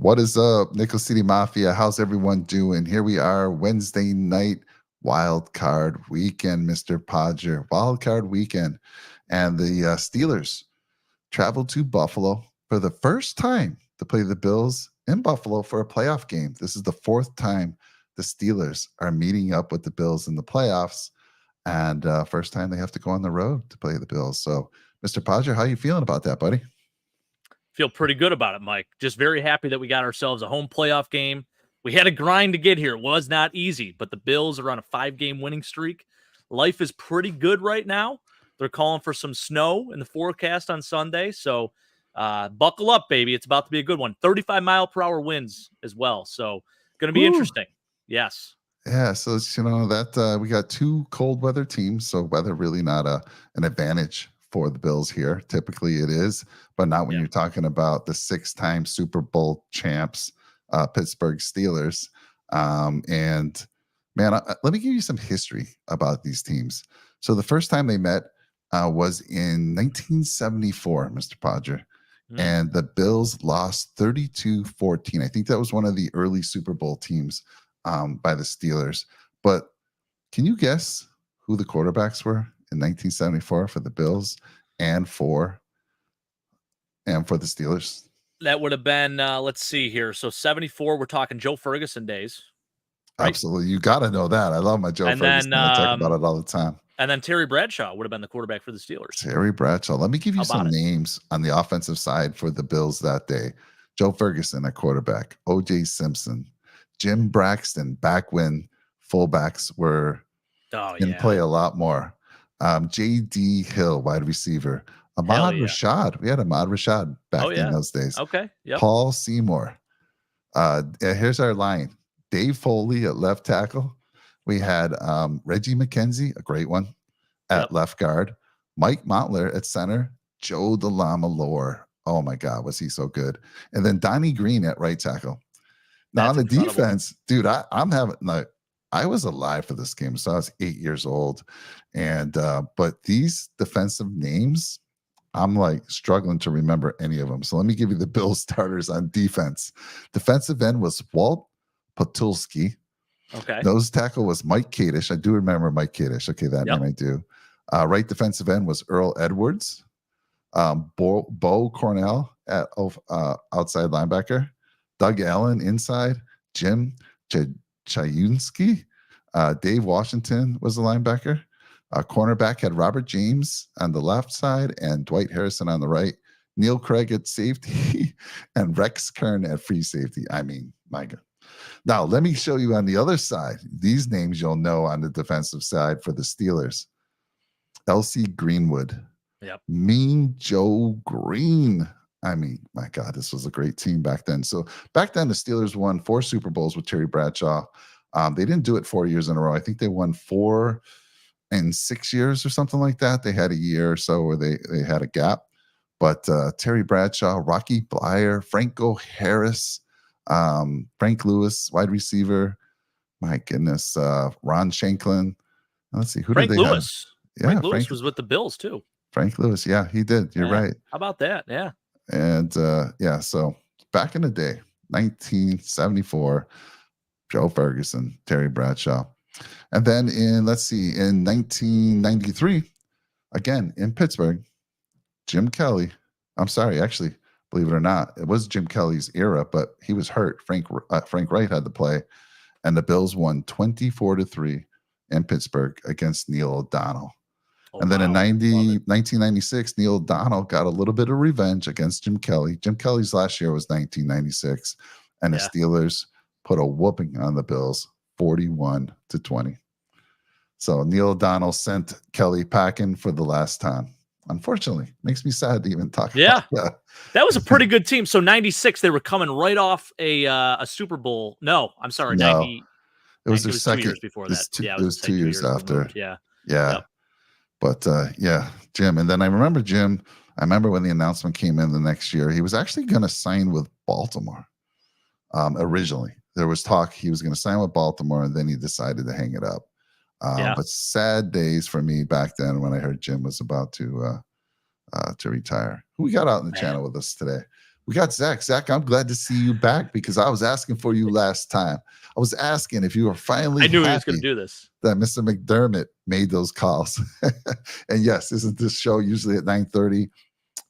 What is up, Nickel City Mafia? How's everyone doing? Here we are, Wednesday night, Wildcard Weekend, Mr. Podger. Wildcard Weekend. And the Steelers traveled to Buffalo for the first time to play the Bills in Buffalo for a playoff game. This is the fourth time the Steelers are meeting up with the Bills in the playoffs. And first time they have to go on the road to play the Bills. So, Mr. Podger, how you feeling about that, buddy? Feel pretty good about it, Mike. Just very happy that we got ourselves a home playoff game. We had a grind to get here. It was not easy, but the Bills are on a 5-game winning streak. Life is pretty good right now. They're calling for some snow in the forecast on Sunday. So buckle up, baby. It's about to be a good one. 35-mile-per-hour winds as well. So going to be interesting. Yes. Yeah, so that we got two cold weather teams, so weather really not an advantage for the Bills here. Typically it is, but not when you're talking about the 6-time Super Bowl champs, Pittsburgh Steelers. And man, let me give you some history about these teams. So the first time they met was in 1974, Mr. Podger, and the Bills lost 32-14. I think that was one of the early Super Bowl teams by the Steelers. But can you guess who the quarterbacks were in 1974 for the Bills and for the Steelers? That would have been, let's see here. So 74, we're talking Joe Ferguson days. Right? Absolutely. You got to know that. I love my Joe Ferguson. I talk about it all the time. And then Terry Bradshaw would have been the quarterback for the Steelers. Terry Bradshaw. Let me give you some names on the offensive side for the Bills that day. Joe Ferguson at quarterback, O.J. Simpson, Jim Braxton, back when fullbacks were in play a lot more. J.D. Hill, wide receiver. Ahmad Rashad. We had Ahmad Rashad back in those days. Okay. Yep. Paul Seymour. Here's our line. Dave Foley at left tackle. We had Reggie McKenzie, a great one, at left guard. Mike Montler at center. Joe DeLamalore. Oh, my God, was he so good. And then Donnie Green at right tackle. Now, on the defense, dude, I was alive for this game, so I was 8 years old. And but these defensive names, I'm like struggling to remember any of them. So let me give you the Bills starters on defense. Defensive end was Walt Patulski. Okay. Nose tackle was Mike Kadish. I do remember Mike Kadish. Okay, that name I do. Right defensive end was Earl Edwards. Bo Cornell at outside linebacker. Doug Allen inside. Jim Chayunsky. Dave Washington was the linebacker. Cornerback had Robert James on the left side and Dwight Harrison on the right. Neil Craig at safety and Rex Kern at free safety. I mean, my God. Now, let me show you on the other side. These names you'll know on the defensive side for the Steelers. L.C. Greenwood. Yep. Mean Joe Green. I mean, my God, this was a great team back then. So back then, the Steelers won 4 Super Bowls with Terry Bradshaw. They didn't do it 4 years in a row. I think they won 4 in 6 years or something like that. They had a year or so where they had a gap. But Terry Bradshaw, Rocky Blyer, Franco Harris, Frank Lewis, wide receiver. My goodness, Ron Shanklin. Let's see, who did they have? Yeah, Frank Lewis was with the Bills too. Frank Lewis, yeah, he did. You're right. How about that? Yeah. And so back in the day, 1974, Joe Ferguson, Terry Bradshaw. And then in 1993, again in Pittsburgh, Jim Kelly. I'm sorry, actually, believe it or not, it was Jim Kelly's era, but he was hurt. Frank Wright had to play, and the Bills won 24-3 in Pittsburgh against Neil O'Donnell. And then in 1996, Neil O'Donnell got a little bit of revenge against Jim Kelly. Jim Kelly's last year was 1996, and the Steelers put a whooping on the Bills, 41-20. So Neil O'Donnell sent Kelly packing for the last time. Unfortunately, makes me sad to even talk about that. That was a pretty good team. So 96, they were coming right off a Super Bowl. No, I'm sorry, no, 90. It was their second. 2 years before that. It was 2 years after. Yeah. Yep. But Jim. And then I remember Jim. I remember when the announcement came in the next year, he was actually going to sign with Baltimore. Originally, there was talk he was going to sign with Baltimore, and then he decided to hang it up. But sad days for me back then when I heard Jim was about to retire. Who we got out in the channel with us today? We got Zach. Zach, I'm glad to see you back because I was asking for you last time. I was asking if you were finally I knew he was going happy to do this. that Mr. McDermott made those calls. And yes, isn't this show usually at 9:30?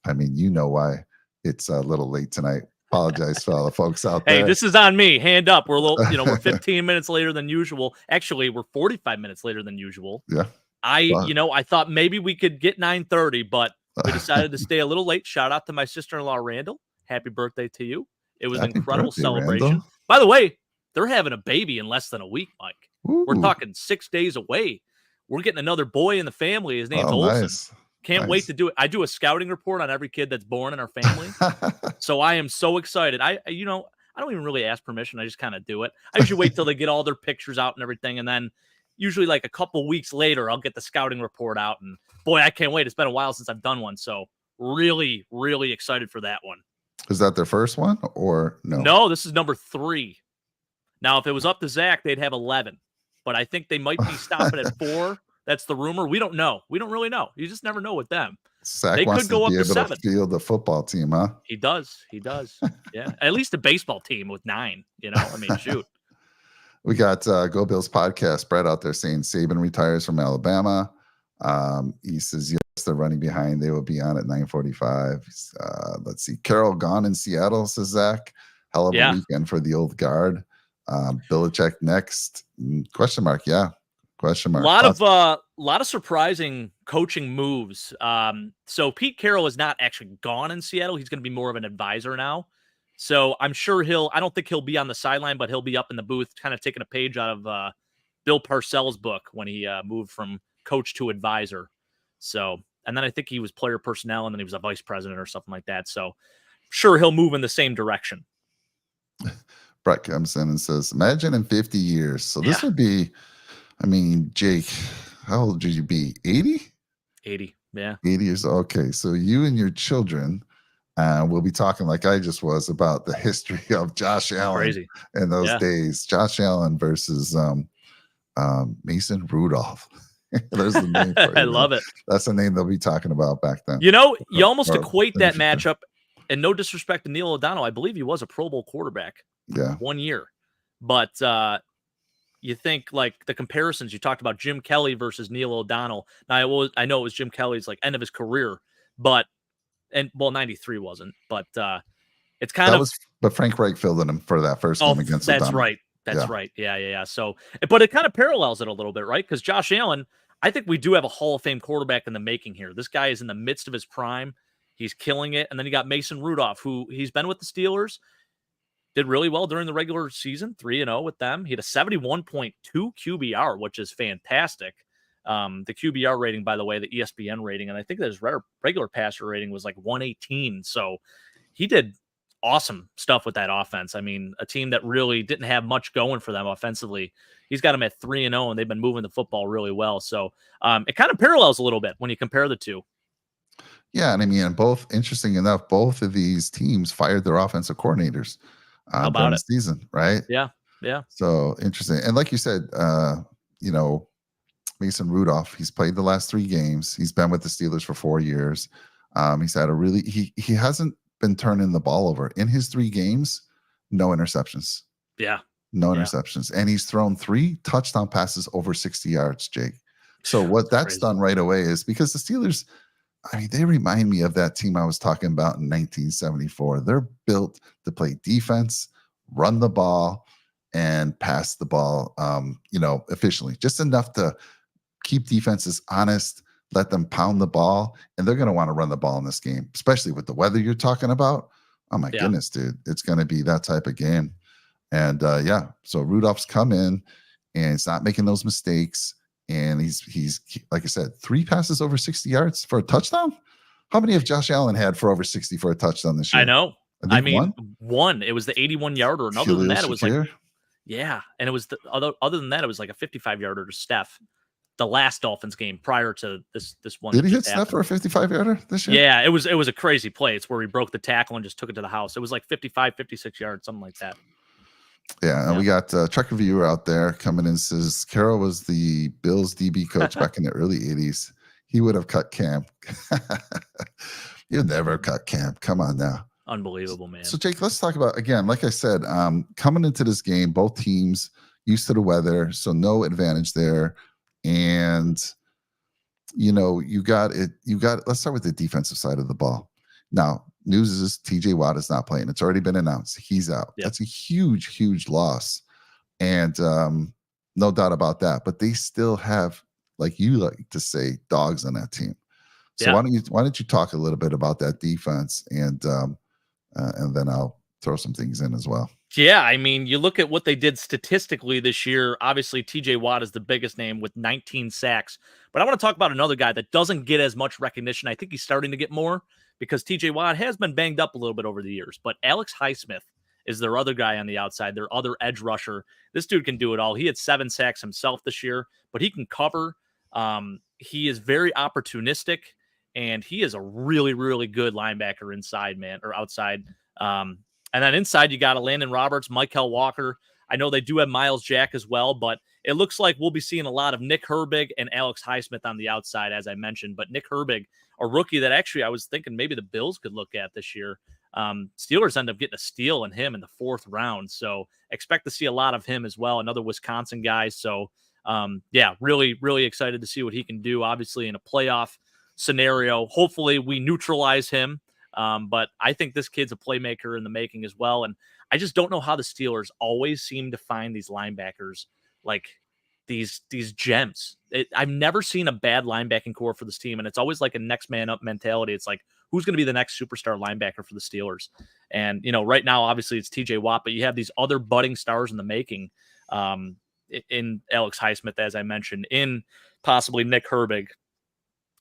I mean, you know why it's a little late tonight. Apologize for all the folks out there. Hey, this is on me. Hand up. We're a little, we're 15 minutes later than usual. Actually, we're 45 minutes later than usual. Yeah. I thought maybe we could get 9:30, but we decided to stay a little late. Shout out to my sister-in-law, Randall. Happy birthday to you. It was an incredible celebration. Randall. By the way, they're having a baby in less than a week, Mike. Ooh. We're talking 6 days away. We're getting another boy in the family. His name's Olsen. Nice. Can't wait to do it. I do a scouting report on every kid that's born in our family. So I am so excited. I don't even really ask permission. I just kind of do it. I usually wait till they get all their pictures out and everything. And then usually like a couple weeks later, I'll get the scouting report out. And boy, I can't wait. It's been a while since I've done one. So really, really excited for that one. Is that their first one or no? No, this is number 3. Now, if it was up to Zach, they'd have 11. But I think they might be stopping at 4. That's the rumor. We don't know. We don't really know. You just never know with them. Zach they could go up to 7. To field the football team, huh? He does. Yeah. At least a baseball team with 9. I mean, shoot. We got Go Bills podcast. Brett out there saying Saban retires from Alabama. He says, yes, they're running behind. They will be on at 9:45. Let's see. Carroll gone in Seattle, says Zach. Hell of a weekend for the old guard. Belichick next? Question mark. Yeah. Question mark. A lot of surprising coaching moves. So Pete Carroll is not actually gone in Seattle. He's going to be more of an advisor now. So I'm sure I don't think he'll be on the sideline, but he'll be up in the booth kind of taking a page out of Bill Parcells' book when he moved from coach to advisor. So, and then I think he was player personnel and then he was a vice president or something like that. So sure, he'll move in the same direction. Brett comes in and says, imagine in 50 years. So this would be, I mean, Jake, how old would you be? 80? 80, yeah. 80 years. Okay, so you and your children will be talking like I just was about the history of Josh Allen in those days. Josh Allen versus Mason Rudolph. There's the name for it. I love it. That's the name they'll be talking about back then. You almost equate that matchup, and no disrespect to Neil O'Donnell. I believe he was a Pro Bowl quarterback 1 year. But you think like the comparisons, you talked about Jim Kelly versus Neil O'Donnell. Now I know it was Jim Kelly's like end of his career, but 93 wasn't, but it's kind of but Frank Reich filled in him for that first game against That's O'Donnell. Right. That's right. Yeah. So, but it kind of parallels it a little bit, right? Because Josh Allen, I think we do have a Hall of Fame quarterback in the making here. This guy is in the midst of his prime. He's killing it. And then you got Mason Rudolph, who he's been with the Steelers, did really well during the regular season, 3-0 with them. He had a 71.2 QBR, which is fantastic. The QBR rating, by the way, the ESPN rating, and I think that his regular passer rating was like 118. So he did awesome stuff with that offense. I mean, a team that really didn't have much going for them offensively. He's got them at 3-0, and they've been moving the football really well. So it kind of parallels a little bit when you compare the two. Yeah, and I mean, interesting enough, both of these teams fired their offensive coordinators during the season, right? Yeah. So interesting. And like you said, Mason Rudolph, he's played the last 3 games. He's been with the Steelers for 4 years. He's had he hasn't been turning the ball over in his 3 games. No interceptions. Yeah. No interceptions. And he's thrown 3 touchdown passes over 60 yards, Jake. So what that's done right away is because the Steelers, I mean, they remind me of that team I was talking about in 1974. They're built to play defense, run the ball, and pass the ball, efficiently. Just enough to keep defenses honest, let them pound the ball, and they're going to want to run the ball in this game, especially with the weather you're talking about. Oh, my goodness, dude. It's going to be that type of game. And, so Rudolph's come in, and he's not making those mistakes. And he's like I said, 3 passes over 60 yards for a touchdown. How many have Josh Allen had for over 60 for a touchdown this year? I know. I mean, one. It was the 81-yarder, and other than that, it was like, and it was other than that, it was like a 55-yarder to Steph. The last Dolphins game prior to this one. Did he hit Steph for a 55-yarder this year? Yeah, it was a crazy play. It's where he broke the tackle and just took it to the house. It was like 55, 56 yards, something like that. Yeah, and we got Truck Reviewer out there coming in, says Carroll was the Bills DB coach back in the early 80s. He would have cut camp. You'd never cut camp. Come on now. Unbelievable, man. So Jake, let's talk about, again, like I said, coming into this game, both teams used to the weather, so no advantage there. And let's start with the defensive side of the ball. Now, news is TJ Watt is not playing. It's already been announced. He's out. Yep. That's a huge, huge loss. And no doubt about that. But they still have, like you like to say, dogs on that team. So why don't you talk a little bit about that defense, and then I'll throw some things in as well. Yeah, I mean, you look at what they did statistically this year. Obviously, TJ Watt is the biggest name with 19 sacks. But I want to talk about another guy that doesn't get as much recognition. I think he's starting to get more because TJ Watt has been banged up a little bit over the years. But Alex Highsmith is their other guy on the outside, their other edge rusher. This dude can do it all. He had 7 sacks himself this year, but he can cover. He is very opportunistic, and he is a really, really good linebacker inside, man, or outside. And then inside, you got a Landon Roberts, Mykel Walker. I know they do have Miles Jack as well, but it looks like we'll be seeing a lot of Nick Herbig and Alex Highsmith on the outside, as I mentioned. But Nick Herbig, a rookie that actually I was thinking maybe the Bills could look at this year. Steelers end up getting a steal in him in the 4th round. So expect to see a lot of him as well, another Wisconsin guy. So, really, really excited to see what he can do, obviously, in a playoff scenario. Hopefully we neutralize him. But I think this kid's a playmaker in the making as well. And I just don't know how the Steelers always seem to find these linebackers, like these gems. I've never seen a bad linebacking core for this team. And it's always like a next man up mentality. It's like, who's going to be the next superstar linebacker for the Steelers? And, right now, obviously it's TJ Watt, but you have these other budding stars in the making, in Alex Highsmith, as I mentioned, in possibly Nick Herbig,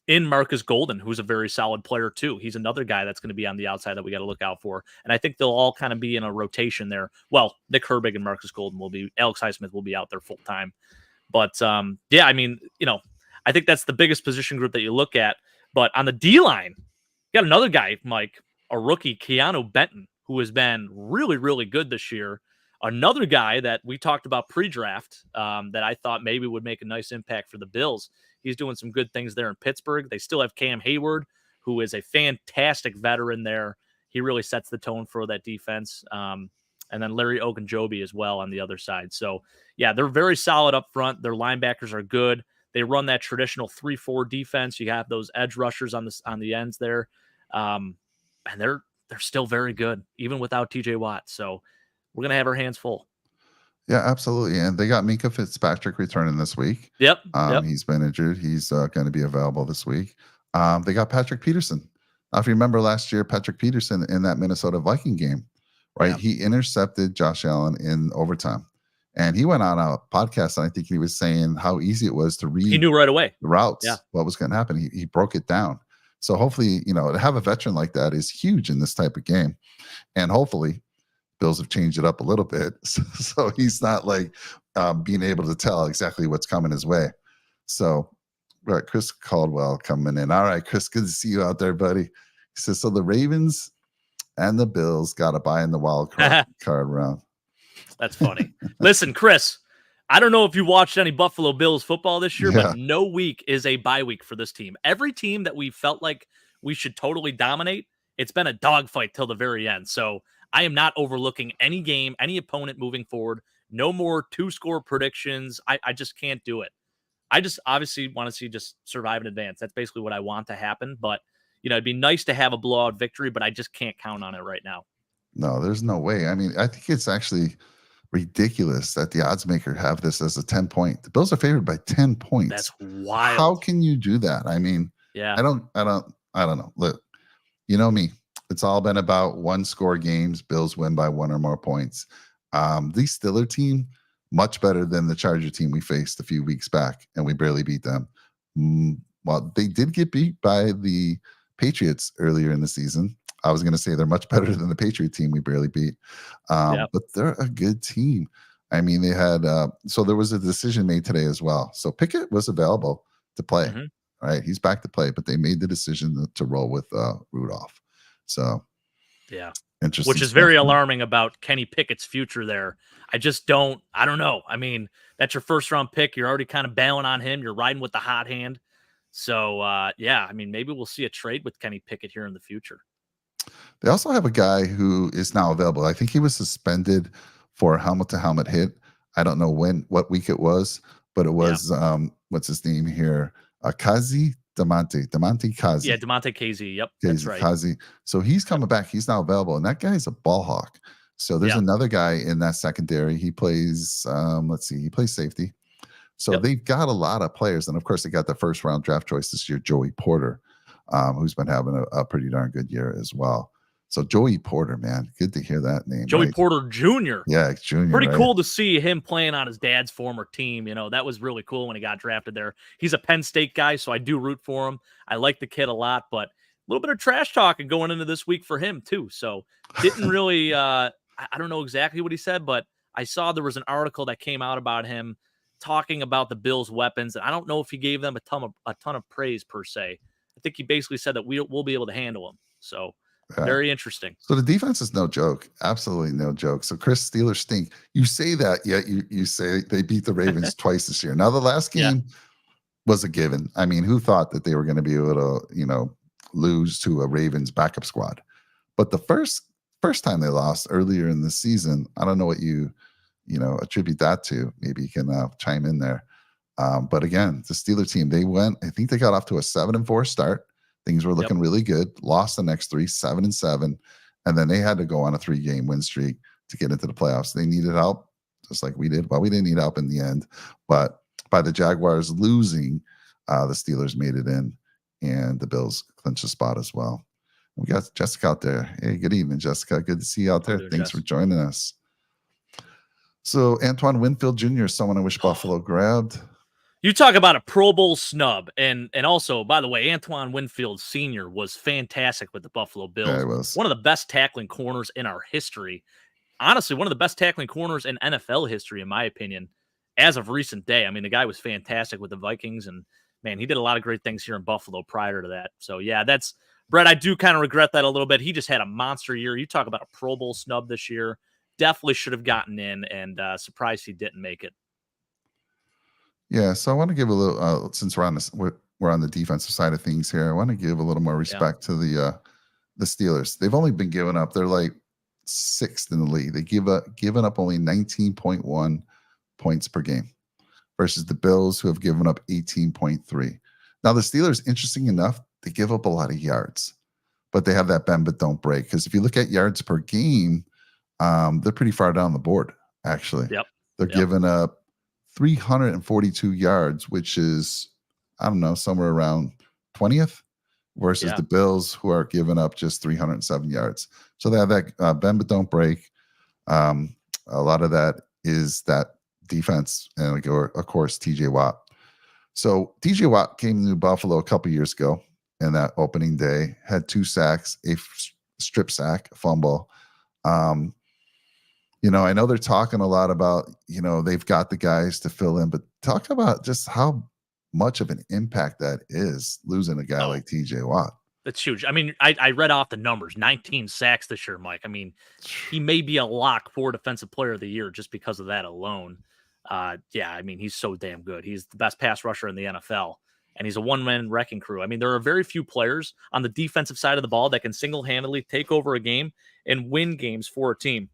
in Marcus Golden, who's a very solid player too. He's another guy that's going to be on the outside that we got to look out for. And I think they'll all kind of be in a rotation there. Well, Nick Herbig and Marcus Golden Alex Highsmith will be out there full time. But I mean, I think that's the biggest position group that you look at. But on the D line, you got another guy, Mike, a rookie, Keanu Benton, who has been really, really good this year. Another guy that we talked about pre-draft that I thought maybe would make a nice impact for the Bills. He's doing some good things there in Pittsburgh. They still have Cam Hayward, who is a fantastic veteran there. He really sets the tone for that defense. And then Larry Ogunjobi as well on the other side. So, yeah, they're very solid up front. Their linebackers are good. They run that traditional 3-4 defense. You have those edge rushers on the ends there. And they're still very good, even without TJ Watt. So we're going to have our hands full. Yeah, absolutely. And they got Minka Fitzpatrick returning this week. Yep. He's been injured. He's going to be available this week. They got Patrick Peterson. If you remember last year, Patrick Peterson in that Minnesota Viking game, right? Yeah. He intercepted Josh Allen in overtime. And he went on a podcast, and I think he was saying how easy it was to read. He knew right away the routes, what was going to happen. He broke it down. So hopefully, to have a veteran like that is huge in this type of game. And hopefully, Bills have changed it up a little bit, so he's not like being able to tell exactly what's coming his way. So, right, Chris Caldwell coming in. All right, Chris, good to see you out there, buddy. He says, so the Ravens and the Bills got to buy in the wild card round. That's funny. Listen, Chris, I don't know if you watched any Buffalo Bills football this year, but no week is a bye week for this team. Every team that we felt like we should totally dominate, it's been a dogfight till the very end. So I am not overlooking any game, any opponent moving forward. No more 2-score predictions. I just can't do it. I just obviously want to see just survive in advance. That's basically what I want to happen. But, it'd be nice to have a blowout victory, but I just can't count on it right now. No, there's no way. I mean, I think it's actually ridiculous that the odds maker have this as a 10-point. The Bills are favored by 10 points. That's wild. How can you do that? I mean, I don't know. Look, you know me. It's all been about 1-score games. Bills win by 1 or more points. The Steelers team, much better than the Charger team we faced a few weeks back, and we barely beat them. Well, they did get beat by the Patriots earlier in the season. I was going to say they're much better than the Patriot team we barely beat. But they're a good team. I mean, they had so there was a decision made today as well. So Pickett was available to play, right? He's back to play, but they made the decision to roll with Rudolph. So, interesting. Which is very alarming about Kenny Pickett's future there. I don't know. I mean, that's your 1st-round pick. You're already kind of bailing on him. You're riding with the hot hand. So, I mean, maybe we'll see a trade with Kenny Pickett here in the future. They also have a guy who is now available. I think he was suspended for a helmet-to-helmet hit. I don't know what week it was, but it Yeah. was what's his name here? Kazi Damonte Yeah, Kazi. DeMonte Casey. Yep, that's right. Kazi. So he's Yep. coming back. He's now available, and that guy's a ball hawk. So there's Yeah. another guy in that secondary. He plays, let's see, he plays safety. So Yep. they've got a lot of players, and of course they got the first round draft choice this year, Joey Porter, who's been having a pretty darn good year as well. So Joey Porter, man, good to hear that name. Joey right? Porter Jr. Yeah, Junior. Pretty right? cool to see him playing on his dad's former team. You know, that was really cool when he got drafted there. He's a Penn State guy, so I do root for him. I like the kid a lot, but a little bit of trash talking going into this week for him too. So didn't really I don't know exactly what he said, but I saw there was an article that came out about him talking about the Bills' weapons, and I don't know if he gave them a ton of praise per se. I think he basically said that we'll be able to handle them. So Yeah. very interesting. So the defense is no joke. Absolutely no joke. So Chris, Steelers stink. You say that, yet you say they beat the Ravens twice this year. Now the last game was a given. I mean, who thought that they were going to be able to, lose to a Ravens backup squad? But the first time they lost earlier in the season, I don't know what you attribute that to. Maybe you can chime in there. But again, the Steeler team, I think they got off to a 7-4 start. Things were looking really good. Lost the next 3, 7-7. And then they had to go on a 3-game win streak to get into the playoffs. They needed help, just like we did. Well, we didn't need help in the end. But by the Jaguars losing, the Steelers made it in, and the Bills clinched a spot as well. We got Jessica out there. Hey, good evening, Jessica. Good to see you out there. Thanks for joining us. So Antoine Winfield Jr. is someone I wish Buffalo grabbed. You talk about a Pro Bowl snub, and also, by the way, Antoine Winfield Sr. was fantastic with the Buffalo Bills. Yeah, he was. One of the best tackling corners in our history. Honestly, one of the best tackling corners in NFL history, in my opinion, as of recent day. I mean, the guy was fantastic with the Vikings, and, man, he did a lot of great things here in Buffalo prior to that. So, yeah, that's – Brett, I do kind of regret that a little bit. He just had a monster year. You talk about a Pro Bowl snub this year. Definitely should have gotten in, and surprised he didn't make it. Yeah, so I want to give a little since we're on the defensive side of things here. I want to give a little more respect to the Steelers. They've only been given up. They're like 6th in the league. They given up only 19.1 points per game versus the Bills, who have given up 18.3. Now the Steelers, interesting enough, they give up a lot of yards, but they have that bend but don't break. Because if you look at yards per game, they're pretty far down the board. Actually, they're giving up 342 yards, which is, I don't know, somewhere around 20th, versus the Bills, who are giving up just 307 yards. So they have that bend but don't break. A lot of that is that defense, and of course TJ Watt. So TJ Watt came to Buffalo a couple years ago, and that opening day had 2 sacks, a strip sack, a fumble. I know they're talking a lot about, they've got the guys to fill in, but talk about just how much of an impact that is, losing a guy like TJ Watt. That's huge. I mean, I read off the numbers, 19 sacks this year, Mike. I mean, he may be a lock for Defensive Player of the Year just because of that alone. I mean, he's so damn good. He's the best pass rusher in the NFL, and he's a one-man wrecking crew. I mean, there are very few players on the defensive side of the ball that can single-handedly take over a game and win games for a team.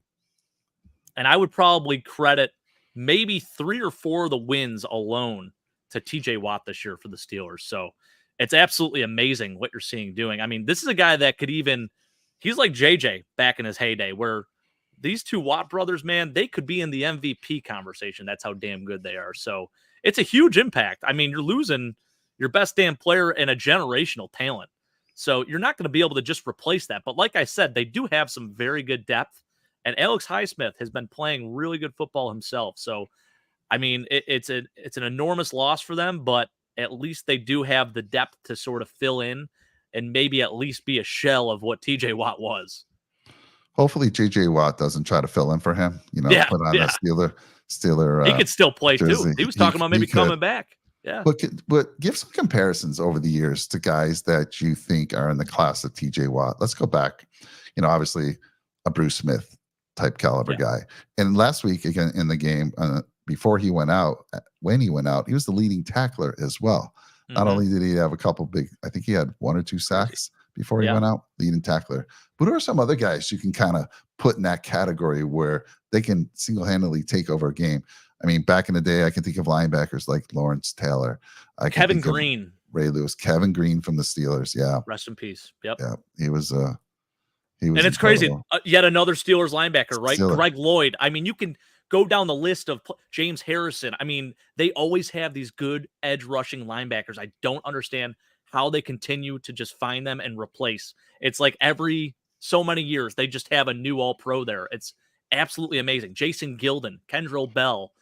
And I would probably credit maybe 3 or 4 of the wins alone to TJ Watt this year for the Steelers. So it's absolutely amazing what you're seeing doing. I mean, this is a guy that could he's like JJ back in his heyday, where these 2 Watt brothers, man, they could be in the MVP conversation. That's how damn good they are. So it's a huge impact. I mean, you're losing your best damn player and a generational talent. So you're not going to be able to just replace that. But like I said, they do have some very good depth. And Alex Highsmith has been playing really good football himself. So, I mean, it's an enormous loss for them, but at least they do have the depth to sort of fill in and maybe at least be a shell of what TJ Watt was. Hopefully JJ Watt doesn't try to fill in for him, put on a Steeler. He could still play jersey. too. He was talking about maybe coming back. Yeah. But give some comparisons over the years to guys that you think are in the class of TJ Watt. Let's go back. Obviously a Bruce Smith type caliber guy. And last week, again, in the game, when he went out, he was the leading tackler as well. Not only did he have a couple I think he had 1 or 2 sacks, before he went out, leading tackler. But who are some other guys you can kind of put in that category where they can single-handedly take over a game? I mean, back in the day, I can think of linebackers like Lawrence Taylor. Kevin Green. Ray Lewis. Kevin Green from the Steelers. Yeah. Rest in peace. Yep. Yeah. He was and it's incredible. crazy. Yet another Steelers linebacker, right? Greg Lloyd. I mean, you can go down the list of James Harrison. I mean, they always have these good edge rushing linebackers. I don't understand how they continue to just find them and replace. It's like every so many years, they just have a new all-pro there. It's absolutely amazing. Jason Gilden, Kendrell Bell,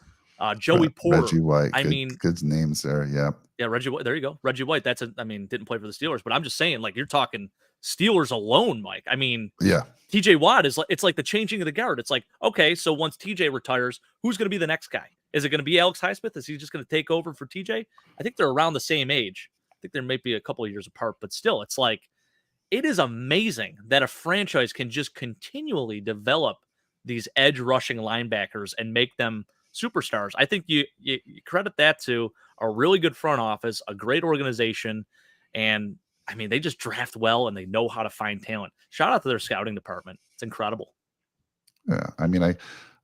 Joey Porter. Reggie White. I mean, good names there. Yeah. Yeah, Reggie White. There you go. Reggie White. Didn't play for the Steelers, but I'm just saying, like, you're talking Steelers alone, Mike. I mean, yeah. TJ Watt it's like the changing of the guard. It's like, okay, so once TJ retires, who's going to be the next guy? Is it going to be Alex Highsmith? Is he just going to take over for TJ? I think they're around the same age. I think there might be a couple of years apart, but still, it's like, it is amazing that a franchise can just continually develop these edge rushing linebackers and make them superstars. I think you credit that to a really good front office, a great organization, and I mean, they just draft well and they know how to find talent. Shout out to their scouting department. It's incredible. Yeah. I mean, I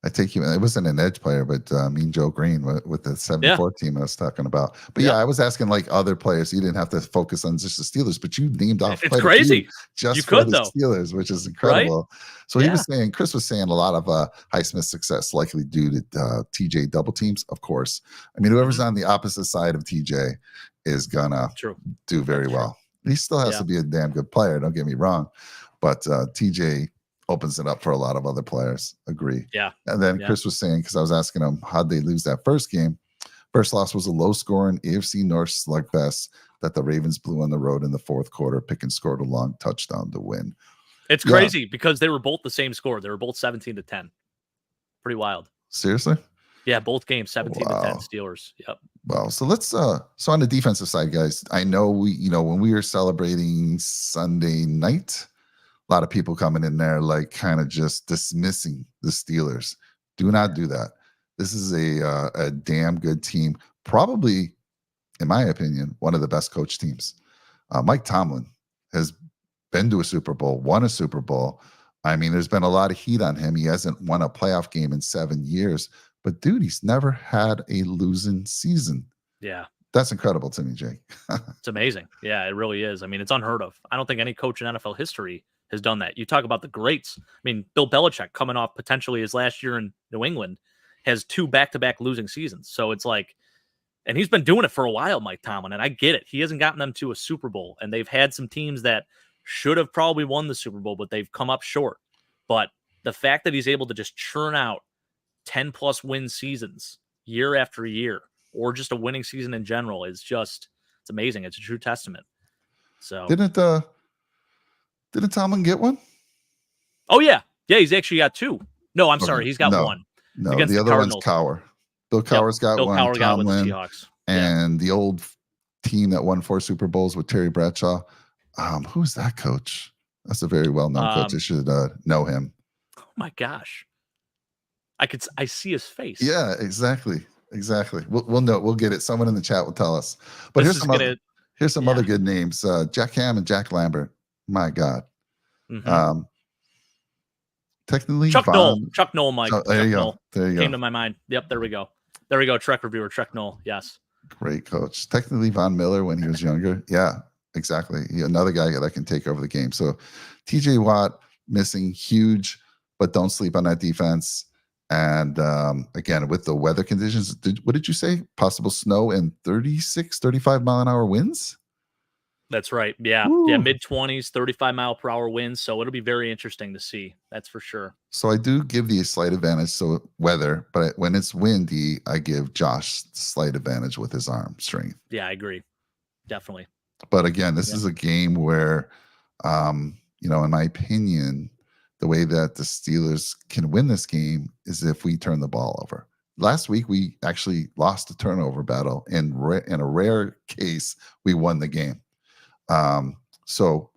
take you, it wasn't an edge player, but Mean Joe Green with the 74 team I was talking about. But I was asking like other players. You didn't have to focus on just the Steelers, but you named off it's crazy. Just for the Steelers, which is incredible. Right? So he was saying, Chris was saying a lot of Highsmith success likely due to TJ double teams, of course. I mean, whoever's on the opposite side of TJ is gonna do very well. He still has to be a damn good player, don't get me wrong. But TJ opens it up for a lot of other players. Agree. Yeah. And then Chris was saying, because I was asking him, how'd they lose that first game? First loss was a low-scoring AFC North slugfest that the Ravens blew on the road in the fourth quarter. Pickens scored a long touchdown to win. It's crazy because they were both the same score. They were both 17-10. Pretty wild. Seriously? Yeah, both games 17-10 Steelers. Yep. Well, so let's so on the defensive side, guys, I know when we were celebrating Sunday night, a lot of people coming in there like kind of just dismissing the Steelers. Do not do that. This is a damn good team. Probably, in my opinion, one of the best coach teams. Mike Tomlin has been to a Super Bowl, won a Super Bowl. I mean, there's been a lot of heat on him. He hasn't won a playoff game in 7 years. But, dude, he's never had a losing season. Yeah. That's incredible to me, Jake. It's amazing. Yeah, it really is. I mean, it's unheard of. I don't think any coach in NFL history has done that. You talk about the greats. I mean, Bill Belichick coming off potentially his last year in New England has 2 back-to-back losing seasons. So it's like, and he's been doing it for a while, Mike Tomlin, and I get it. He hasn't gotten them to a Super Bowl, and they've had some teams that should have probably won the Super Bowl, but they've come up short. But the fact that he's able to just churn out 10-plus win seasons year after year, or just a winning season in general, is just, it's amazing. It's a true testament. So Didn't Tomlin get one? Oh, yeah. Yeah, he's actually got 2. No, I'm sorry. He's got 1. No, the other one's Cowher. Bill Cowher's got Bill one. Cowher got Tomlin, with the Seahawks. And the old team that won 4 Super Bowls with Terry Bradshaw. Who's that coach? That's a very well-known coach. You should know him. Oh, my gosh. I see his face. Yeah, exactly. We'll know. We'll get it. Someone in the chat will tell us. But here's some other good names. Jack Ham and Jack Lambert. My God. Mm-hmm. Technically, Chuck Noll, Mike. There you go. Came to my mind. Yep, there we go. Trek reviewer, Chuck Noll. Yes. Great coach. Technically, Von Miller when he was younger. Yeah, exactly. Another guy that can take over the game. So, TJ Watt missing, huge, but don't sleep on that defense. And again, with the weather conditions, what did you say? Possible snow and 35 mile an hour winds? That's right. Yeah. Woo. Yeah. Mid-20s, 35 mile per hour winds. So it'll be very interesting to see. That's for sure. So I do give the slight advantage. So weather, but when it's windy, I give Josh slight advantage with his arm strength. Yeah, I agree. Definitely. But again, this is a game where, in my opinion, the way that the Steelers can win this game is if we turn the ball over. Last week, we actually lost a turnover battle. In a rare case, we won the game. So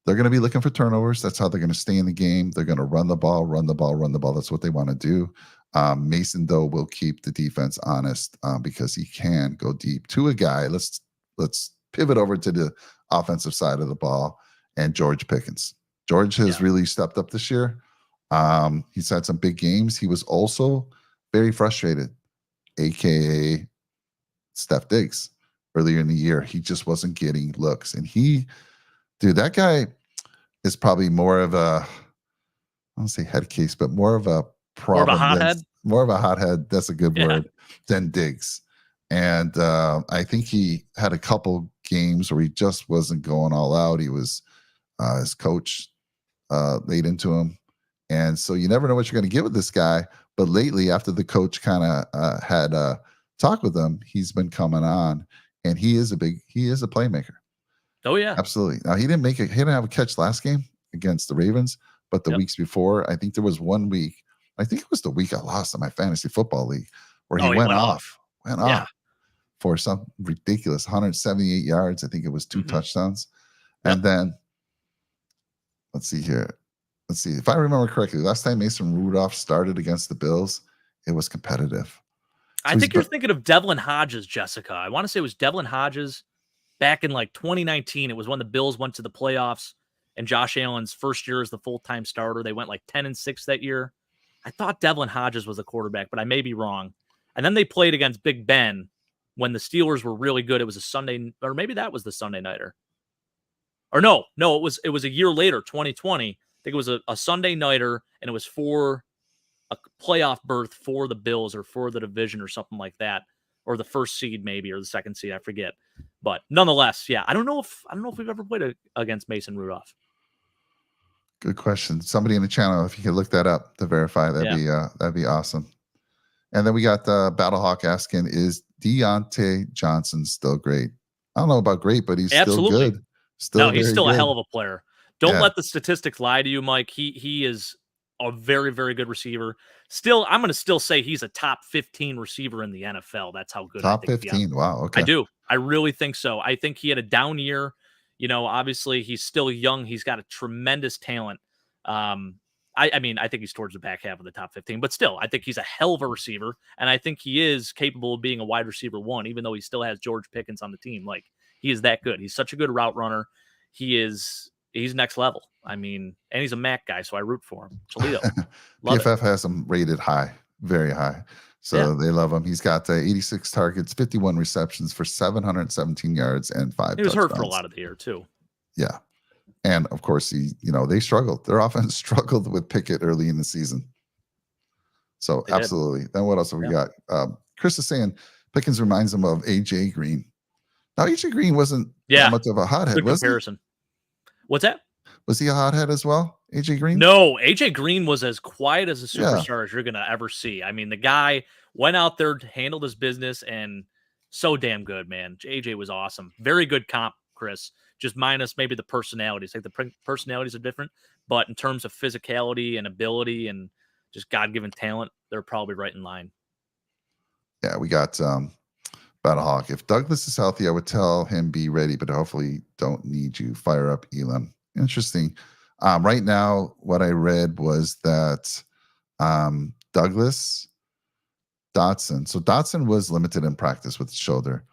they're going to be looking for turnovers. That's how they're going to stay in the game. They're going to run the ball. That's what they want to do. Mason, though, will keep the defense honest because he can go deep to a guy. Let's pivot over to the offensive side of the ball. and George Pickens. George has really stepped up this year. He's had some big games. He was also very frustrated, aka Steph Diggs, earlier in the year. He just wasn't getting looks. And that guy is probably more of a, I don't say head case, but more of a problem. More of a hothead. That's a good word, than Diggs. And I think he had a couple games where he just wasn't going all out. He was, his coach laid into him. And so you never know what you're going to get with this guy. But lately, after the coach kind of had a talk with him, he's been coming on, and he is a playmaker. Oh yeah, absolutely. Now he didn't have a catch last game against the Ravens, but the weeks before, I think there was 1 week. I think it was the week I lost in my fantasy football league where he went off for some ridiculous 178 yards. I think it was 2 touchdowns. And then let's see here. Let's see. If I remember correctly, last time Mason Rudolph started against the Bills, it was competitive. So I think you're thinking of Devlin Hodges, Jessica. I want to say it was Devlin Hodges back in like 2019. It was when the Bills went to the playoffs and Josh Allen's first year as the full-time starter. They went like 10-6 that year. I thought Devlin Hodges was the quarterback, but I may be wrong. And then they played against Big Ben when the Steelers were really good. It was a Sunday, or maybe that was the Sunday nighter. Or no, it was a year later, 2020. I think it was a Sunday nighter, and it was for a playoff berth for the Bills or for the division or something like that, or the first seed maybe, or the second seed, I forget. But nonetheless, I don't know if we've ever played against Mason Rudolph. Good question. Somebody in the channel, if you could look that up to verify, that'd be awesome. And then we got Battlehawk asking, is Deontay Johnson still great? I don't know about great, but he's still good. He's still a hell of a player. Don't let the statistics lie to you, Mike. He is a very, very good receiver. Still, I'm going to still say he's a top 15 receiver in the NFL. That's how good. Top 15. Wow. Okay. I do. I really think so. I think he had a down year. Obviously he's still young. He's got a tremendous talent. I mean, I think he's towards the back half of the top 15, but still, I think he's a hell of a receiver. And I think he is capable of being a wide receiver 1, even though he still has George Pickens on the team. Like, he is that good. He's such a good route runner. He's next level. I mean, and he's a MAC guy, so I root for him. Toledo. PFF has him rated high, very high. So they love him. He's got 86 targets, 51 receptions for 717 yards and 5 He was touchdowns. Hurt for a lot of the year, too. Yeah. And, of course, they struggled. Their offense struggled with Pickett early in the season. So, absolutely. Then what else have we got? Chris is saying Pickens reminds him of A.J. Green. Now, A.J. Green wasn't that much of a hothead, was he? What's that? Was he a hothead as well, A.J. Green? No, A.J. Green was as quiet as a superstar as you're going to ever see. I mean, the guy went out there, handled his business, and so damn good, man. A.J. was awesome. Very good comp, Chris. Just minus maybe the personalities. Like, the personalities are different, but in terms of physicality and ability and just God-given talent, they're probably right in line. Yeah, we got Battlehawk. If Douglas is healthy, I would tell him be ready, but hopefully don't need you. Fire up Elam. Interesting. Right now, what I read was that Douglas, Dotson. So Dotson was limited in practice with the shoulder,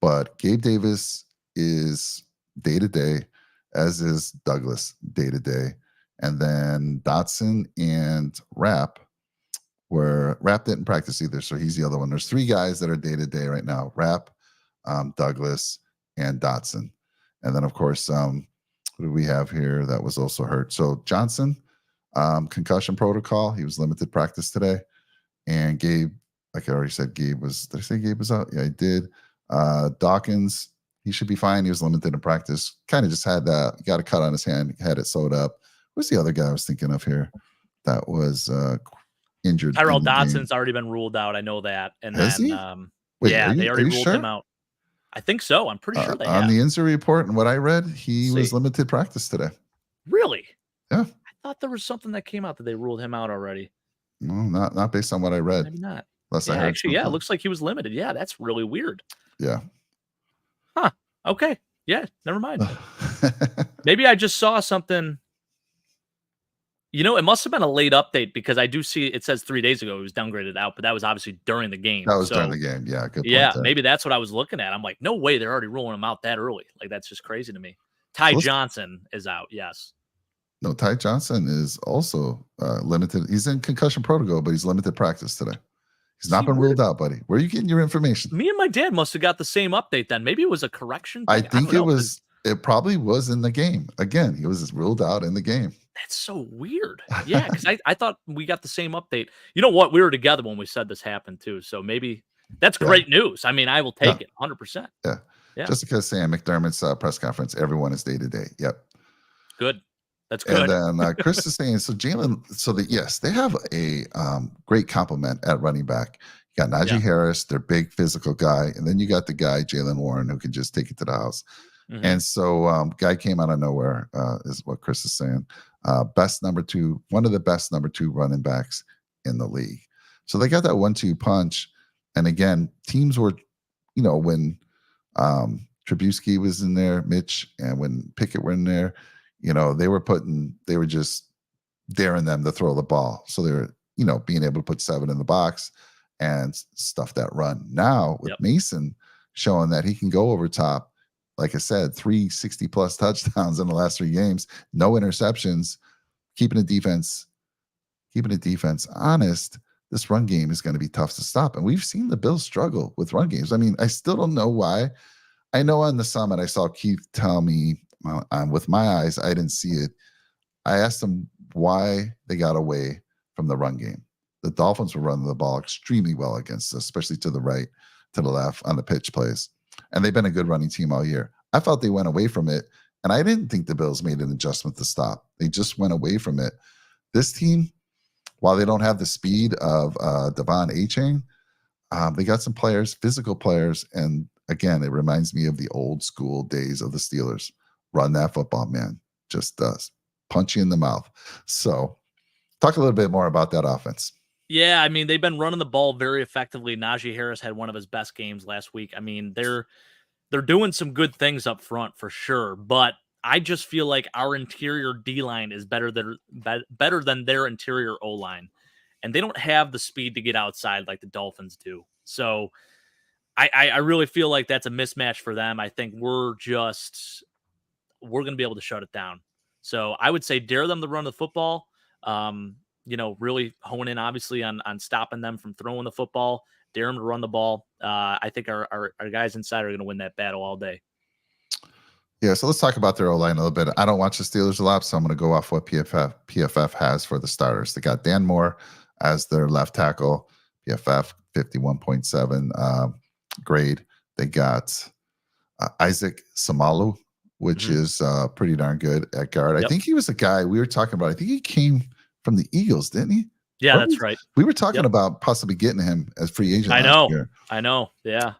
but Gabe Davis is day-to-day, as is Douglas day-to-day. And then Dotson and Rapp didn't practice either, so he's the other one. There's 3 guys that are day-to-day right now: Rapp, Douglas, and Dotson. And then, of course, who do we have here that was also hurt? So Johnson, concussion protocol. He was limited practice today. And Gabe, like I already said, did I say Gabe was out? Yeah, I did. Dawkins, he should be fine. He was limited in practice. Kind of just had got a cut on his hand, had it sewed up. Who's the other guy I was thinking of here that was injured? Tyrell Dodson's already been ruled out. I know that. And Has then, he? Wait, they already ruled him out. I think so. I'm pretty sure they have. On the injury report and what I read, he was limited practice today. Really? Yeah. I thought there was something that came out that they ruled him out already. No, not based on what I read. Maybe not. Unless I heard actually, it looks like he was limited. Yeah, that's really weird. Yeah. Huh. Okay. Yeah, never mind. Maybe I just saw something. It must have been a late update because I do see it says 3 days ago he was downgraded out, but that was obviously during the game. That was during the game. Yeah, good point. Yeah, maybe that's what I was looking at. I'm like, no way they're already ruling him out that early. Like, that's just crazy to me. Ty So Johnson is out. Yes. no, Ty Johnson is also limited. He's in concussion protocol, but he's limited practice today. He's not See, been ruled out, buddy. Where are you getting your information? Me and my dad must have got the same update then. Maybe it was a correction I thing. I think don't know. it probably was in the game. Again, he was ruled out in the game. That's so weird. Yeah, because I thought we got the same update. You know what? We were together when we said this happened too. So maybe that's great news. I mean, I will take it 100%. Yeah. Jessica saying McDermott's press conference, everyone is day to day. Yep. Good. That's good. And then Chris is saying, so Jalen, yes, they have a great compliment at running back. You got Najee Harris, their big physical guy, and then you got the guy, Jalen Warren, who can just take it to the house. Mm-hmm. And so guy came out of nowhere, is what Chris is saying. Best number 2, one of the best number 2 running backs in the league. So they got that 1-2 punch. And again, teams were, when Trubisky was in there, Mitch, and when Pickett were in there, they were just daring them to throw the ball. So they were, being able to put 7 in the box and stuff that run. Now with Mason showing that he can go over top, like I said, 360+ touchdowns in the last 3 games, no interceptions, keeping the defense honest. This run game is going to be tough to stop. And we've seen the Bills struggle with run games. I mean, I still don't know why. I know on the summit, I saw Keith tell me, with my eyes, I didn't see it. I asked him why they got away from the run game. The Dolphins were running the ball extremely well against us, especially to the right, to the left on the pitch plays. And they've been a good running team all year. I felt they went away from it, and I didn't think the Bills made an adjustment to stop. They just went away from it. This team, while they don't have the speed of Devon Achane, they got some players, physical players, and again, it reminds me of the old school days of the Steelers. Run that football, man. Just does. Punch you in the mouth. So talk a little bit more about that offense. Yeah, I mean, they've been running the ball very effectively. Najee Harris had one of his best games last week. I mean, they're doing some good things up front for sure, but I just feel like our interior D-line is better than their interior O-line, and they don't have the speed to get outside like the Dolphins do. So I really feel like that's a mismatch for them. I think we're going to be able to shut it down. So I would say dare them to run the football. Really hone in obviously on stopping them from throwing the football, dare them to run the ball. I think our guys inside are going to win that battle all day. Yeah, so let's talk about their O-line a little bit. I don't watch the Steelers a lot, so I'm going to go off what PFF has for the starters. They got Dan Moore as their left tackle, PFF 51.7 grade. They got Isaac Samalu, which is pretty darn good at guard. I think he was a guy we were talking about. I think he came from the Eagles, didn't he? Yeah, that's right. We were talking about possibly getting him as free agent. I know. Year. I know. Yeah.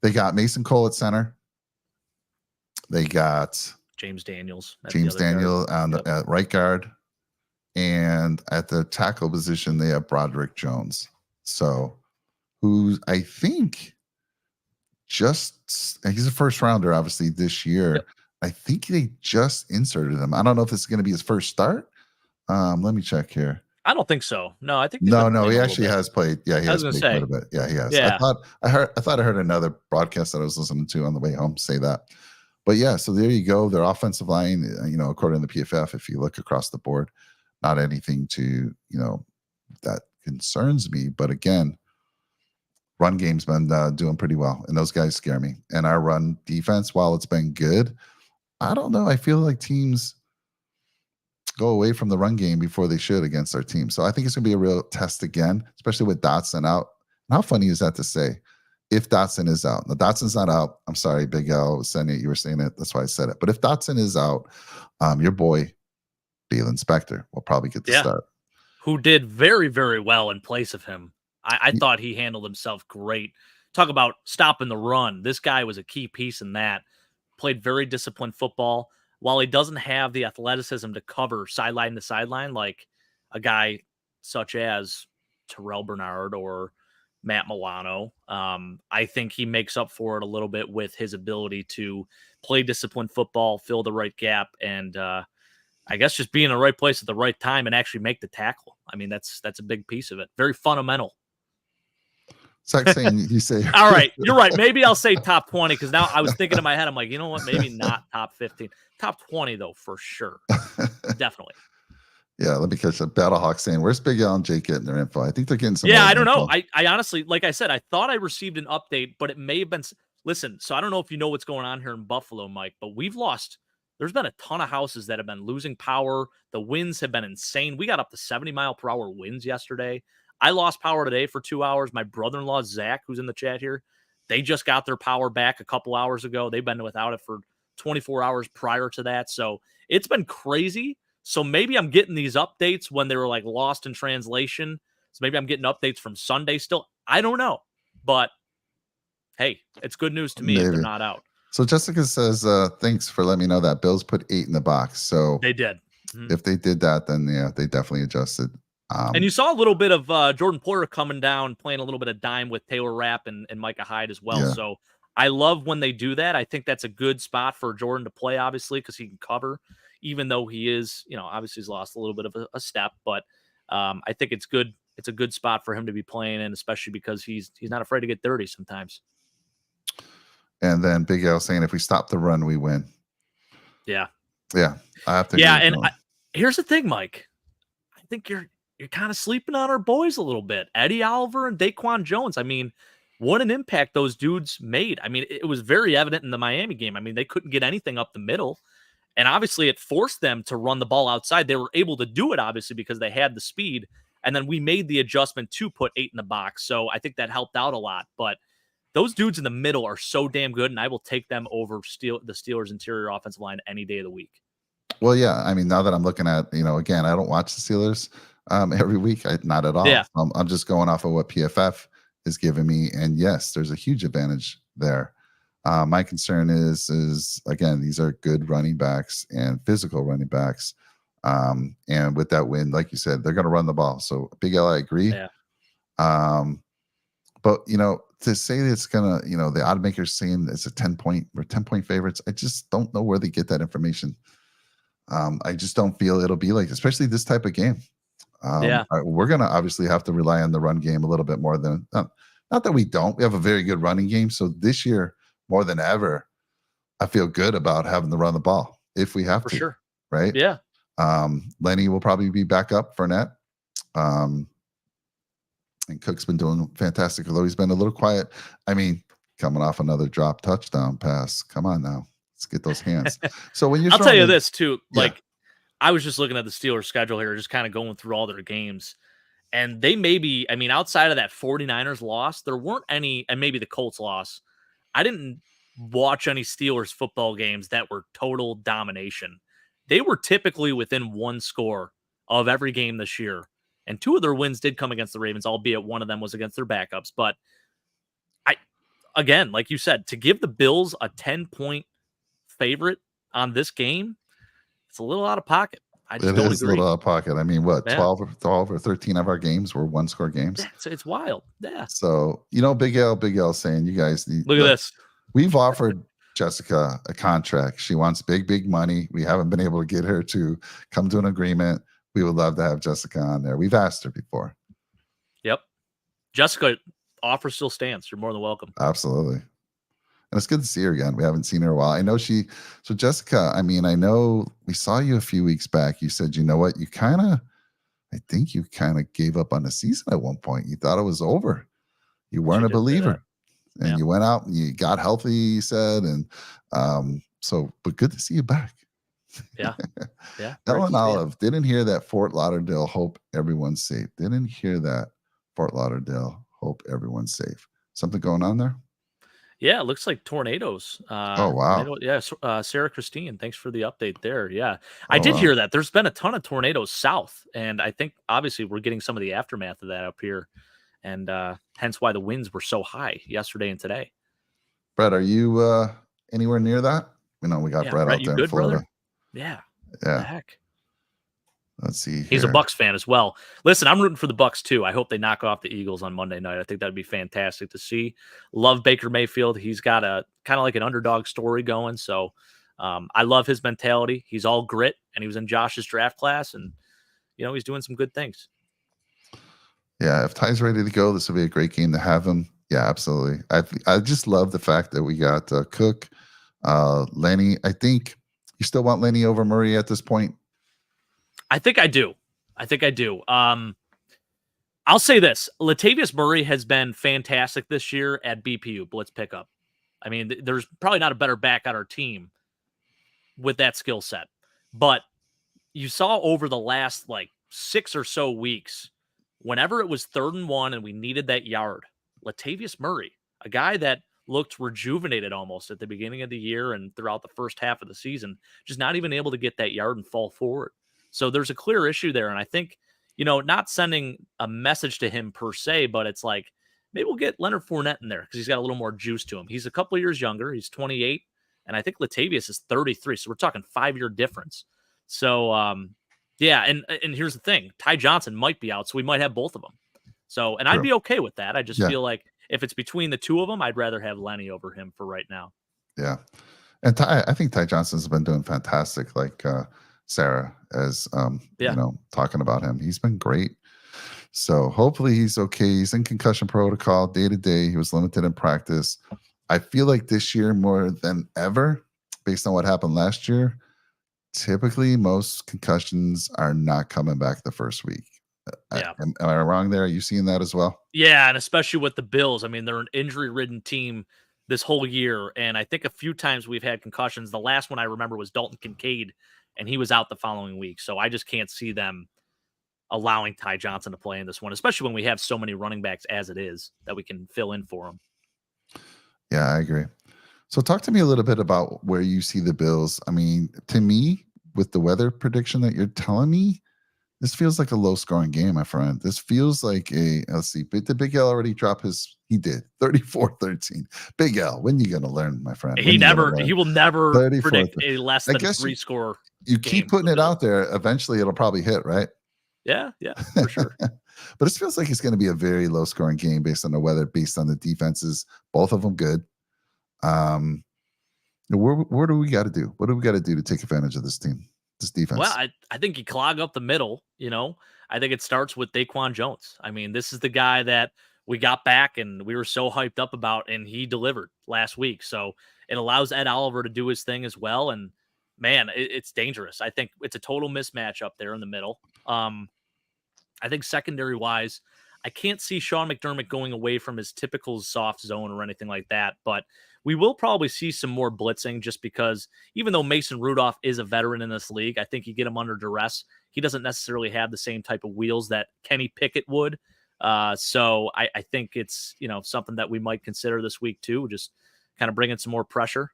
They got Mason Cole at center. They got James Daniels at right guard. And at the tackle position, they have Broderick Jones. So, who I think he's a first rounder, obviously, this year. Yep. I think they just inserted him. I don't know if this is going to be his first start. Let me check here. I don't think so. No, I think no. He actually has played. Yeah, he has played quite a bit. Yeah, he has. Yeah. I thought I heard another broadcast that I was listening to on the way home say that. But yeah, so there you go. Their offensive line, according to PFF, if you look across the board, not anything to that concerns me. But again, run game's been doing pretty well, and those guys scare me. And our run defense, while it's been good, I don't know. I feel like teams go away from the run game before they should against our team. So I think it's going to be a real test again, especially with Dotson out. And how funny is that to say? If Dotson is out. Now, Dotson's not out. I'm sorry, Big L was saying it. You were saying it. That's why I said it. But if Dotson is out, your boy, Dalen Spector, will probably get the start. Who did very, very well in place of him. I thought he handled himself great. Talk about stopping the run. This guy was a key piece in that. Played very disciplined football. While he doesn't have the athleticism to cover sideline to sideline like a guy such as Terrell Bernard or Matt Milano, I think he makes up for it a little bit with his ability to play disciplined football, fill the right gap, and I guess just be in the right place at the right time and actually make the tackle. I mean, that's a big piece of it. Very fundamental. Zach saying you say. All right, you're right. Maybe I'll say top 20 because now I was thinking in my head, I'm like, you know what? Maybe not top 15. Top 20, though, for sure. Definitely. Yeah, let me catch that. Battlehawk saying, where's Big Al and Jake getting their info? I think they're getting some. Yeah, old I don't know. info. I honestly, like I said, I thought I received an update, but it may have been. Listen, so I don't know if you know what's going on here in Buffalo, Mike, but we've lost. There's been a ton of houses that have been losing power. The winds have been insane. We got up to 70-mile-per-hour winds yesterday. I lost power today for 2 hours. My brother-in-law, Zach, who's in the chat here, they just got their power back a couple hours ago. They've been without it for 24 hours prior to that. So it's been crazy. So maybe I'm getting these updates when they were like lost in translation. So maybe I'm getting updates from Sunday still. I don't know. But hey, it's good news to me if they're not out. So Jessica says, thanks for letting me know that Bills put 8 in the box. So they did. If they did that, then yeah, they definitely adjusted. And you saw a little bit of Jordan Poyer coming down, playing a little bit of dime with Taylor Rapp and Micah Hyde as well. Yeah. So I love when they do that. I think that's a good spot for Jordan to play, obviously, because he can cover, even though he is, obviously he's lost a little bit of a step. But I think it's good. It's a good spot for him to be playing in, especially because he's not afraid to get dirty sometimes. And then Big Al saying, if we stop the run, we win. Yeah. Yeah. I have to. Yeah. And here's the thing, Mike. I think you're kind of sleeping on our boys a little bit. Eddie Oliver and Daquan Jones. I mean, what an impact those dudes made. I mean, it was very evident in the Miami game. I mean, they couldn't get anything up the middle. And obviously it forced them to run the ball outside. They were able to do it, obviously, because they had the speed. And then we made the adjustment to put 8 in the box. So I think that helped out a lot. But those dudes in the middle are so damn good, and I will take them over the Steelers' interior offensive line any day of the week. Well, yeah. I mean, now that I'm looking at, again, I don't watch the Steelers every week. Not at all. Yeah. I'm just going off of what PFF is giving me. And yes, there's a huge advantage there. My concern is again, these are good running backs and physical running backs. And with that win, like you said, they're going to run the ball. So Big L, I agree. Yeah. But to say that it's gonna, the oddmakers saying it's a 10-point or 10-point favorites, I just don't know where they get that information. I just don't feel it'll be like, especially this type of game. We're gonna obviously have to rely on the run game a little bit more than not that we don't. We have a very good running game. So this year, more than ever, I feel good about having to run the ball if we have to. Sure. Right? Yeah. Lenny will probably be back up for net. And Cook's been doing fantastic, although he's been a little quiet. I mean, coming off another drop touchdown pass. Come on now. Let's get those hands. So when you're I'll tell you this too. Yeah. Like, I was just looking at the Steelers schedule here, just kind of going through all their games. And they maybe, I mean, outside of that 49ers loss, there weren't any, and maybe the Colts loss. I didn't watch any Steelers football games that were total domination. They were typically within one score of every game this year. And 2 of their wins did come against the Ravens, albeit one of them was against their backups. But again, like you said, to give the Bills a 10-point favorite on this game, it's a little out of pocket. I just don't agree. A little out of pocket. I mean, what, Yeah. 12 or 13 of our games were 1-score games? It's wild. Yeah. So, Big L saying you guys need. Look at this. We've offered Jessica a contract. She wants big money. We haven't been able to get her to come to an agreement. We would love to have Jessica on there. We've asked her before. Yep. Jessica, offer still stands. You're more than welcome. Absolutely. And it's good to see her again. We haven't seen her in a while. I know so Jessica, I mean, I know we saw you a few weeks back. You said, you know what? I think you kind of gave up on the season at one point. You thought it was over. You weren't a believer. And you went out and you got healthy, you said. And but good to see you back. Yeah. Yeah. Ellen Olive, didn't hear that Fort Lauderdale, hope everyone's safe. Didn't hear that Fort Lauderdale, hope everyone's safe. Something going on there? Yeah, it looks like tornadoes. Oh, wow. Sarah Christine, thanks for the update there. Yeah, I did hear that. There's been a ton of tornadoes south, and I think obviously we're getting some of the aftermath of that up here, and hence why the winds were so high yesterday and today. Brett, are you anywhere near that? We got Brett out there in Florida. Brother? Yeah. Yeah. The heck. Let's see here. He's a Bucs fan as well. Listen, I'm rooting for the Bucs too. I hope they knock off the Eagles on Monday night. I think that'd be fantastic to see. Love Baker Mayfield. He's got a kind of like an underdog story going. So I love his mentality. He's all grit, and he was in Josh's draft class, and he's doing some good things. Yeah, if Ty's ready to go, this will be a great game to have him. Yeah, absolutely. I just love the fact that we got Cook, Lenny. I think you still want Lenny over Murray at this point. I think I do. I'll say this: Latavius Murray has been fantastic this year at BPU blitz pickup. I mean, there's probably not a better back on our team with that skill set, but you saw over the last like 6 or so weeks, whenever it was 3rd and 1 and we needed that yard, Latavius Murray, a guy that looked rejuvenated almost at the beginning of the year and throughout the first half of the season, just not even able to get that yard and fall forward. So there's a clear issue there. And I think, not sending a message to him per se, but it's like, maybe we'll get Leonard Fournette in there because he's got a little more juice to him. He's a couple of years younger. He's 28. And I think Latavius is 33. So we're talking 5-year difference. So, yeah. And here's the thing, Ty Johnson might be out. So we might have both of them. So, and I'd be okay with that. I just feel like if it's between the two of them, I'd rather have Lenny over him for right now. Yeah. And I think Ty Johnson's been doing fantastic. Like Sarah, as talking about him, he's been great. So hopefully he's okay. He's in concussion protocol day to day. He was limited in practice. I feel like this year more than ever, based on what happened last year, typically most concussions are not coming back the first week. Yeah. Am I wrong there? Are you seeing that as well? Yeah, and especially with the Bills. I mean, they're an injury-ridden team this whole year, and I think a few times we've had concussions. The last one I remember was Dalton Kincaid, and he was out the following week. So I just can't see them allowing Ty Johnson to play in this one, especially when we have so many running backs as it is that we can fill in for him. Yeah, I agree. So talk to me a little bit about where you see the Bills. I mean, to me, with the weather prediction that you're telling me, this feels like a low-scoring game, my friend. This feels like let's see, did Big L already drop he did, 34-13. Big L, when you going to learn, my friend? He will never predict a less than 3-score You keep putting it out there, eventually it'll probably hit, right? Yeah, for sure. But it feels like it's going to be a very low-scoring game based on the weather, based on the defenses, both of them good. What do we got to do? What do we got to do to take advantage of this team? This defense? Well, I think you clog up the middle. I think it starts with Daquan Jones. I mean, this is the guy that we got back and we were so hyped up about, and he delivered last week. So it allows Ed Oliver to do his thing as well. And man, it's dangerous. I think it's a total mismatch up there in the middle. I think secondary wise, I can't see Sean McDermott going away from his typical soft zone or anything like that, but we will probably see some more blitzing just because even though Mason Rudolph is a veteran in this league, I think you get him under duress. He doesn't necessarily have the same type of wheels that Kenny Pickett would. So I think it's, something that we might consider this week too, just kind of bringing some more pressure.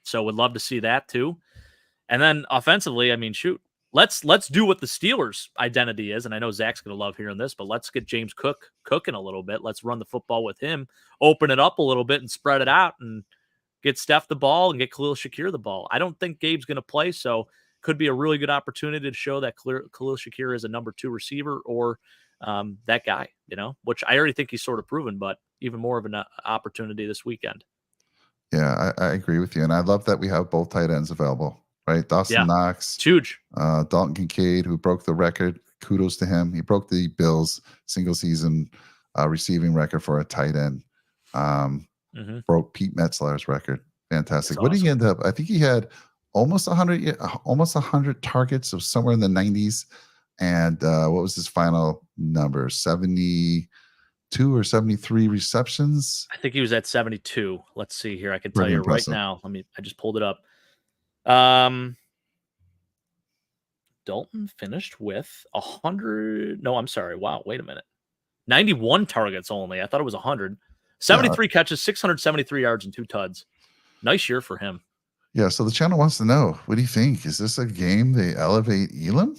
So would love to see that too. And then offensively, I mean, shoot, let's do what the Steelers' identity is. And I know Zach's going to love hearing this, but let's get James Cook cooking a little bit. Let's run the football with him, open it up a little bit and spread it out and get Steph the ball and get Khalil Shakir the ball. I don't think Gabe's going to play, so could be a really good opportunity to show that Khalil Shakir is a number 2 receiver or that guy, which I already think he's sort of proven, but even more of an opportunity this weekend. Yeah, I agree with you. And I love that we have both tight ends available. Right, Dawson Knox, it's huge. Dalton Kincaid, who broke the record. Kudos to him. He broke the Bills' single-season receiving record for a tight end. Broke Pete Metzler's record. Fantastic. What did he end up? I think he had almost 100 targets of somewhere in the 90s. And what was his final number? 72 or 73 receptions. I think he was at 72. Let's see here. I can tell you right now. I just pulled it up. Dalton finished with 100. No, I'm sorry. Wow. Wait a minute. 91 targets only. I thought it was 100. 73 catches, 673 yards, and 2 tuds. Nice year for him. Yeah. So the channel wants to know, what do you think? Is this a game they elevate Elam?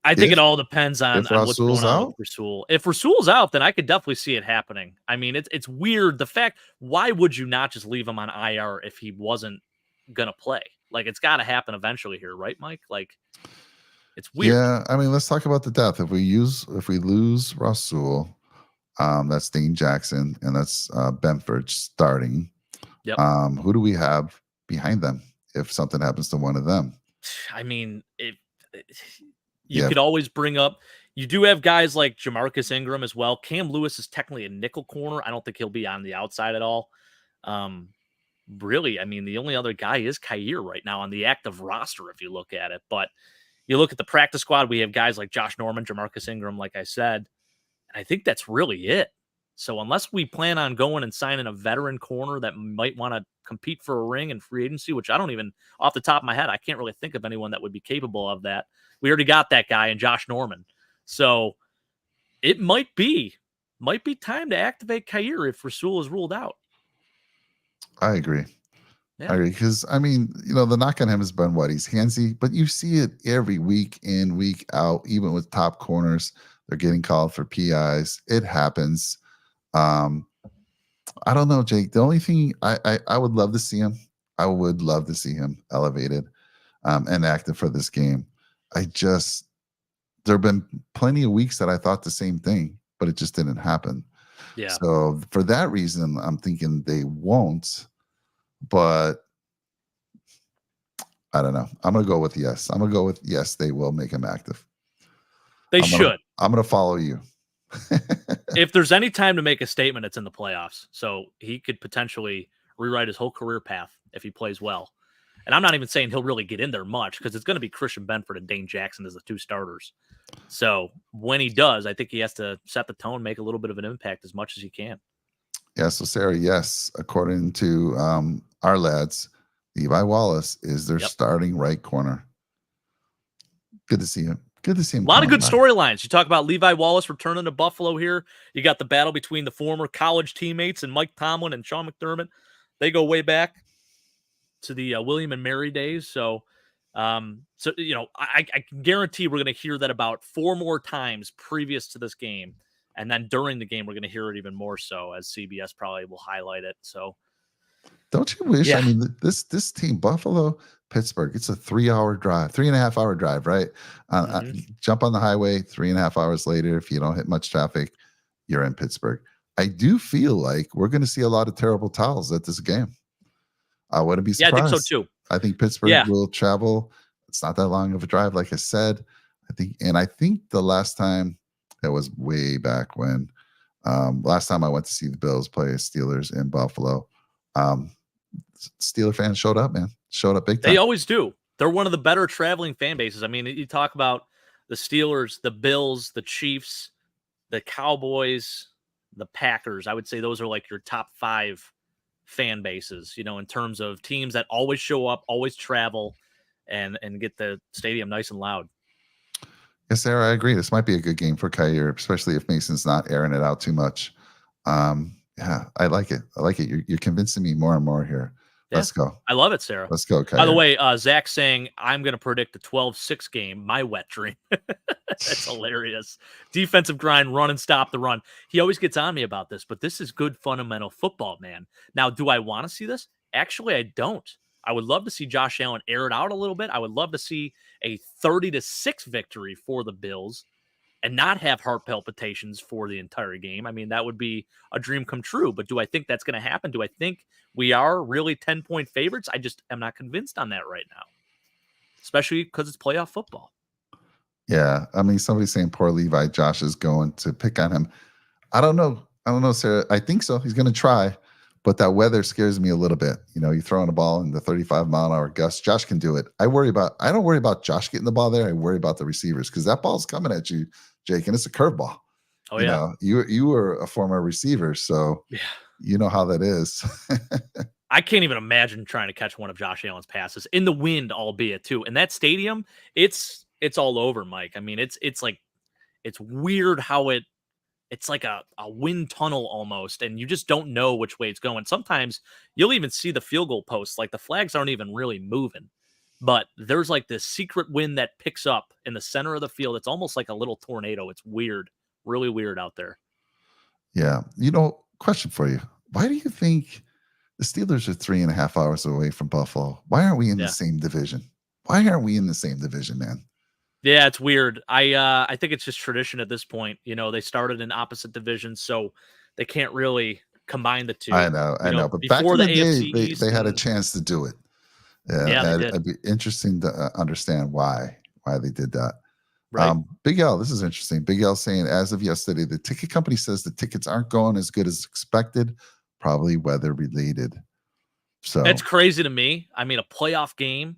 I think it all depends on what's going on with Rasul. If Rasul's out, then I could definitely see it happening. I mean, it's weird. The fact, why would you not just leave him on IR if he wasn't going to play? Like, it's got to happen eventually here, right, Mike? Like, it's weird. Yeah, I mean, let's talk about the depth. If we lose Rasul, that's Dane Jackson, and that's Benford starting. Yep. Who do we have behind them if something happens to one of them? I mean, you could always bring up, You do have guys like Jamarcus Ingram as well. Cam Lewis is technically a nickel corner. I don't think he'll be on the outside at all. Really, I mean, the only other guy is Khair right now on the active roster if you look at it. But you look at the practice squad, we have guys like Josh Norman, Jamarcus Ingram, like I said. And I think that's really it. So unless we plan on going and signing a veteran corner that might want to compete for a ring in free agency, which I don't even, off the top of my head, I can't really think of anyone that would be capable of that. We already got that guy in Josh Norman. So it might be time to activate Khair if Rasul is ruled out. I agree. Yeah. I agree. Because, I mean, the knock on him has been what? He's handsy, but you see it every week in, week out, even with top corners. They're getting called for PIs. It happens. I don't know, Jake. The only thing I would love to see him, I would love to see him elevated and active for this game. There have been plenty of weeks that I thought the same thing, but it just didn't happen. Yeah. So for that reason, I'm thinking they won't, but I don't know. I'm going to go with yes. I'm going to go with yes, they will make him active. They should. I'm going to follow you. If there's any time to make a statement, it's in the playoffs. So he could potentially rewrite his whole career path if he plays well. And I'm not even saying he'll really get in there much because it's going to be Christian Benford and Dane Jackson as the two starters. So when he does, I think he has to set the tone, make a little bit of an impact as much as he can. Yeah, so Sarah, yes, according to our lads, Levi Wallace is their starting right corner. Good to see him. Good to see him. A lot of good storylines. You talk about Levi Wallace returning to Buffalo here. You got the battle between the former college teammates and Mike Tomlin and Sean McDermott. They go way back to the William and Mary days. So, I can guarantee we're going to hear that about 4 more times previous to this game. And then during the game, we're going to hear it even more so as CBS probably will highlight it. So don't you wish, I mean, this team, Buffalo, Pittsburgh, it's a 3-hour drive, 3.5-hour drive, right? Jump on the highway 3.5 hours later. If you don't hit much traffic, you're in Pittsburgh. I do feel like we're going to see a lot of terrible towels at this game. I wouldn't be surprised. Yeah, I think so too. I think Pittsburgh will travel. It's not that long of a drive, like I said. I think the last time, it was way back when, last time I went to see the Bills play Steelers in Buffalo, Steeler fans showed up, man. Showed up big time. They always do. They're one of the better traveling fan bases. I mean, you talk about the Steelers, the Bills, the Chiefs, the Cowboys, the Packers. I would say those are like your top 5 fan bases, in terms of teams that always show up, always travel, and get the stadium nice and loud. Yes, Sarah, I agree. This might be a good game for Khair, especially if Mason's not airing it out too much. Yeah, I like it. You're convincing me more and more here. Yeah, let's go. I love it, Sarah. Let's go, Khair. By the way, Zach saying, I'm going to predict a 12-6 game, my wet dream. That's hilarious. Defensive grind, run and stop the run. He always gets on me about this, but this is good fundamental football, man. Now, do I want to see this? Actually, I don't. I would love to see Josh Allen air it out a little bit. I would love to see a 30-6 victory for the Bills and not have heart palpitations for the entire game. I mean, that would be a dream come true. But do I think that's going to happen? Do I think we are really 10-point favorites? I just am not convinced on that right now, especially because it's playoff football. Yeah, I mean, somebody's saying poor Levi. Josh is going to pick on him. I don't know, Sarah. I think so. He's going to try. But that weather scares me a little bit. You're throwing a ball in the 35-mile-an-hour gust. Josh can do it. I don't worry about Josh getting the ball there. I worry about the receivers because that ball's coming at you, Jake, and it's a curveball. Oh, yeah. You were a former receiver, so you know how that is. I can't even imagine trying to catch one of Josh Allen's passes in the wind, albeit too. And that stadium, it's all over, Mike. I mean, it's weird how it's like a wind tunnel almost, and you just don't know which way it's going. Sometimes you'll even see the field goal posts, like the flags aren't even really moving, but there's like this secret wind that picks up in the center of the field. It's almost like a little tornado. It's weird, really weird out there. Yeah. Question for you. Why do you think the Steelers are 3.5 hours away from Buffalo? Why aren't we in the same division? Why aren't we in the same division, man? Yeah, it's weird. I think it's just tradition at this point. They started in opposite divisions, so they can't really combine the two. I know. But back in the day, they had a chance to do it. Yeah, they did. It'd be interesting to understand why they did that. Right. Big L, this is interesting. Big L saying, as of yesterday, the ticket company says the tickets aren't going as good as expected, probably weather related. It's So, crazy to me. I mean, a playoff game.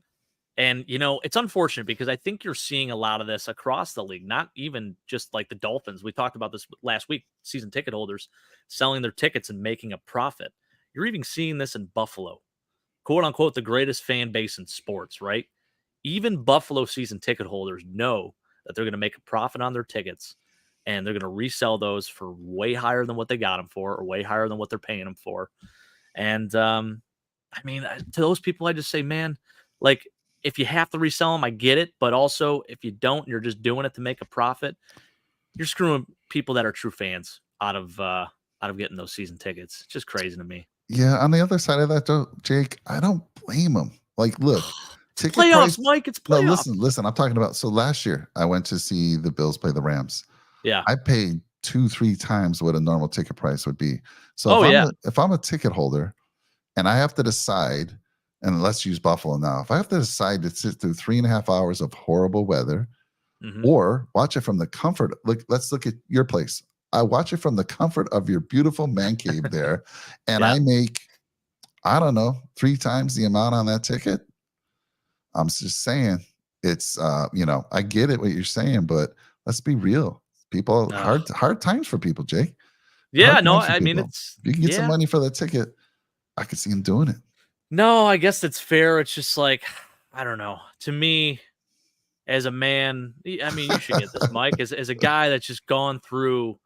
And, it's unfortunate because I think you're seeing a lot of this across the league, not even just like the Dolphins. We talked about this last week, season ticket holders selling their tickets and making a profit. You're even seeing this in Buffalo, quote unquote, the greatest fan base in sports, right? Even Buffalo season ticket holders know that they're going to make a profit on their tickets and they're going to resell those for way higher than what they got them for or way higher than what they're paying them for. And I mean, to those people, I just say, man, like if you have to resell them, I get it. But also, if you don't, you're just doing it to make a profit. You're screwing people that are true fans out of getting those season tickets. It's just crazy to me. yeah, on the other side of that, though, Jake, I don't blame them. Like, look, It's ticket playoffs, price. Mike. It's No, playoffs. listen. I'm talking about. So last year, I went to see the Bills play the Rams. Yeah. I paid 2-3 times what a normal ticket price would be. So Oh yeah. if I'm a ticket holder and I have to decide, and let's use Buffalo now, if I have to decide to sit through 3.5 hours of horrible weather or watch it from the comfort, let's look at your place. I watch it from the comfort of your beautiful man cave there, and Yeah. I make, I don't know, 3 times the amount on that ticket. I'm just saying, it's I get it what you're saying, but let's be real. People, hard times for people, Jake. Yeah. Hard No, times for I mean people. If you can get some money for that ticket, I could see him doing it. No, I guess that's fair. It's just like, I don't know. To me, as a man, I mean, you should get this, Mike, as a guy that's just gone through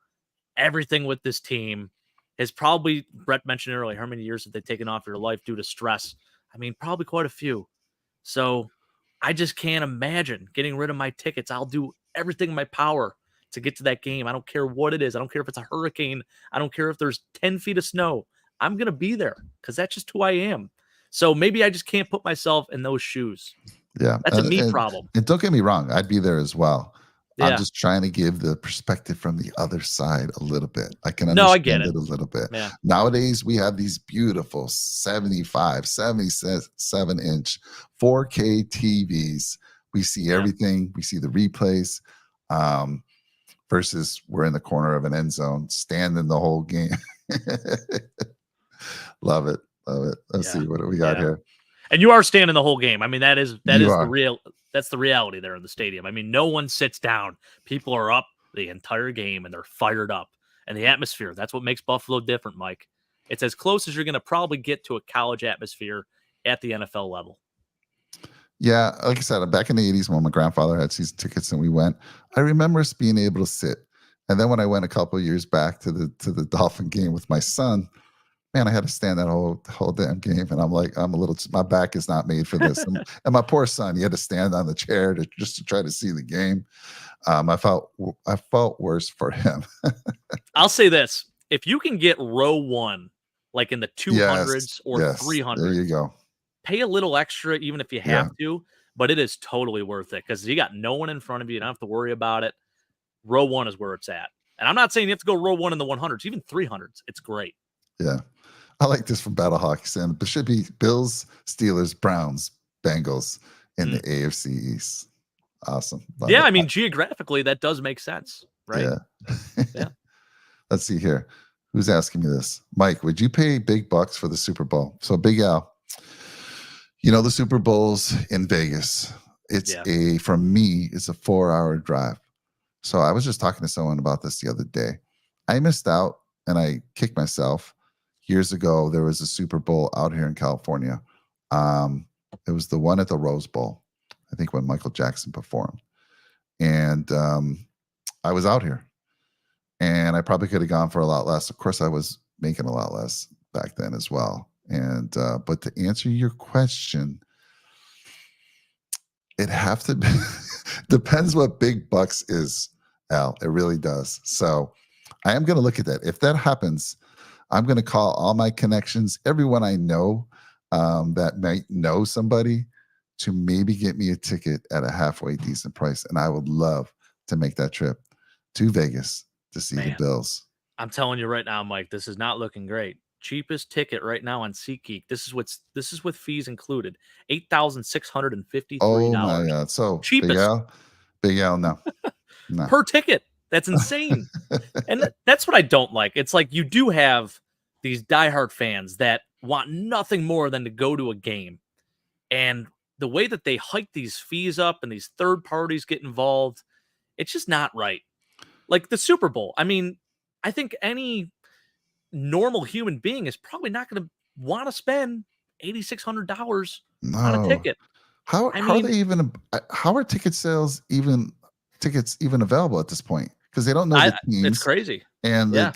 everything with this team, has probably, Brett mentioned earlier, how many years have they taken off your life due to stress? I mean, probably quite a few. So I just can't imagine getting rid of my tickets. I'll do everything in my power to get to that game. I don't care what it is. I don't care if it's a hurricane. I don't care if there's 10 feet of snow. I'm going to be there because that's just who I am. So maybe I just can't put myself in those shoes. Yeah. That's a me problem. And don't get me wrong, I'd be there as well. I'm Yeah. just trying to give the perspective from the other side a little bit. I can No, I get understand it. it a little bit. Yeah. Nowadays, we have these beautiful 75, 77-inch 4K TVs. We see everything. We see the replays. Versus we're in the corner of an end zone, standing the whole game. Love it. Love it. Let's see what do we got here. And you are standing the whole game. I mean, that is You that's the reality there in the stadium. I mean, no one sits down. People are up the entire game and they're fired up. And the atmosphere, that's what makes Buffalo different, Mike. It's as close as you're going to probably get to a college atmosphere at the NFL level. Yeah, like I said, back in the 80s when my grandfather had season tickets and we went, I remember us being able to sit. And then when I went a couple of years back to the Dolphin game with my son, man, I had to stand that whole damn game. And I'm like, my back is not made for this. And my poor son, he had to stand on the chair just to try to see the game. I felt worse for him. I'll say this. If you can get row one, like in the 200s or 300s, there you go. Pay a little extra, even if you have to, but it is totally worth it because you got no one in front of you. You don't have to worry about it. Row one is where it's at. And I'm not saying you have to go row one in the 100s, even 300s. It's great. Yeah. I like this from Battle Hawk saying it should be Bills, Steelers, Browns, Bengals in the AFC East. Awesome. Love it. I mean, geographically, that does make sense, right? Yeah. Let's see here. Who's asking me this? Mike, would you pay big bucks for the Super Bowl? So Big Al, the Super Bowl's in Vegas. For me, it's a 4-hour drive. So I was just talking to someone about this the other day. I missed out and I kicked myself. Years ago, there was a Super Bowl out here in California. It was the one at the Rose Bowl, I think, when Michael Jackson performed. And I was out here. And I probably could have gone for a lot less. Of course, I was making a lot less back then as well. And but to answer your question, it have to be depends what big bucks is, Al. It really does. So I am going to look at that. If that happens, I'm going to call all my connections, everyone I know that might know somebody, to maybe get me a ticket at a halfway decent price. And I would love to make that trip to Vegas to see the Bills. I'm telling you right now, Mike, this is not looking great. Cheapest ticket right now on SeatGeek. This is with fees included. $8,653. Oh my God! So cheapest. Big L, no. No. Per ticket. That's insane. And that's what I don't like. It's like you do have these diehard fans that want nothing more than to go to a game. And the way that they hike these fees up and these third parties get involved, it's just not right. Like the Super Bowl. I mean, I think any normal human being is probably not going to want to spend $8,600 on a No. ticket. How are they even? How are tickets even available at this point? Because they don't know the teams. It's crazy. And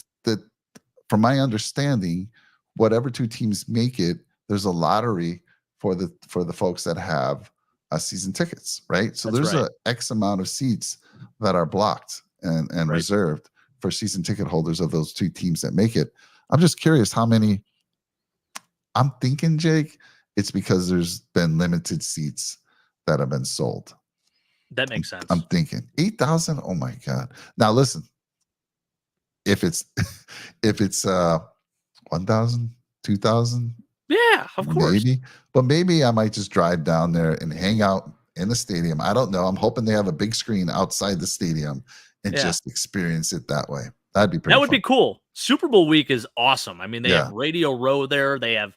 from my understanding, whatever two teams make it, there's a lottery for the folks that have season tickets, right? So there's a X amount of seats that are blocked and reserved for season ticket holders of those two teams that make it. I'm just curious how many. I'm thinking, Jake, it's because there's been limited seats that have been sold. That makes sense. I'm thinking 8,000. Oh my God. Now listen, if it's 1,000, 2,000, yeah, of course. Maybe I might just drive down there and hang out in the stadium. I don't know. I'm hoping they have a big screen outside the stadium and just experience it that way. That'd be pretty That would be cool. Super Bowl week is awesome. I mean, they have Radio Row there. They have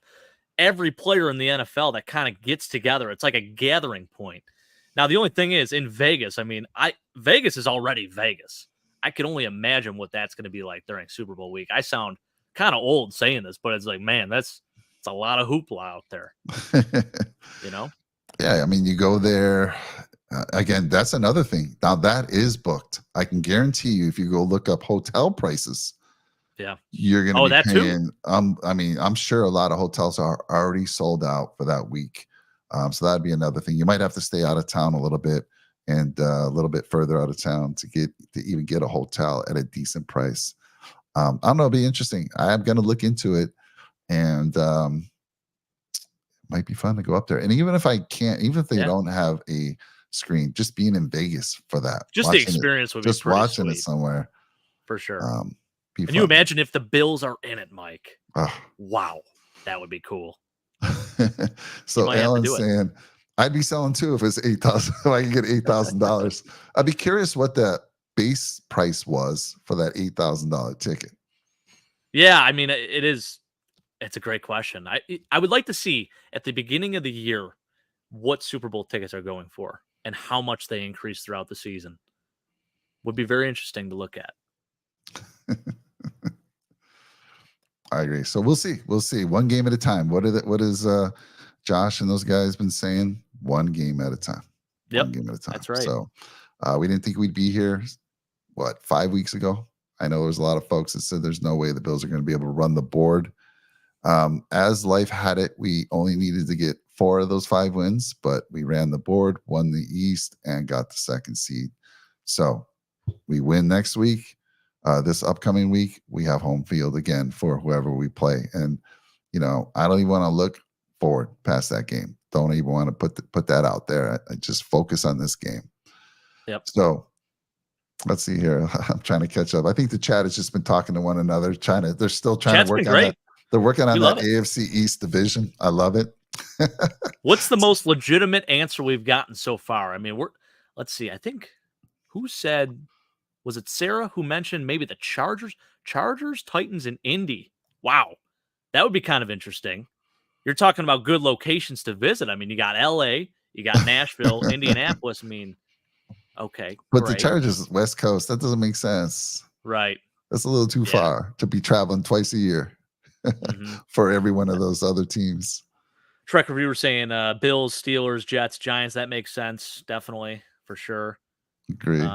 every player in the NFL that kind of gets together. It's like a gathering point. Now, the only thing is in Vegas, I mean, Vegas is already Vegas. I can only imagine what that's going to be like during Super Bowl week. I sound kind of old saying this, but it's like, man, it's a lot of hoopla out there. You know? Yeah, I mean, you go there. Again, that's another thing. Now, that is booked. I can guarantee you, if you go look up hotel prices, you're going to be paying. I mean, I'm sure a lot of hotels are already sold out for that week. So that'd be another thing. You might have to stay out of town a little bit and a little bit further out of town to even get a hotel at a decent price. I don't know. It'll be interesting. I am going to look into it, and it might be fun to go up there. And even if I can't, even if they don't have a screen, just being in Vegas for that, just the experience would be just pretty watching sweet. It somewhere for sure. Can you imagine if the Bills are in it, Mike? Oh. Wow, that would be cool. So Alan's saying, I'd be selling too if it's 8,000. If I can get $8,000, I'd be curious what that base price was for that $8,000 ticket. Yeah, I mean, it's a great question. I would like to see at the beginning of the year what Super Bowl tickets are going for and how much they increase throughout the season. Would be very interesting to look at. I agree. So we'll see. We'll see. One game at a time. What is Josh and those guys been saying? One game at a time. Yep. One game at a time. That's right. So we didn't think we'd be here, 5 weeks ago? I know there's a lot of folks that said there's no way the Bills are going to be able to run the board. As life had it, we only needed to get 4 of those 5 wins, but we ran the board, won the East, and got the 2nd seed. So we win next week. This upcoming week, we have home field again for whoever we play. And, I don't even want to look forward past that game. Don't even want to put that out there. I just focus on this game. Yep. So let's see here. I'm trying to catch up. I think the chat has just been talking to one another. They're still trying to work on that. They're working on that AFC East division. I love it. What's the most legitimate answer we've gotten so far? I mean, let's see. I think who said, was it Sarah who mentioned maybe the Chargers, Titans, and Indy? Wow. That would be kind of interesting. You're talking about good locations to visit. I mean, you got LA, you got Nashville, Indianapolis. I mean, okay. But the Chargers is West Coast. That doesn't make sense. Right. That's a little too far to be traveling twice a year for every one of those other teams. Trek reviewer saying Bills, Steelers, Jets, Giants. That makes sense. Definitely, for sure. Agree.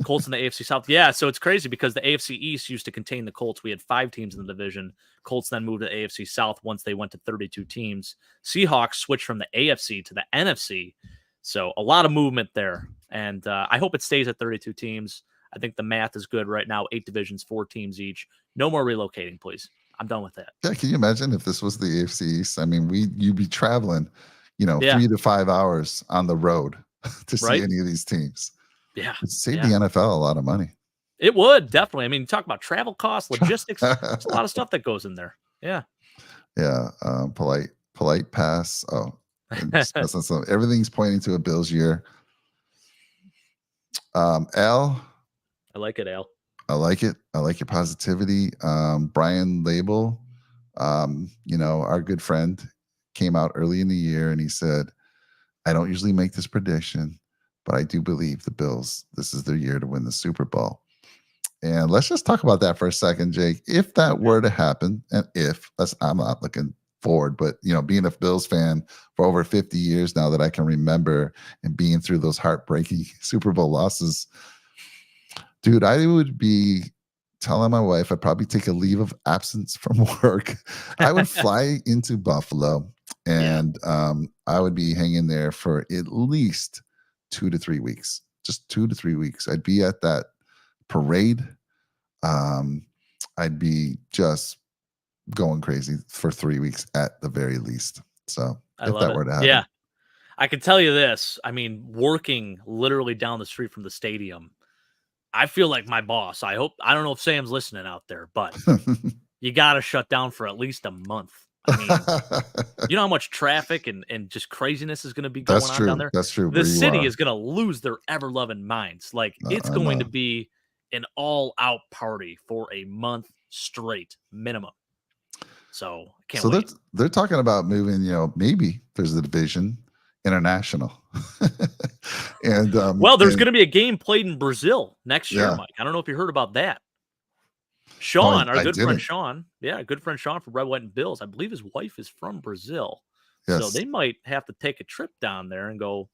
Colts in the AFC South. Yeah, so it's crazy because the AFC East used to contain the Colts. We had 5 teams in the division. Colts then moved to the AFC South once they went to 32 teams. Seahawks switched from the AFC to the NFC. So a lot of movement there. And I hope it stays at 32 teams. I think the math is good right now. 8 divisions, 4 teams each. No more relocating, please. I'm done with that. Yeah, can you imagine if this was the AFC East? I mean, you'd be traveling, 3 to 5 hours on the road to see any of these teams. Yeah. It'd save the NFL a lot of money. It would, definitely. I mean, talk about travel costs, logistics. There's a lot of stuff that goes in there. Yeah. Yeah. Polite pass. Oh, everything's pointing to a Bills year. Al, I like it, Al. I like it. I like your positivity. Brian Label, our good friend, came out early in the year and he said, I don't usually make this prediction, but I do believe the Bills, this is their year to win the Super Bowl. And let's just talk about that for a second, Jake. If that were to happen, and I'm not looking forward, but being a Bills fan for over 50 years now that I can remember and being through those heartbreaking Super Bowl losses, dude, I would be telling my wife I'd probably take a leave of absence from work. I would fly into Buffalo and I would be hanging there for at least 2 to 3 weeks. Just 2 to 3 weeks. I'd be at that parade. I'd be just going crazy for 3 weeks at the very least. So if that were to happen. Yeah. I can tell you this. I mean, working literally down the street from the stadium, I feel like my boss. I don't know if Sam's listening out there, but you got to shut down for at least a month. I mean, you know how much traffic and just craziness is going to be going on down there? That's true. The city is going to lose their ever-loving minds. Like, it's going to be an all-out party for a month straight minimum. So, can't wait. They're talking about moving, maybe there's a division international. And there's going to be a game played in Brazil next year, Mike. I don't know if you heard about that. Sean, our good friend Sean, good friend Sean from Red, White, and Bills. I believe his wife is from Brazil. Yes. So they might have to take a trip down there and go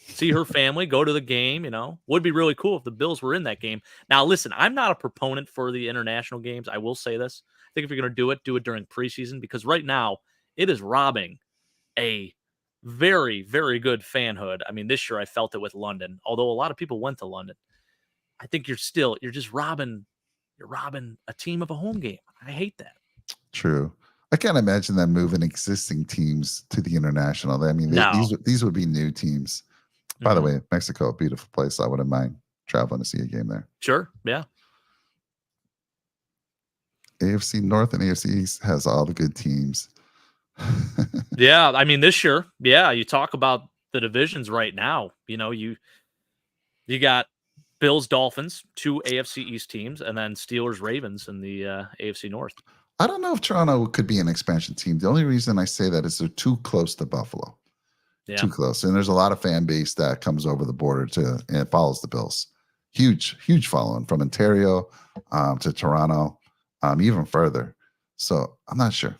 see her family, go to the game. Would be really cool if the Bills were in that game. Now, listen, I'm not a proponent for the international games. I will say this. I think if you're going to do it during preseason, because right now it is robbing a very, very good fanhood. I mean, this year I felt it with London, although a lot of people went to London. I think you're just robbing a team of a home game. I hate that. True. I can't imagine them moving existing teams to the international. I mean, these would be new teams. By the way, Mexico, a beautiful place. I wouldn't mind traveling to see a game there. Sure. Yeah. AFC North and AFC East has all the good teams. Yeah, I mean, this year, you talk about the divisions right now. You got Bills, Dolphins, 2 AFC East teams, and then Steelers, Ravens in the AFC North. I don't know if Toronto could be an expansion team. The only reason I say that is they're too close to Buffalo. Yeah. Too close. And there's a lot of fan base that comes over the border and it follows the Bills. Huge, huge following from Ontario to Toronto, even further. So I'm not sure.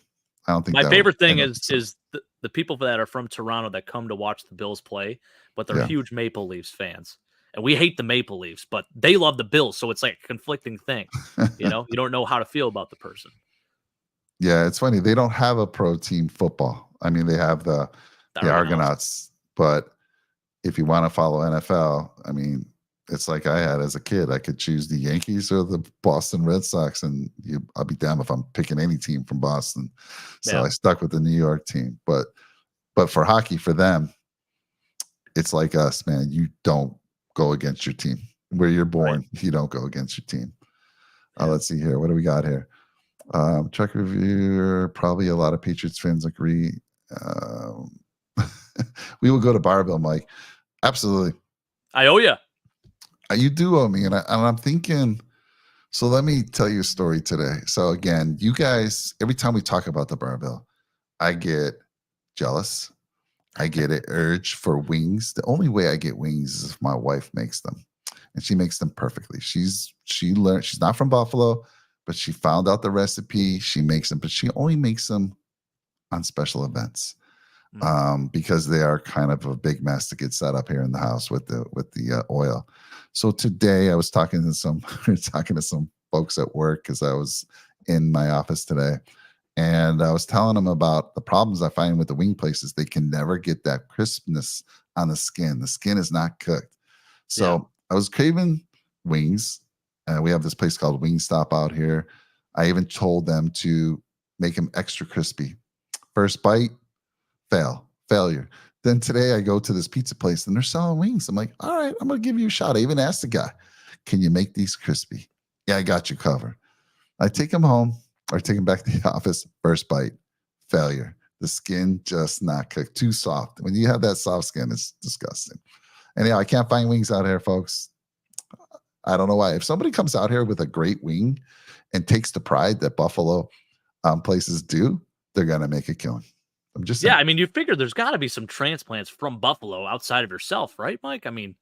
I don't think my favorite thing is the people that are from Toronto that come to watch the Bills play, but they're huge Maple Leafs fans. And we hate the Maple Leafs, but they love the Bills. So it's like a conflicting thing. You don't know how to feel about the person. Yeah, it's funny. They don't have a pro team football. I mean, they have the Argonauts. But if you want to follow NFL, I mean, it's like I had as a kid. I could choose the Yankees or the Boston Red Sox, and I'll be damned if I'm picking any team from Boston. So I stuck with the New York team. But for hockey, for them, it's like us, man. You don't go against your team. Where you're born, you don't go against your team. Let's see here. What do we got here? Check reviewer. Probably a lot of Patriots fans agree. We will go to Barville, Mike. Absolutely. I owe you. You do owe me, and I'm thinking. So let me tell you a story today. So again, you guys, every time we talk about the Barville, I get jealous. I get an urge for wings. The only way I get wings is if my wife makes them, and she makes them perfectly. She learned. She's not from Buffalo, but she found out the recipe. She makes them, but she only makes them on special events. Because they are kind of a big mess to get set up here in the house with the oil. So today I was talking to some folks at work because I was in my office today, and I was telling them about the problems I find with the wing places. They can never get that crispness on the skin. The skin is not cooked. So I was craving wings. We have this place called Wingstop out here. I even told them to make them extra crispy. First bite, failure. Then today I go to this pizza place and they're selling wings. I'm like, all right, I'm going to give you a shot. I even asked the guy, can you make these crispy? Yeah, I got you covered. I take them home or take them back to the office. First bite, failure. The skin just not cooked, too soft. When you have that soft skin, it's disgusting. Anyhow, I can't find wings out here, folks. I don't know why. If somebody comes out here with a great wing and takes the pride that Buffalo places do, they're gonna make a killing. I'm just saying. Yeah, I mean, you figure there's got to be some transplants from Buffalo outside of yourself, right, Mike? I mean,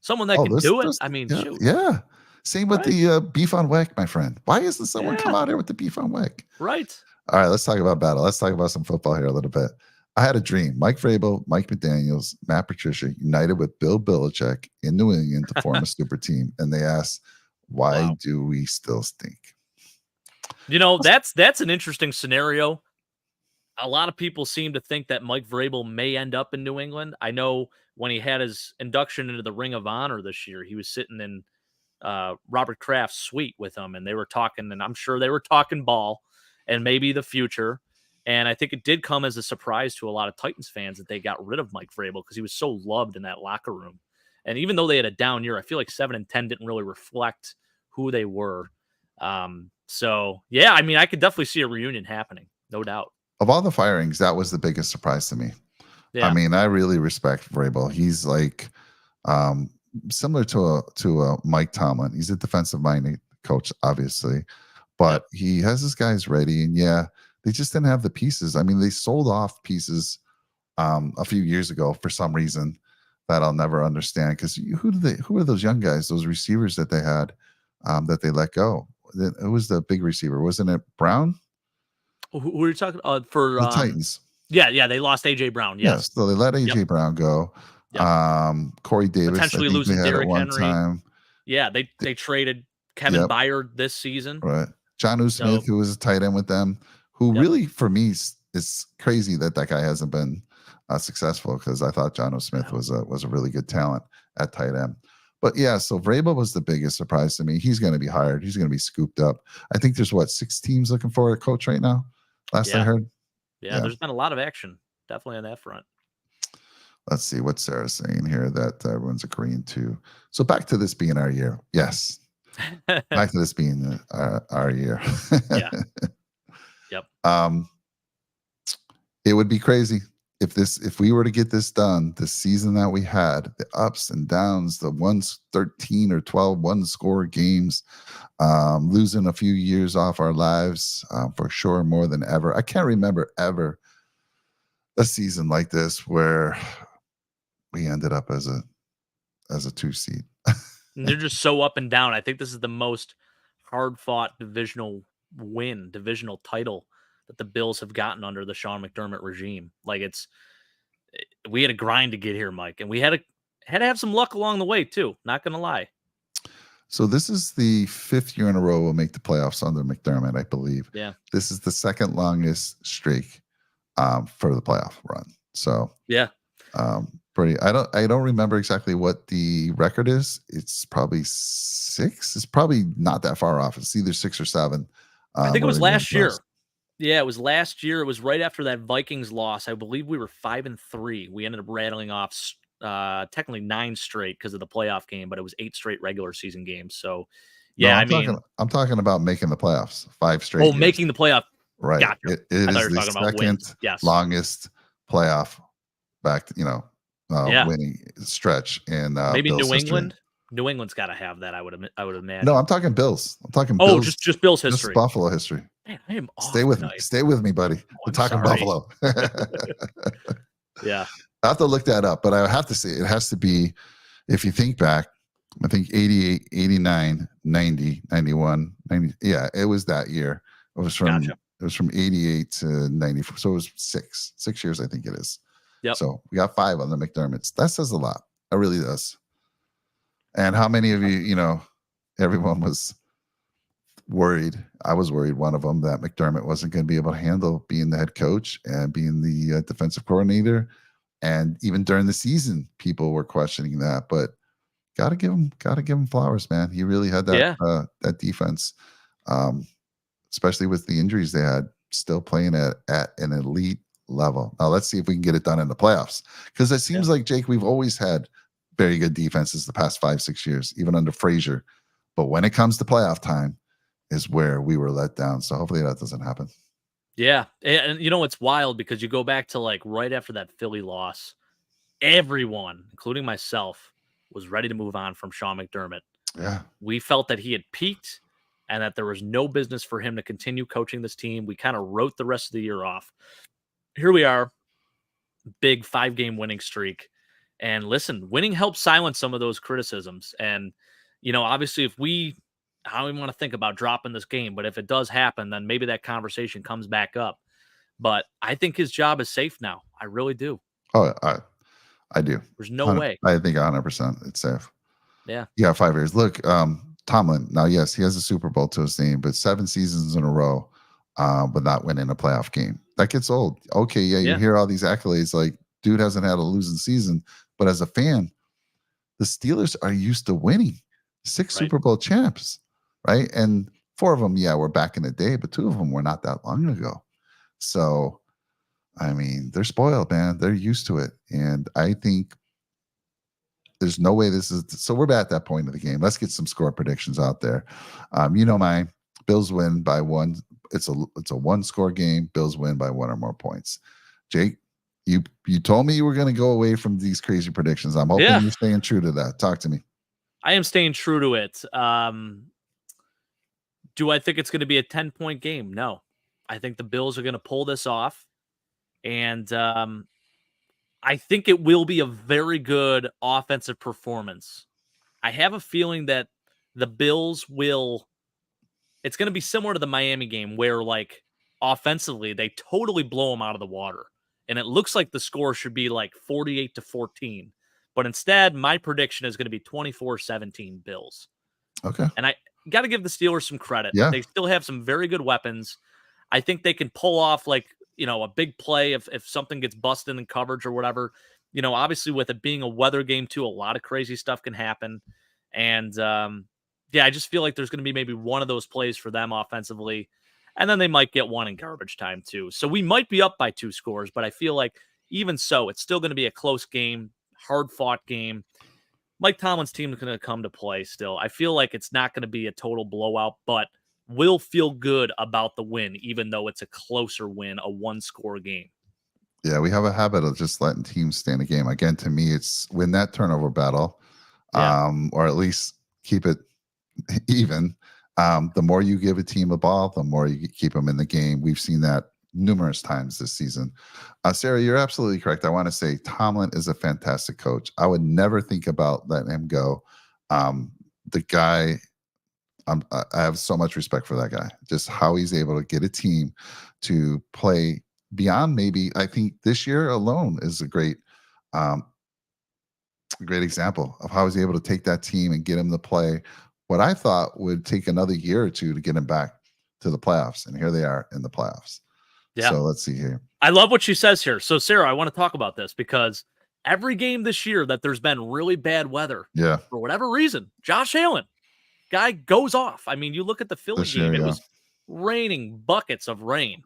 someone that Oh, can do it. this I mean, yeah, shoot, yeah. Same with right? the beef on weck, my friend. Why isn't someone come Yeah, out here with the beef on weck? right. All right, let's talk about battle. Let's talk about some football here a little bit. I had a dream. Mike Vrabel, Mike McDaniels, Matt Patricia united with Bill Belichick in New England to form a super team. And they asked, why Wow. do we still stink? That's an interesting scenario. A lot of people seem to think that Mike Vrabel may end up in New England. I know when he had his induction into the Ring of Honor this year, he was sitting in Robert Kraft's suite with him, and they were talking, and I'm sure they were talking ball and maybe the future. And I think it did come as a surprise to a lot of Titans fans that they got rid of Mike Vrabel because he was so loved in that locker room. And even though they had a down year, I feel like 7-10 didn't really reflect who they were. So yeah, I mean, I could definitely see a reunion happening, no doubt. Of all the firings, that was the biggest surprise to me. Yeah. I mean, I really respect Vrabel. He's like similar to a Mike Tomlin. He's a defensive minded coach, obviously, but he has his guys ready. And yeah, they just didn't have the pieces. I mean, they sold off pieces a few years ago for some reason that I'll never understand. Because who are those young guys, those receivers that they had that they let go? It was the big receiver, wasn't it? Brown? Who are you talking for? The Titans. Yeah, they lost AJ Brown. Yes, so they let AJ Brown go. Corey Davis, potentially I think losing they had Derrick at one Henry. time. Yeah, they traded Kevin Byard this season. Right. Jonnu Smith, who was a tight end with them, who really, for me, it's crazy that guy hasn't been successful because I thought Jonnu Smith was a really good talent at tight end. But yeah, so Vrabel was the biggest surprise to me. He's going to be hired. He's going to be scooped up. I think there's 6 teams looking for a coach right now. Last I heard. Yeah, there's been a lot of action, definitely on that front. Let's see what Sarah's saying here that everyone's agreeing to. So back to this being our year. Yes. Back to this being our year. Yeah. Yep. It would be crazy if we were to get this done, this season that we had, the ups and downs, the 13 or 12 one-score games, losing a few years off our lives for sure, more than ever. I can't remember ever a season like this where we ended up as a 2 seed. They're just so up and down. I think this is the most hard-fought divisional title that the Bills have gotten under the Sean McDermott regime. Like we had a grind to get here, Mike, and we had to have some luck along the way too. Not gonna lie. So this is the 5th year in a row we'll make the playoffs under McDermott, I believe. Yeah. This is the second longest streak for the playoff run. So yeah. I don't remember exactly what the record is. It's probably 6. It's probably not that far off. It's either 6 or 7. I think it was last year. Yeah, it was last year. It was right after that Vikings loss. I believe we were 5-3. We ended up rattling off technically 9 straight because of the playoff game, but it was 8 straight regular season games. So yeah, I'm talking about making the playoffs 5 straight. Oh, making the playoff. Right. Gotcha. It is the second longest playoff winning stretch in maybe Bills New England. History. New England's got to have that. I would imagine. No, I'm talking Bills. Bills. Just Bills history. Just Buffalo history. Man, I am Stay with me. Stay with me, buddy. We're talking Buffalo. Yeah. I have to look that up, but I have to say it has to be, if you think back, I think 88, 89, 90, 91, 90. Yeah, it was that year. It was from 88 to 94. So it was 6 years, I think it is. Yep. So we got 5 on the McDermotts. That says a lot. It really does. And how many of you, everyone was worried. I was worried, one of them, that McDermott wasn't going to be able to handle being the head coach and being the defensive coordinator. And even during the season, people were questioning that. But gotta give him flowers, man. He really had that that defense, especially with the injuries they had, still playing at an elite level. Now let's see if we can get it done in the playoffs, because it seems like, Jake, we've always had very good defenses the past 5-6 years, even under Frazier. But when it comes to playoff time is where we were let down. So hopefully that doesn't happen. Yeah. And it's wild because you go back to right after that Philly loss, everyone, including myself, was ready to move on from Sean McDermott. Yeah. We felt that he had peaked and that there was no business for him to continue coaching this team. We kind of wrote the rest of the year off. Here we are, big 5-game winning streak. And listen, winning helps silence some of those criticisms. And, obviously, I don't even want to think about dropping this game, but if it does happen, then maybe that conversation comes back up. But I think his job is safe now. I really do. Oh, I do. There's no way. I think 100% it's safe. Yeah. Yeah, 5 years. Look, Tomlin. Now, yes, he has a Super Bowl to his name, but 7 seasons in a row, but not winning a playoff game. That gets old. Okay, yeah, you hear all these accolades, like dude hasn't had a losing season, but as a fan, the Steelers are used to winning. 6 Super Bowl champs, right? And 4 of them, were back in the day, but 2 of them were not that long ago. So, I mean, they're spoiled, man. They're used to it, and I think there's no way this is. So we're at that point of the game. Let's get some score predictions out there. Mine. Bills win by 1. It's a 1-score game. Bills win by 1 or more points. Jake, you told me you were going to go away from these crazy predictions. I'm hoping you're staying true to that. Talk to me. I am staying true to it. Do I think it's going to be a 10-point game? No. I think the Bills are going to pull this off. And I think it will be a very good offensive performance. I have a feeling that the Bills will. It's going to be similar to the Miami game where, like, offensively, they totally blow them out of the water. And it looks like the score should be like 48-14. But instead, my prediction is going to be 24-17 Bills. Okay. And I got to give the Steelers some credit. Yeah. They still have some very good weapons. I think they can pull off, like, a big play if something gets busted in coverage or whatever. Obviously with it being a weather game too, a lot of crazy stuff can happen. And I just feel like there's going to be maybe one of those plays for them offensively. And then they might get one in garbage time too. So we might be up by 2 scores, but I feel like even so, it's still going to be a close game, hard fought game. Mike Tomlin's team is going to come to play still. I feel like it's not going to be a total blowout, but will feel good about the win, even though it's a closer win, a 1-score game. Yeah, we have a habit of just letting teams stay in the game. Again, to me, it's win that turnover battle, or at least keep it even. The more you give a team a ball, the more you keep them in the game. We've seen that numerous times this season. Sarah, you're absolutely correct. I want to say Tomlin is a fantastic coach. I would never think about letting him go. The guy, I have so much respect for that guy. Just how he's able to get a team to play beyond maybe. I think this year alone is a great example of how he's able to take that team and get him to play what I thought would take another year or 2 to get him back to the playoffs. And here they are in the playoffs. Yeah. So let's see here. I love what she says here. So, Sarah, I want to talk about this because every game this year that there's been really bad weather, for whatever reason, Josh Allen, guy goes off. I mean, you look at the Philly game, it was raining buckets of rain.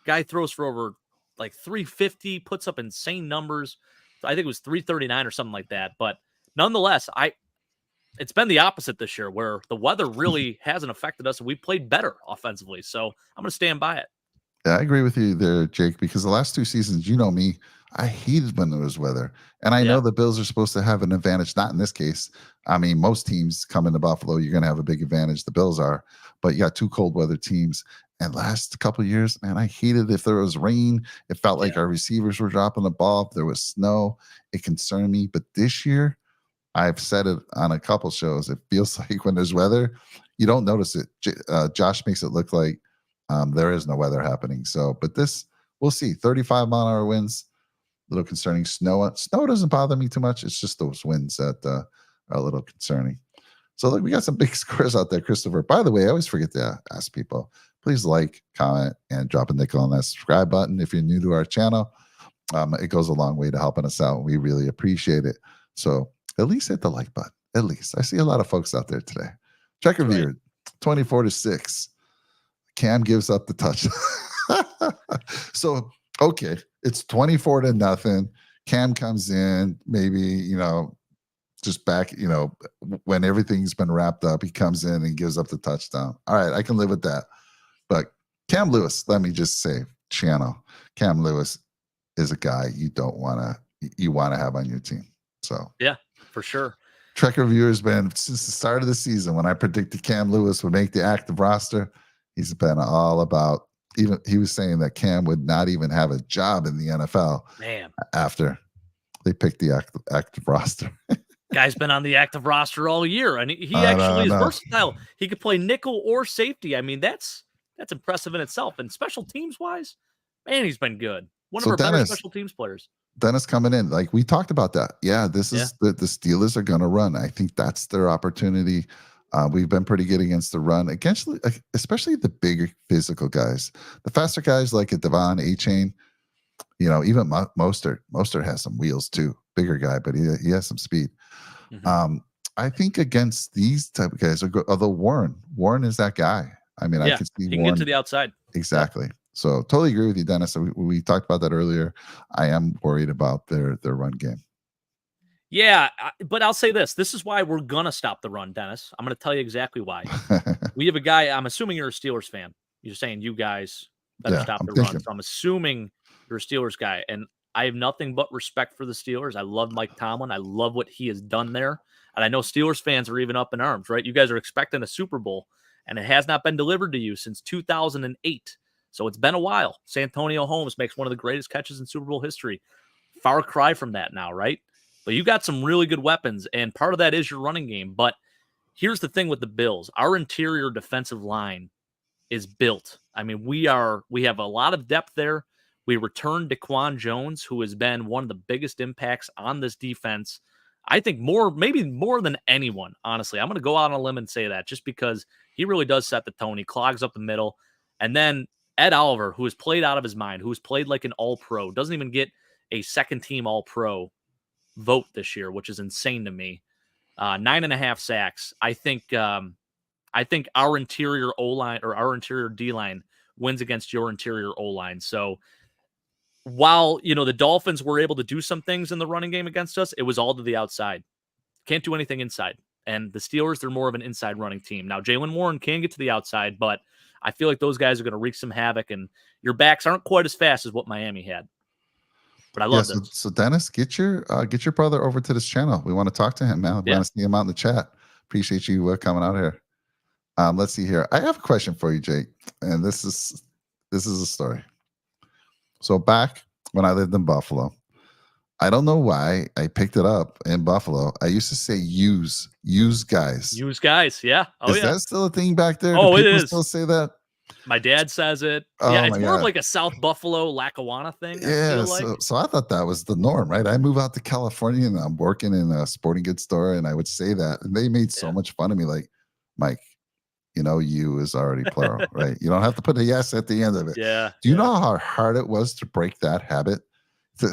Guy throws for over like 350, puts up insane numbers. I think it was 339 or something like that. But nonetheless, it's been the opposite this year where the weather really hasn't affected us and we played better offensively. So I'm going to stand by it. Yeah, I agree with you there, Jake, because the last 2 seasons, me, I hated when there was weather. And I know the Bills are supposed to have an advantage, not in this case. I mean, most teams come into Buffalo, you're going to have a big advantage. The Bills are. But you got 2 cold weather teams. And last couple of years, man, I hated if there was rain. It felt like our receivers were dropping the ball. If there was snow, it concerned me. But this year, I've said it on a couple shows, it feels like when there's weather, you don't notice it. Josh makes it look like there is no weather happening. So, but this, we'll see. 35-mile-an-hour winds, a little concerning. Snow doesn't bother me too much. It's just those winds that are a little concerning. So look, we got some big scores out there, Christopher. By the way, I always forget to ask people, please like, comment, and drop a nickel on that subscribe button if you're new to our channel. It goes a long way to helping us out. We really appreciate it. So at least hit the like button. At least. I see a lot of folks out there today. Check review, 24-6. Cam gives up the touch. So, okay, it's 24-0. Cam comes in, maybe, just back, when everything's been wrapped up, he comes in and gives up the touchdown. All right, I can live with that. But Cam Lewis, let me just say, Cam Lewis is a guy you want to have on your team. So yeah, for sure. Trek reviewer's been since the start of the season when I predicted Cam Lewis would make the active roster. He's been all about. Even he was saying that Cam would not even have a job in the NFL after they picked the active roster. Guy's been on the active roster all year, and he actually is versatile. He could play nickel or safety. I mean, that's impressive in itself. And special teams wise, man, he's been good. One of our better special teams players. Dennis coming in, like we talked about that. Yeah, this is the Steelers are going to run. I think that's their opportunity. We've been pretty good against the run, especially the bigger physical guys. The faster guys like a Devon, A-Chain, even Mostert. Mostert has some wheels too. Bigger guy, but he has some speed. Mm-hmm. I think against these type of guys, although Warren is that guy. I mean, I can see he can get to the outside. Exactly. So totally agree with you, Dennis. So we talked about that earlier. I am worried about their run game. Yeah, but I'll say this. This is why we're going to stop the run, Dennis. I'm going to tell you exactly why. We have a guy, I'm assuming you're a Steelers fan. You're saying you guys better stop the run. So I'm assuming you're a Steelers guy. And I have nothing but respect for the Steelers. I love Mike Tomlin. I love what he has done there. And I know Steelers fans are even up in arms, right? You guys are expecting a Super Bowl, and it has not been delivered to you since 2008. So it's been a while. Santonio Holmes makes one of the greatest catches in Super Bowl history. Far cry from that now, right? But you got some really good weapons, and part of that is your running game. But here's the thing with the Bills. Our interior defensive line is built. I mean, we have a lot of depth there. We returned DaQuan Jones, who has been one of the biggest impacts on this defense. I think maybe more than anyone, honestly. I'm going to go out on a limb and say that just because he really does set the tone. He clogs up the middle. And then Ed Oliver, who has played out of his mind, who has played like an all-pro, doesn't even get a second-team all-pro vote this year, which is insane to me. 9.5 sacks. I think our interior O-line or our interior D-line wins against your interior O-line. So while, the Dolphins were able to do some things in the running game against us, it was all to the outside. Can't do anything inside. And the Steelers, they're more of an inside running team. Now, Jaylen Warren can get to the outside, but I feel like those guys are going to wreak some havoc, and your backs aren't quite as fast as what Miami had. But I love this. So Dennis, get your brother over to this channel. We want to talk to him, man. We want to see him out in the chat. Appreciate you coming out here. Let's see here. I have a question for you, Jake, and this is a story. So back when I lived in Buffalo, I don't know why I picked it up in Buffalo. I used to say use guys. Use guys, yeah. Is that still a thing back there? Oh, Do people it is. Still say that? My dad says it. Oh, yeah, it's more of like a South Buffalo, Lackawanna thing. Yeah, so I thought that was the norm, right? I move out to California and I'm working in a sporting goods store, and I would say that, and they made so much fun of me, like, Mike, you is already plural, right? You don't have to put a yes at the end of it. Yeah. Do you know how hard it was to break that habit? To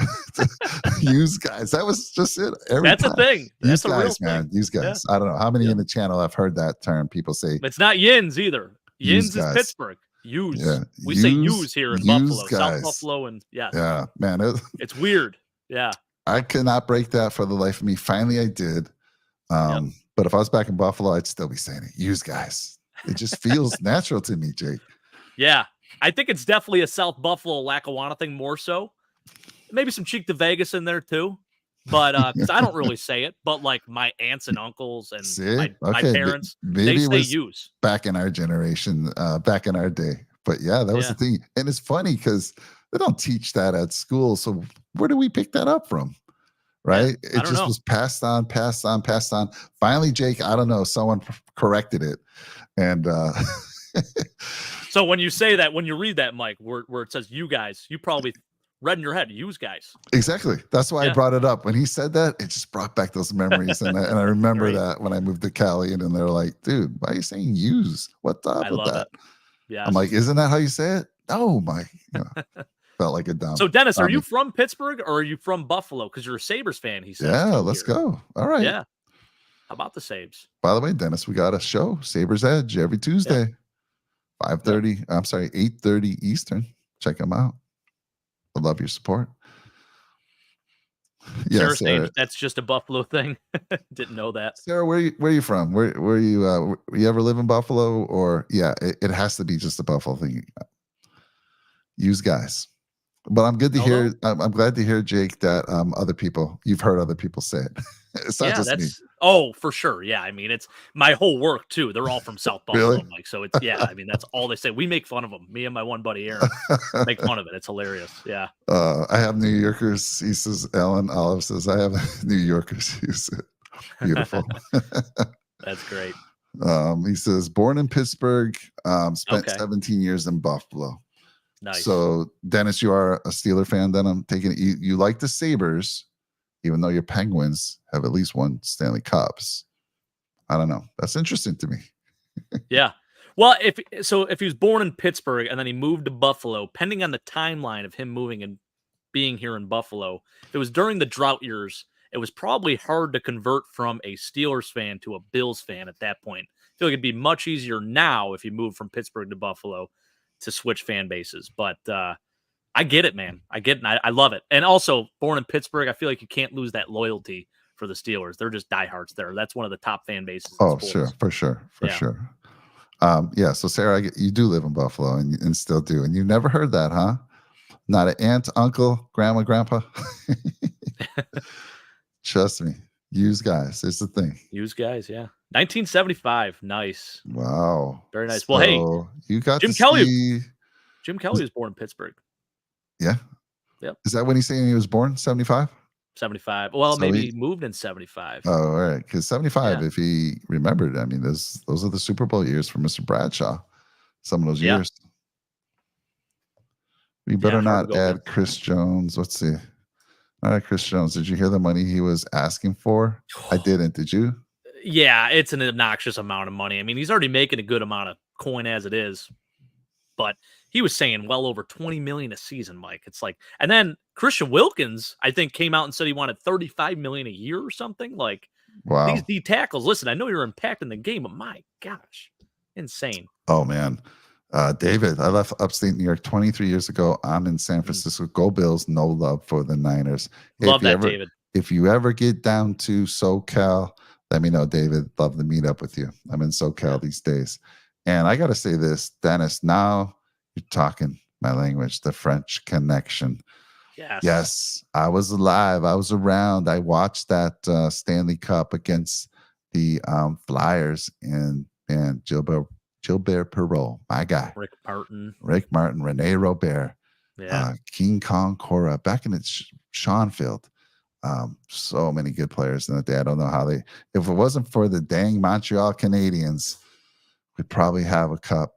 use guys. That was just it. That's a thing. That's use guys, man. Use guys. Yeah. I don't know how many in the channel I've heard that term. People say it's not yins either. Yins is Pittsburgh. Use. Yeah. We say use here in Buffalo, guys. South Buffalo, and yeah, man. It's weird. Yeah. I could not break that for the life of me. Finally, I did. But if I was back in Buffalo, I'd still be saying it. Use guys. It just feels natural to me, Jake. Yeah, I think it's definitely a South Buffalo Lackawanna thing more so. Maybe some cheek to Vegas in there too, but because I don't really say it, but like my aunts and uncles and my parents, maybe they say use. Back in our generation, back in our day. But yeah, that was the thing. And it's funny because they don't teach that at school. So where do we pick that up from? Right? Yeah, it just was passed on. Finally, Jake, I don't know, someone corrected it. And so when you say that, when you read that, Mike, where it says you guys, you probably read in your head, use guys. Exactly. That's why I brought it up. When he said that, it just brought back those memories. And I remember that when I moved to Cali, and then they're like, dude, why are you saying use? What's up with that? Yeah. I'm like, isn't that how you say it? No, Mike. Felt like a dumb. So Dennis, are you from Pittsburgh or are you from Buffalo? Because you're a Sabres fan, he said. Yeah, let's go. All right. Yeah. How about the Sabres? By the way, Dennis, we got a show, Sabres Edge, every Tuesday. 5:30. I'm sorry, 8:30 Eastern. Check them out. I love your support. Sarah saying that's just a Buffalo thing. Didn't know that. Sarah, where are you from? Where you ever live in Buffalo? Or it has to be just a Buffalo thing. Use guys. But I'm good to hear. I'm glad to hear, Jake, that you've heard other people say it. It's not just me. Oh, for sure. Yeah. I mean, it's my whole work too. They're all from South Buffalo, Really? Mike. So it's, yeah, I mean, that's all they say. We make fun of them. Me and my one buddy, Aaron, make fun of it. It's hilarious. Yeah. I have New Yorkers. He says, Alan Olive says, I have New Yorkers. He said, beautiful. That's great. He says, born in Pittsburgh, spent Okay. 17 years in Buffalo. Nice. So, Dennis, you are a Steeler fan. Then I'm taking it. You like the Sabres, even though your Penguins have at least won Stanley Cups. I don't know. That's interesting to me. Yeah. Well, if he was born in Pittsburgh and then he moved to Buffalo, pending on the timeline of him moving and being here in Buffalo, if it was during the drought years, it was probably hard to convert from a Steelers fan to a Bills fan at that point. I feel like it'd be much easier now if you moved from Pittsburgh to Buffalo to switch fan bases. But I get it, man. I get it. And I love it. And also, born in Pittsburgh, I feel like you can't lose that loyalty for the Steelers. They're just diehards there. That's one of the top fan bases. Oh, sure. For sure. Yeah. So, Sarah, you do live in Buffalo and still do. And you never heard that, huh? Not an aunt, uncle, grandma, grandpa. Trust me. Used guys. It's the thing. Used guys, yeah. 1975. Nice. Wow. Very nice. So Well, hey, you got Jim to Kelly. see... Jim Kelly was born in Pittsburgh. Yeah. Yep. Is that when he's saying he was born? 75? 75. Well, So maybe he he moved in 75. Oh, all right. Because 75, Yeah. if he remembered, I mean, those are the Super Bowl years for Mr. Bradshaw. Some of those Yeah. years. We better hard to not go add against. Chris Jones. Let's see. All right, Chris Jones. Did you hear the money he was asking for? I didn't. Did you? Yeah, it's an obnoxious amount of money. I mean, he's already making a good amount of coin as it is. But he was saying well over $20 million a season, Mike. It's like, and then Christian Wilkins, I think, came out and said he wanted $35 million a year or something. Like, Wow. these D tackles. Listen, I know you're impacting the game, but my gosh, insane. Oh, man. David, I left upstate New York 23 years ago. I'm in San Francisco. Go Bills. No love for the Niners. Hey, Love that, David. If you ever get down to SoCal, let me know, David. Love to meet up with you. I'm in SoCal these days. And I got to say this, Dennis, now you're talking my language, the French Connection. Yes, I was alive. I was around. I watched that Stanley Cup against the Flyers and Gilbert Perreault, my guy. Rick Martin, Rene Robert, King Kong Cora, back in Schonfield. So many good players in that day. I don't know how if it wasn't for the dang Montreal Canadiens, we'd probably have a cup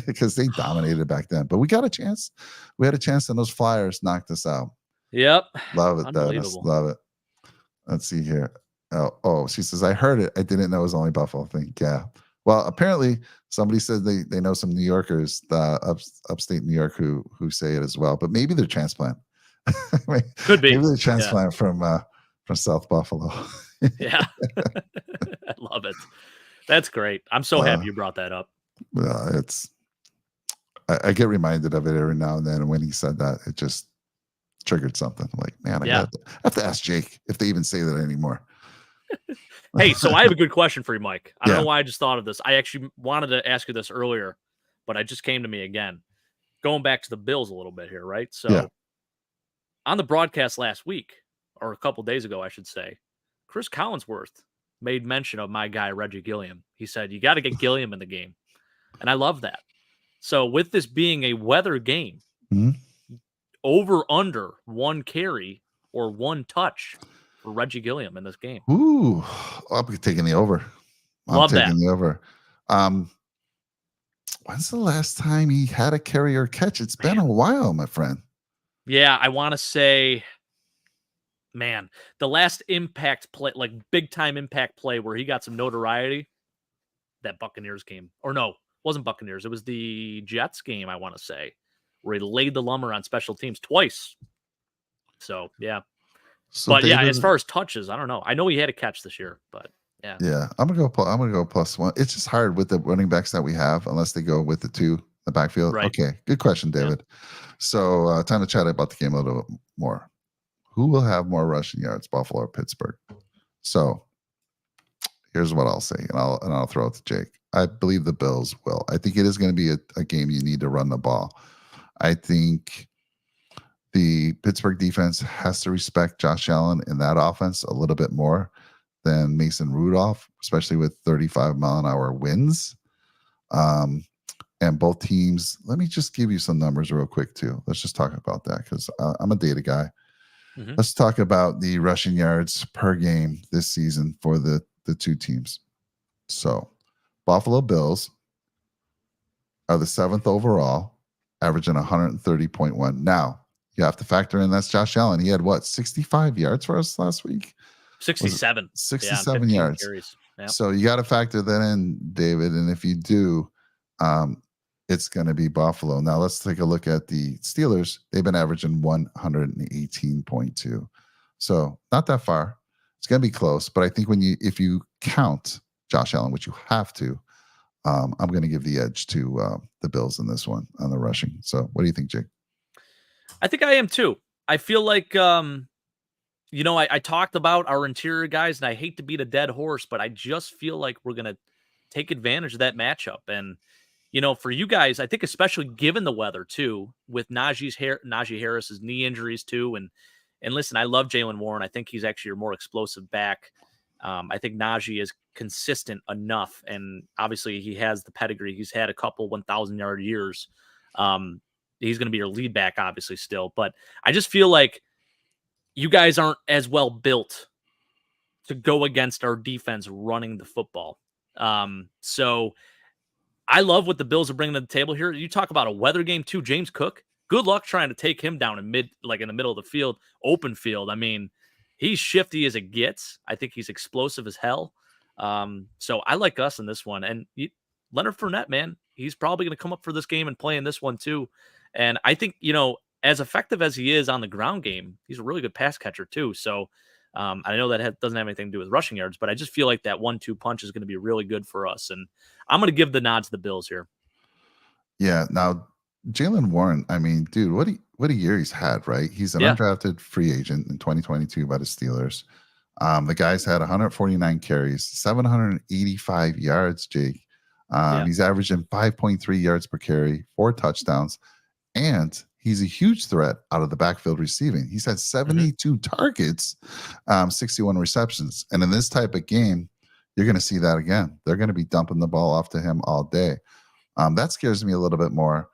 because they dominated back then. But we got a chance. We had a chance, and those Flyers knocked us out. Yep. Love it, Dennis. Love it. Let's see here. Oh, she says, I heard it. I didn't know it was only Buffalo thing. Yeah. Well, apparently somebody said they know some New Yorkers, upstate New York, who say it as well. But maybe they're transplant. Could be. Maybe they're transplant from South Buffalo. Yeah. I love it. That's great. I'm so happy you brought that up. I get reminded of it every now and then. And when he said that, it just triggered something. I'm like, man, I have to ask Jake if they even say that anymore. Hey, so I have a good question for you, Mike. I don't know why I just thought of this. I actually wanted to ask you this earlier, but it just came to me again. Going back to the Bills a little bit here, right? So on the broadcast last week, or a couple days ago, I should say, Chris Collinsworth made mention of my guy, Reggie Gilliam. He said, you got to get Gilliam in the game. And I love that. So with this being a weather game, over under one carry or one touch for Reggie Gilliam in this game. Ooh, I'll be taking the over. Love taking the over. When's the last time he had a carry or catch? It's been a while, my friend. Yeah, I want to say, man, the last impact play, like big time impact play where he got some notoriety, that Buccaneers game. Or no, it wasn't Buccaneers. It was the Jets game, I want to say, where he laid the lumber on special teams twice. So, yeah. So but David, as far as touches, I don't know. I know he had a catch this year, but yeah. Yeah, I'm gonna go +1. It's just hard with the running backs that we have, unless they go with the two in the backfield. Right. Okay, good question, David. Yeah. So time to chat about the game a little bit more. Who will have more rushing yards, Buffalo or Pittsburgh? So here's what I'll say, and I'll throw it to Jake. I believe the Bills will. I think it is going to be a game you need to run the ball. I think the Pittsburgh defense has to respect Josh Allen in that offense a little bit more. than Mason Rudolph, especially with 35-mile-an-hour winds. And both teams, let me just give you some numbers real quick, too. Let's just talk about that because I'm a data guy. Mm-hmm. Let's talk about the rushing yards per game this season for the two teams. So, Buffalo Bills are the 7th overall, averaging 130.1. Now, you have to factor in that's Josh Allen. He had, 65 yards for us last week? 67. 67 yards. Yep. So you got to factor that in, David. And if you do, it's going to be Buffalo. Now let's take a look at the Steelers. They've been averaging 118.2. So not that far. It's going to be close. But I think if you count Josh Allen, which you have to, I'm going to give the edge to the Bills in this one on the rushing. So what do you think, Jake? I think I am too. I feel like, I talked about our interior guys, and I hate to beat a dead horse, but I just feel like we're going to take advantage of that matchup. And, for you guys, I think especially given the weather too, with Najee Harris's knee injuries too. And listen, I love Jaylen Warren. I think he's actually your more explosive back. I think Najee is consistent enough, and obviously he has the pedigree. He's had a couple 1,000-yard years. He's going to be your lead back, obviously, still. But I just feel like you guys aren't as well built to go against our defense running the football. So I love what the Bills are bringing to the table here. You talk about a weather game too. James Cook, good luck trying to take him down in the middle of the field, open field. I mean, he's shifty as it gets. I think he's explosive as hell. So I like us in this one. And Leonard Fournette, man, he's probably going to come up for this game and play in this one too. And I think, as effective as he is on the ground game, he's a really good pass catcher too. So I know that doesn't have anything to do with rushing yards, but I just feel like that 1-2 punch is going to be really good for us. And I'm going to give the nod to the Bills here. Yeah. Now, Jaylen Warren, I mean, dude, what a year he's had, right? He's an undrafted free agent in 2022 by the Steelers. The guy's had 149 carries, 785 yards, Jake. He's averaging 5.3 yards per carry, 4 touchdowns, and he's a huge threat out of the backfield receiving. He's had 72 targets, 61 receptions. And in this type of game, you're going to see that again. They're going to be dumping the ball off to him all day. That scares me a little bit more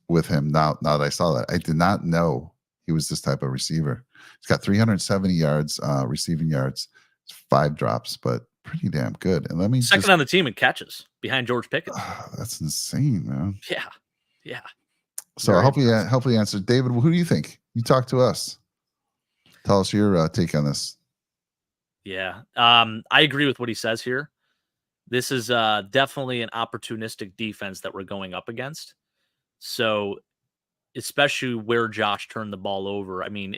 with him now that I saw that. I did not know he was this type of receiver. He's got 370 yards, receiving yards, 5 drops, but pretty damn good. And let me second on the team in catches behind George Pickens. That's insane, man. Yeah. So I hope you answered. David, who do you think? You talk to us. Tell us your take on this. Yeah. I agree with what he says here. This is definitely an opportunistic defense that we're going up against. So especially where Josh turned the ball over. I mean,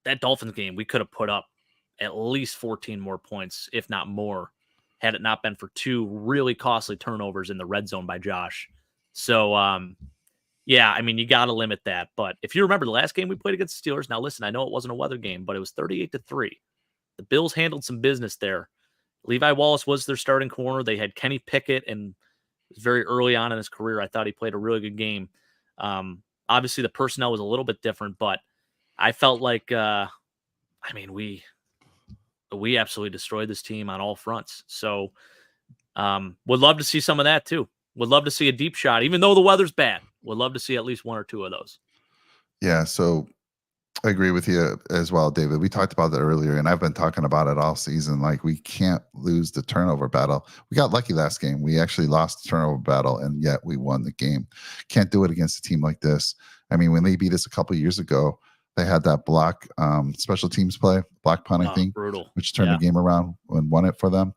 that Dolphins game, we could have put up at least 14 more points, if not more, had it not been for 2 really costly turnovers in the red zone by Josh. So, yeah, I mean, you got to limit that. But if you remember the last game we played against the Steelers, now listen, I know it wasn't a weather game, but it was 38-3. The Bills handled some business there. Levi Wallace was their starting corner. They had Kenny Pickett, and it was very early on in his career. I thought he played a really good game. Obviously, the personnel was a little bit different, but I felt like, we absolutely destroyed this team on all fronts. So would love to see some of that too. Would love to see a deep shot, even though the weather's bad. Would love to see at least 1 or 2 of those. Yeah, so I agree with you as well, David. We talked about that earlier, and I've been talking about it all season. Like, we can't lose the turnover battle. We got lucky last game. We actually lost the turnover battle, and yet we won the game. Can't do it against a team like this. I mean, when they beat us a couple of years ago, they had that block special teams play, block punt, I think, brutal. Which turned the game around and won it for them.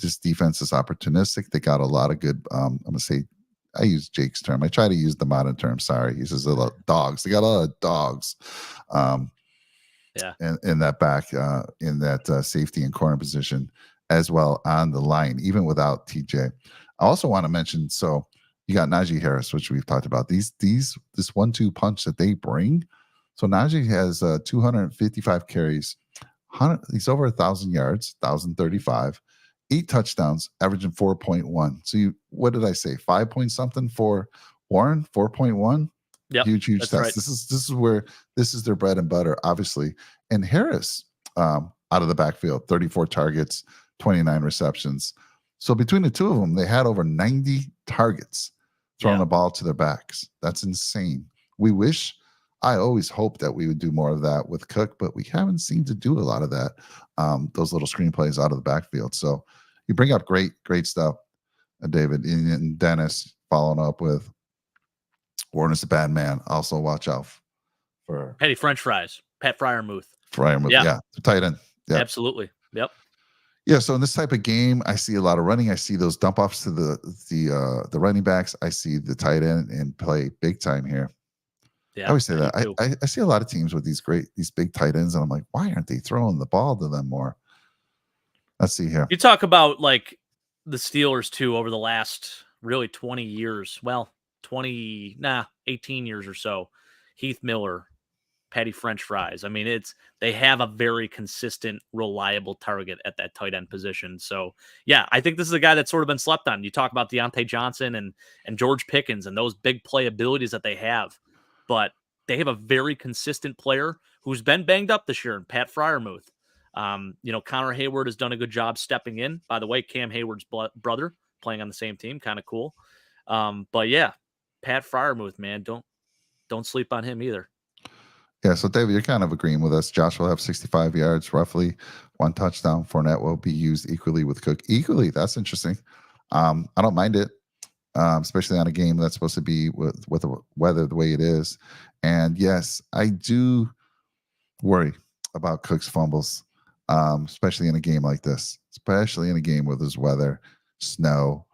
This defense is opportunistic. They got a lot of good, I'm going to say, I use Jake's term. I try to use the modern term. Sorry. He says a lot of dogs. They got a lot of dogs in that back, in that safety and corner position as well on the line, even without TJ. I also want to mention, so you got Najee Harris, which we've talked about. This 1-2 punch that they bring. So Najee has 255 carries. He's over 1,000 yards, 1,035, 8 touchdowns, averaging 4.1. So what did I say? 5 point something for Warren, 4.1. Yeah, huge test. Right. This is their bread and butter, obviously. and Harris out of the backfield, 34 targets, 29 receptions. So between the two of them, they had over 90 targets throwing the ball to their backs. That's insane. I always hope that we would do more of that with Cook, but we haven't seemed to do a lot of that, those little screenplays out of the backfield. So you bring up great stuff, David. And Dennis following up with Warner's a bad man. Also watch out for Petty French fries, Pat Fryermuth. Yeah, the tight end. Yep. Absolutely. Yep. Yeah, so in this type of game, I see a lot of running. I see those dump offs to the running backs. I see the tight end and play big time here. Yeah, I always say that. I see a lot of teams with these big tight ends, and I'm like, why aren't they throwing the ball to them more? Let's see here. You talk about like the Steelers too over the last really 20 years. Well, 18 years or so. Heath Miller, Patty French fries. I mean, they have a very consistent, reliable target at that tight end position. So yeah, I think this is a guy that's sort of been slept on. You talk about Deontay Johnson and George Pickens and those big play abilities that they have, but they have a very consistent player who's been banged up this year, Pat Fryermuth. Connor Hayward has done a good job stepping in. By the way, Cam Hayward's brother playing on the same team, kind of cool. But yeah, Pat Fryermuth, man, don't sleep on him either. Yeah, so David, you're kind of agreeing with us. Josh will have 65 yards, roughly 1 touchdown. Fournette will be used equally with Cook. Equally, that's interesting. I don't mind it, especially on a game that's supposed to be with the weather the way it is. And yes, I do worry about Cook's fumbles, especially in a game like this, especially in a game where there's weather, snow.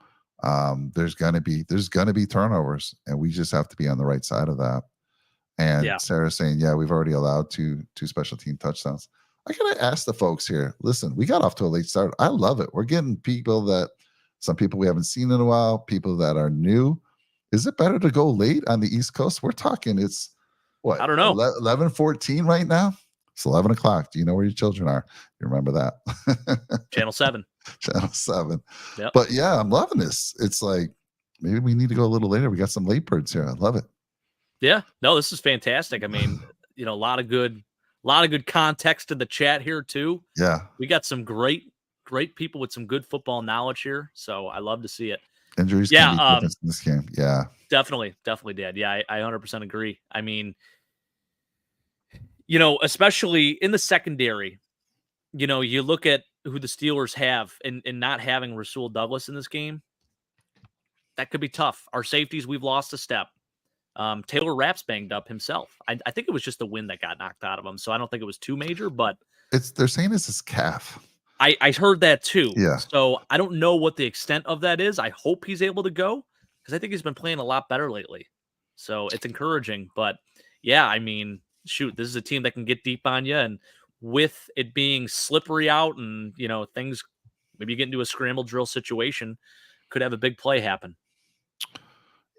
There's gonna be turnovers, and we just have to be on the right side of that. And Sarah's saying, yeah, we've already allowed two special team touchdowns. I gotta ask the folks here. Listen, we got off to a late start. I love it. We're getting some people we haven't seen in a while, people that are new. Is it better to go late on the East Coast? We're talking, it's what? I don't know. 11:14 right now. It's 11 o'clock. Do you know where your children are? You remember that? Channel 7. Channel 7. Yep. But yeah, I'm loving this. It's like, maybe we need to go a little later. We got some late birds here. I love it. Yeah, no, this is fantastic. I mean, a lot of good context in the chat here too. Yeah, we got some great people with some good football knowledge here. So I love to see it. Injuries can be different in this game. Yeah, definitely, Dad. Yeah, I 100% agree. I mean, especially in the secondary, you look at who the Steelers have and not having Rasul Douglas in this game, that could be tough. Our safeties, we've lost a step. Taylor Rapp's banged up himself. I think it was just the wind that got knocked out of him, so I don't think it was too major. But they're saying it's his calf. I heard that too. Yeah. So I don't know what the extent of that is. I hope he's able to go because I think he's been playing a lot better lately. So it's encouraging. But yeah, I mean, shoot, this is a team that can get deep on you, and with it being slippery out and things, maybe you get into a scramble drill situation, could have a big play happen.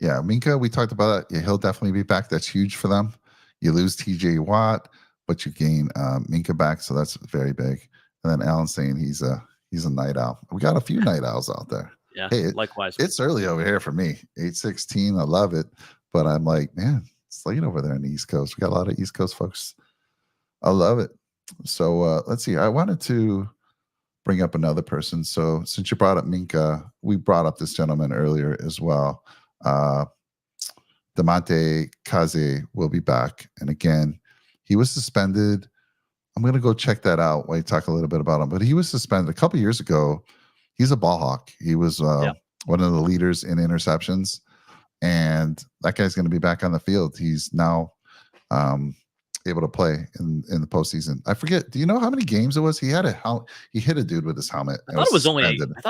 Yeah, Minka, we talked about that. Yeah, he'll definitely be back. That's huge for them. You lose TJ Watt, but you gain Minka back, so that's very big. And then Alan's saying he's a night owl. We got a few night owls out there. Yeah, likewise. It's early over here for me. 8:16. I love it, but I'm like, man, it's late over there on the East Coast. We got a lot of East Coast folks. I love it. So let's see. I wanted to bring up another person. So since you brought up Minka, we brought up this gentleman earlier as well. Damontae Kaze will be back. And again, he was suspended. I'm going to go check that out while you talk a little bit about him. But he was suspended a couple years ago. He's a ball hawk. He was one of the leaders in interceptions. And that guy's going to be back on the field. He's now able to play in the postseason. I forget. Do you know how many games it was? He hit a dude with his helmet. I thought it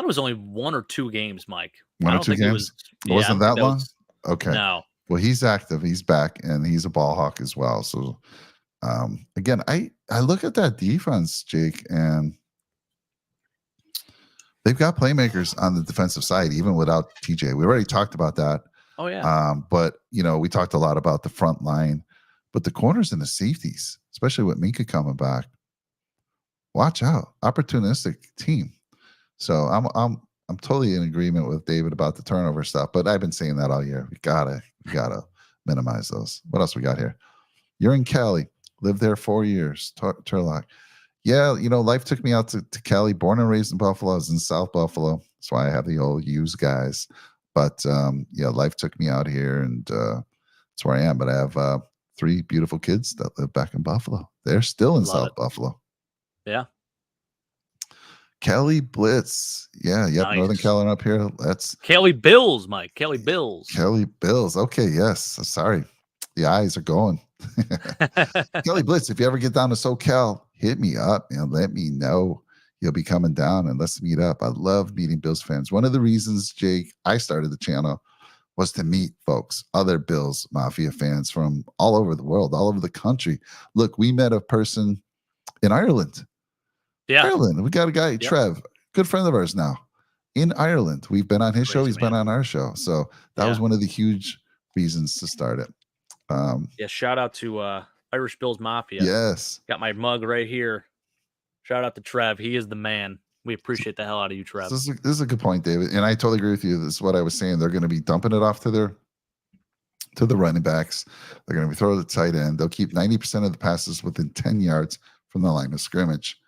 was only 1 or 2 games, Mike. One or two games? It wasn't that long? Okay. No. Well, he's active. He's back, and he's a ball hawk as well. So, again, I look at that defense, Jake, and they've got playmakers on the defensive side, even without TJ. We already talked about that. Oh, yeah. But, we talked a lot about the front line. But the corners and the safeties, especially with Minka coming back, watch out. Opportunistic team. So I'm totally in agreement with David about the turnover stuff, but I've been saying that all year. We gotta minimize those. What else we got here? You're in Cali. Lived there 4 years. Turlock. Yeah, life took me out to Cali. Born and raised in Buffalo. I was in South Buffalo. That's why I have the old used guys. But yeah, life took me out here, and that's where I am. But I have 3 beautiful kids that live back in Buffalo. They're still in South Buffalo. Yeah. Kelly Blitz. Yeah, yep. Nice. Northern California up here. That's Kelly Bills, Mike. Kelly Bills. Kelly Bills. Okay, yes. Sorry. The eyes are going. Kelly Blitz, if you ever get down to SoCal, hit me up and let me know you'll be coming down, and let's meet up. I love meeting Bills fans. One of the reasons, Jake, I started the channel was to meet folks, other Bills Mafia fans from all over the world, all over the country. Look, we met a person in Ireland. Yeah. Ireland. We got a guy, Trev, good friend of ours now in Ireland. We've been on his show. He's been on our show. So that was one of the huge reasons to start it. Yeah. Shout out to Irish Bills Mafia. Yes. Got my mug right here. Shout out to Trev. He is the man. We appreciate the hell out of you, Trev. This is a good point, David. And I totally agree with you. This is what I was saying. They're going to be dumping it off to the running backs. They're going to be throwing the tight end. They'll keep 90% of the passes within 10 yards from the line of scrimmage.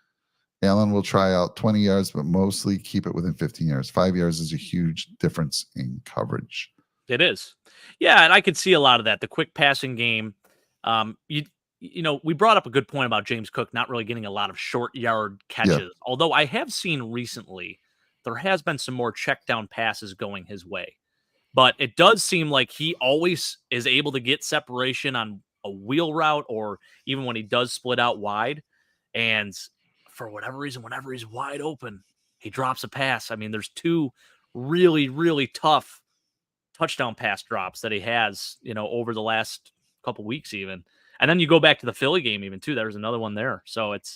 Allen will try out 20 yards, but mostly keep it within 15 yards. 5 yards is a huge difference in coverage. It is. Yeah, and I could see a lot of that. The quick passing game. We brought up a good point about James Cook not really getting a lot of short yard catches. Yeah. Although I have seen recently there has been some more check down passes going his way. But it does seem like he always is able to get separation on a wheel route or even when he does split out wide. And for whatever reason, whenever he's wide open, he drops a pass. I mean, there's 2 really, really tough touchdown pass drops that he has, over the last couple weeks even. And then you go back to the Philly game even too. There's another one there. So it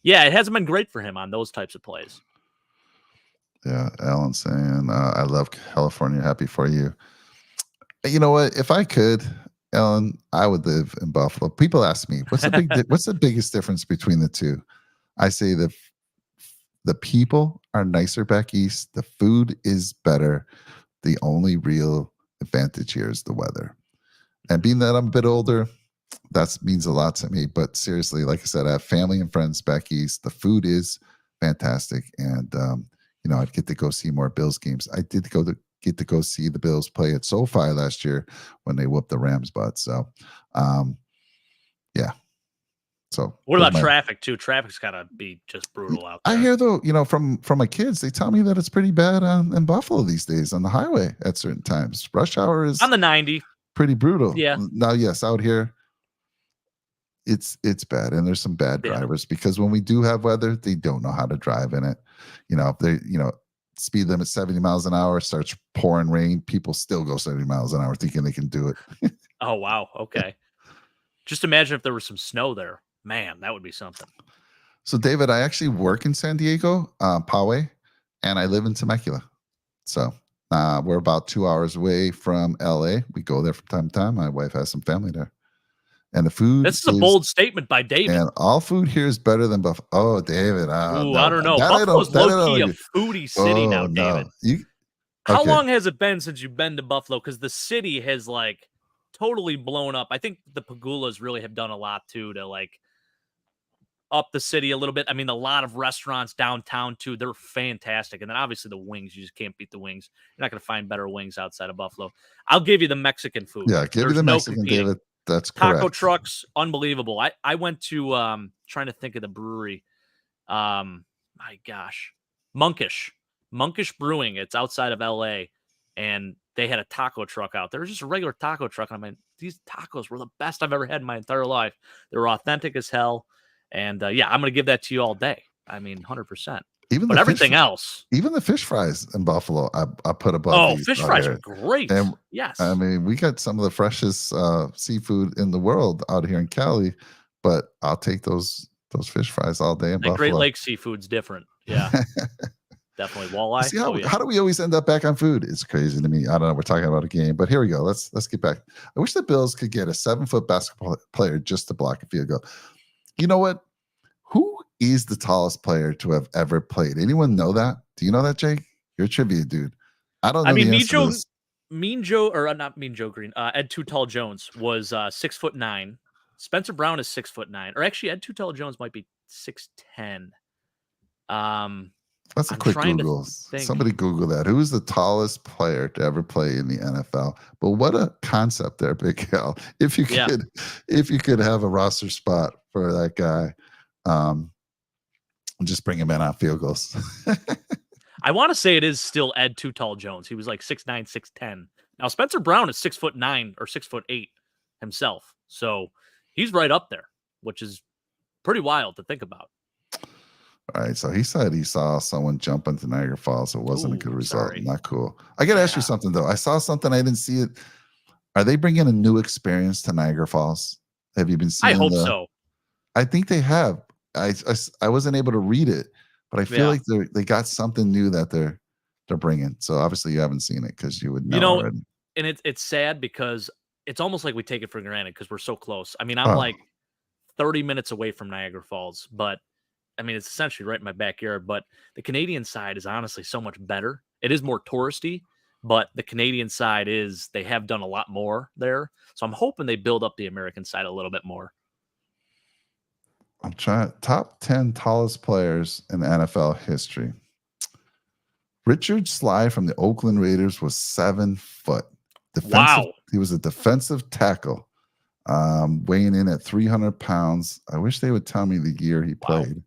hasn't been great for him on those types of plays. Yeah. Alan saying, I love California. Happy for you. You know what? If I could, Alan, I would live in Buffalo. People ask me, what's the biggest difference between the two? I say the people are nicer back east. The food is better. The only real advantage here is the weather. And being that I'm a bit older, that means a lot to me. But seriously, like I said, I have family and friends back east. The food is fantastic. And, I'd get to go see more Bills games. I did get to go see the Bills play at SoFi last year when they whooped the Rams' butt. So, yeah. So what about traffic too? Traffic's gotta be just brutal out there. I hear though, from my kids, they tell me that it's pretty bad in Buffalo these days on the highway at certain times. Rush hour is on the 90. Pretty brutal. Yeah. Now, yes, out here, it's bad, and there's some bad drivers because when we do have weather, they don't know how to drive in it. If they, speed limit 70 miles an hour, starts pouring rain, people still go 70 miles an hour thinking they can do it. Oh wow, okay. Just imagine if there was some snow there. Man, that would be something. So, David, I actually work in San Diego, Poway, and I live in Temecula. So, we're about 2 hours away from LA. We go there from time to time. My wife has some family there. And the food. This is a bold statement by David. And all food here is better than Buffalo. Oh, David. No, I don't know. Buffalo's low-key a foodie city now, David. How long has it been since you've been to Buffalo? Because the city has, totally blown up. I think the Pagulas really have done a lot, too, to, up the city a little bit. I mean, a lot of restaurants downtown too. They're fantastic. And then obviously the wings, you just can't beat the wings. You're not going to find better wings outside of Buffalo. I'll give you the Mexican food. Yeah, give you the Mexican, David. That's correct. Taco trucks, unbelievable. I went to trying to think of the brewery. My gosh. Monkish Brewing. It's outside of LA. And they had a taco truck out there. It was just a regular taco truck. And these tacos were the best I've ever had in my entire life. They were authentic as hell. And I'm going to give that to you all day. 100%. But everything else, even the fish fries in Buffalo, I put above. Oh, fish fries are great. And, yes, we got some of the freshest seafood in the world out here in Cali, but I'll take those fish fries all day in Buffalo. Great Lake seafood's different. Yeah, definitely walleye. See how do we always end up back on food? It's crazy to me. I don't know. We're talking about a game, but here we go. Let's get back. I wish the Bills could get a 7-foot basketball player just to block a field goal. You know what? Who is the tallest player to have ever played? Anyone know that? Do you know that, Jake? You're a trivia dude. I don't know. Mean Joe Green, Ed Too Tall Jones was 6'9", Spencer Brown is 6'9", or actually Ed Tuttle-Jones might be 6'10". That's a I'm quick trying to Google. think. Somebody Google that. Who is the tallest player to ever play in the NFL? But what a concept there, Big Al. If you Yeah. could have a roster spot for that guy, just bring him in on field goals. I want to say it is still Ed Tuttle-Jones. He was like 6'9", 6'10". Now Spencer Brown is 6'9" or 6'8" himself. So he's right up there, which is pretty wild to think about. All right, so he said he saw someone jump into Niagara Falls. It wasn't a good result. Sorry. Not cool. I got to ask you something, though. I saw something. I didn't see it. Are they bringing a new experience to Niagara Falls? Have you been seeing I hope so. I think they have. I wasn't able to read it, but I feel like they got something new that they're bringing. So obviously you haven't seen it because you would know, already. And it's sad because it's almost like we take it for granted because we're so close. I mean, I'm like 30 minutes away from Niagara Falls, but I mean, it's essentially right in my backyard. But the Canadian side is honestly so much better. It is more touristy, but the Canadian side they have done a lot more there. So I'm hoping they build up the American side a little bit more. I'm trying top 10 tallest players in NFL history. Richard Sly from the Oakland Raiders was 7 foot. Wow. He was a defensive tackle, weighing in at 300 pounds. I wish they would tell me the year he played.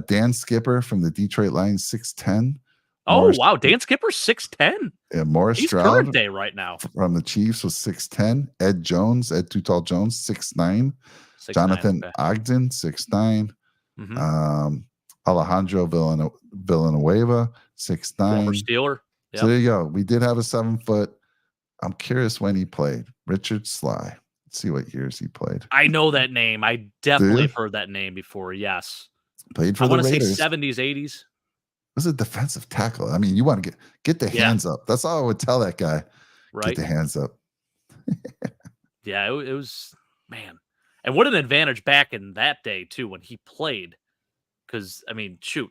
Dan Skipper from the Detroit Lions, 6'10". Oh, wow. Dan Skipper's 6'10". Yeah, Morris He's Stroud current day right now. From the Chiefs was 6'10". Ed Tuttle-Jones, 6'9". Jonathan Ogden, 6'9". Alejandro Villanueva, 6'9". Former Steeler. Yep. So there you go. We did have a 7 foot. I'm curious when he played. Richard Sly. Let's see what years he played. I know that name. I definitely have heard that name before. Yes. Played for the Raiders. I want to say 70s, 80s. It was a defensive tackle. I mean, you want to get the hands up. That's all I would tell that guy. Right. Get the hands up. Yeah, it was, man. And what an advantage back in that day, too, when he played. Because, I mean, shoot,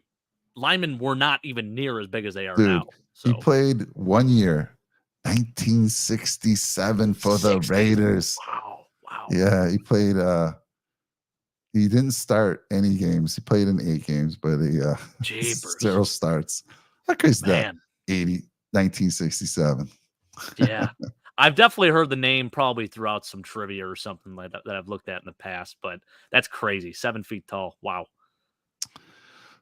linemen were not even near as big as they are now. So. He played 1 year, 1967 for the Raiders. Wow. Yeah, he played. He didn't start any games. He played in 8 games, but he 0 starts. How crazy is that? 1967. Yeah. I've definitely heard the name probably throughout some trivia or something like that I've looked at in the past, but that's crazy. 7 feet tall. Wow.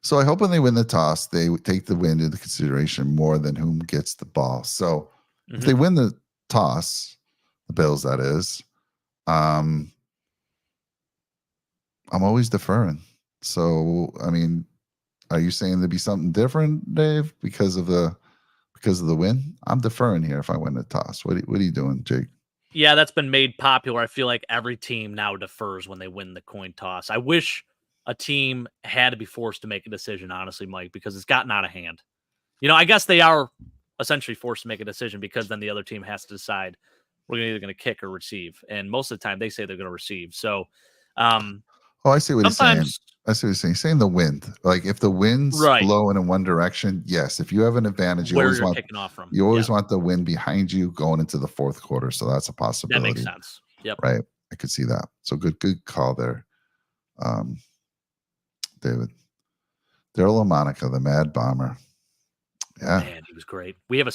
So I hope when they win the toss, they take the win into consideration more than whom gets the ball. So if they win the toss, the Bills, that is, I'm always deferring. So, I mean, are you saying there'd be something different, Dave, because of the win? I'm deferring here if I win the toss. What are you doing, Jake? Yeah, that's been made popular. I feel like every team now defers when they win the coin toss. I wish a team had to be forced to make a decision, honestly, Mike, because it's gotten out of hand. I guess they are essentially forced to make a decision because then the other team has to decide we're either going to kick or receive. And most of the time they say they're going to receive. So, I see what he's saying. I see what he's saying. He's saying the wind. Like if the wind's blowing in one direction, yes. If you have an advantage, you always want kicking off from. You always want the wind behind you going into the fourth quarter. So that's a possibility. That makes sense. Yep. Right. I could see that. So good call there. David. Daryl LaMonica, the Mad Bomber. Yeah. Man, he was great. We have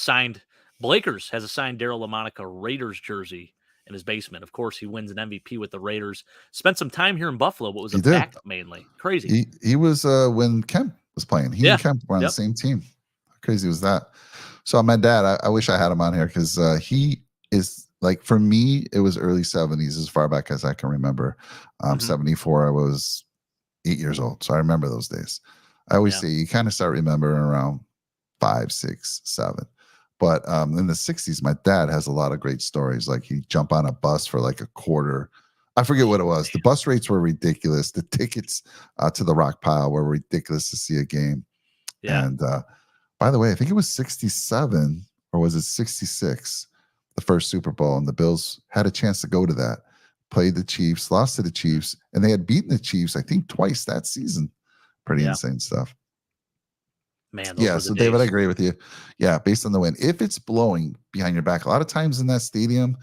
Blakers has assigned Daryl LaMonica Raiders jersey in his basement. Of course, he wins an MVP with the Raiders. Spent some time here in Buffalo, but was a backup mainly. Crazy. He was when Kemp was playing. He and Kemp were on the same team. How crazy was that? So my dad, I wish I had him on here because he is like, for me, it was early 70s as far back as I can remember. 74, I was 8 years old. So I remember those days. I always say you kind of start remembering around 5, 6, 7. But in the 60s, my dad has a lot of great stories. Like he'd jump on a bus for like a quarter. I forget what it was. The bus rates were ridiculous. The tickets to the Rock Pile were ridiculous to see a game. Yeah. And by the way, I think it was 67 or was it 66, the first Super Bowl. And the Bills had a chance to go to that. Played the Chiefs, lost to the Chiefs. And they had beaten the Chiefs, I think, twice that season. Pretty insane stuff. Man, so David, I agree with you. Yeah, based on the wind. If it's blowing behind your back, a lot of times in that stadium,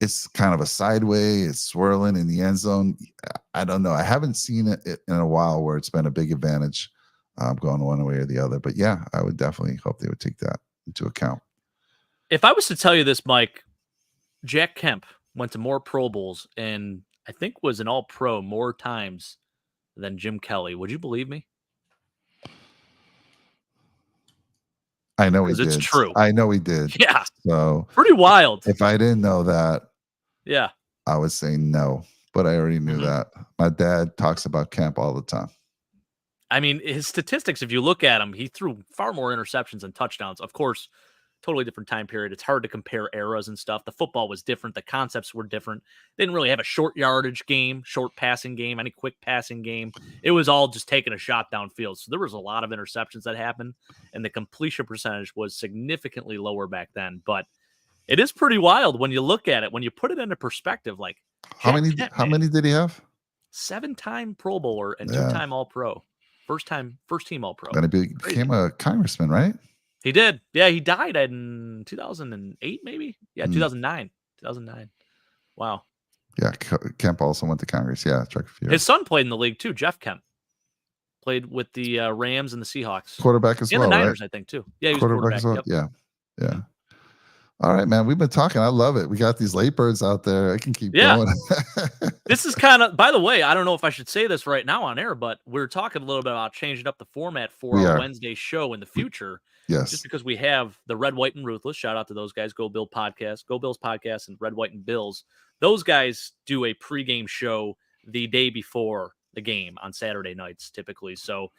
it's kind of a sideway. It's swirling in the end zone. I don't know. I haven't seen it in a while where it's been a big advantage going one way or the other. But yeah, I would definitely hope they would take that into account. If I was to tell you this, Mike, Jack Kemp went to more Pro Bowls and I think was an All-Pro more times than Jim Kelly. Would you believe me? I know he did. It's true. I know he did. Yeah. So pretty wild. If I didn't know that, yeah, I would say no. But I already knew that. My dad talks about Kemp all the time. I mean, his statistics, if you look at him, he threw far more interceptions than touchdowns. Of course, totally different time period. It's hard to compare eras and stuff. The football was different. The concepts were different. They didn't really have a short yardage game, short passing game, any quick passing game. It was all just taking a shot downfield. So there was a lot of interceptions that happened, and the completion percentage was significantly lower back then. But it is pretty wild when you look at it, when you put it into perspective. Like how many did he have? 7-time Pro Bowler and 2-time All-Pro. First team All-Pro. And he became a congressman, right? He did. Yeah, he died in 2008, maybe? Yeah, 2009. 2009. Wow. Yeah, Kemp also went to Congress. Yeah, his son played in the league too, Jeff Kemp. Played with the Rams and the Seahawks. Quarterback as well, and the Niners, right? I think, too. Yeah, he was quarterback as well. Yep. Yeah. All right, man. We've been talking. I love it. We got these late birds out there. I can keep going. This is kind of, by the way, I don't know if I should say this right now on air, but we're talking a little bit about changing up the format for our Wednesday show in the future. Yes. Just because we have the Red, White, and Ruthless. Shout out to those guys. Go Bills podcast, and Red, White, and Bills. Those guys do a pregame show the day before the game on Saturday nights, typically. So,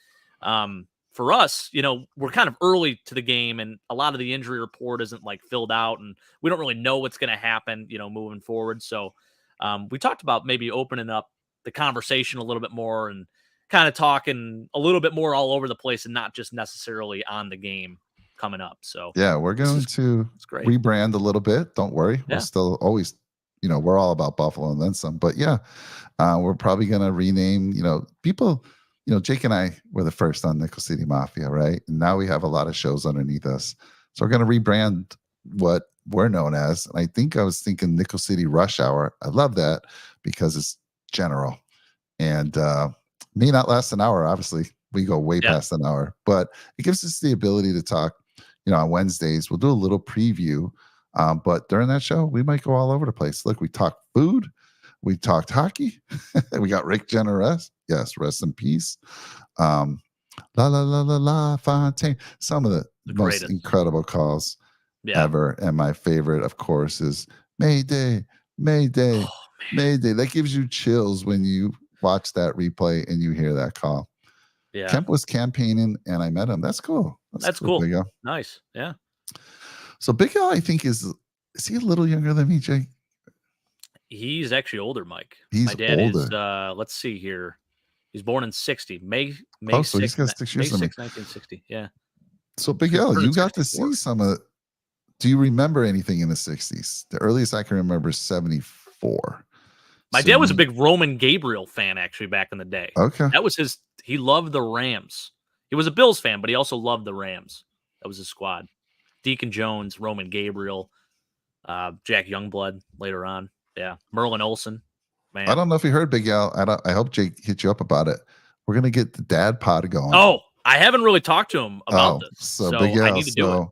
for us, we're kind of early to the game, and a lot of the injury report isn't like filled out, and we don't really know what's going to happen, moving forward. So we talked about maybe opening up the conversation a little bit more and kind of talking a little bit more all over the place and not just necessarily on the game coming up. So yeah, we're going to rebrand a little bit. Don't worry. We're still always, we're all about Buffalo and then some, but yeah, we're probably going to rename, people. Jake and I were the first on Nickel City Mafia, right? And now we have a lot of shows underneath us. So we're going to rebrand what we're known as. And I was thinking Nickel City Rush Hour. I love that because it's general and may not last an hour. Obviously, we go way past an hour, but it gives us the ability to talk, on Wednesdays. We'll do a little preview, but during that show, we might go all over the place. Look, we talk food. We talked hockey. We got Rick Jenner. Yes, rest in peace. La la la la la Fontaine. Some of the most incredible calls ever. And my favorite, of course, is Mayday, Mayday, Mayday. That gives you chills when you watch that replay and you hear that call. Yeah. Kemp was campaigning and I met him. That's cool. That's cool. Big Al. Nice. Yeah. So Big Al, I think, is he a little younger than me, Jake? He's actually older, Mike. My dad older. Is, let's see here. He's born in 60. May so 6, he's got 6 years May 6, 1960. Yeah. So Big Al, you got to see some of do you remember anything in the 60s? The earliest I can remember is 74. My dad was a big Roman Gabriel fan, actually, back in the day. Okay. That was he loved the Rams. He was a Bills fan, but he also loved the Rams. That was his squad. Deacon Jones, Roman Gabriel, Jack Youngblood later on. Yeah, Merlin Olsen. Man, I don't know if you heard Big Al. I hope Jake hit you up about it. We're gonna get the dad pod going. Oh, I haven't really talked to him about this, so Big Al, I need to do it.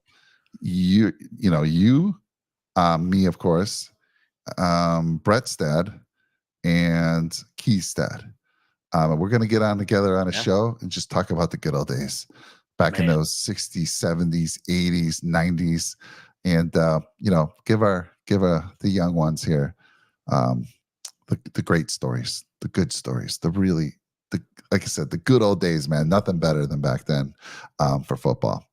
You, me, of course, Brett's dad, and Keith's dad. We're gonna get on together on a show and just talk about the good old days back in those 60s, 70s, 80s, 90s, and give the young ones here the great stories, the good stories, like I said, the good old days, man. Nothing better than back then for football.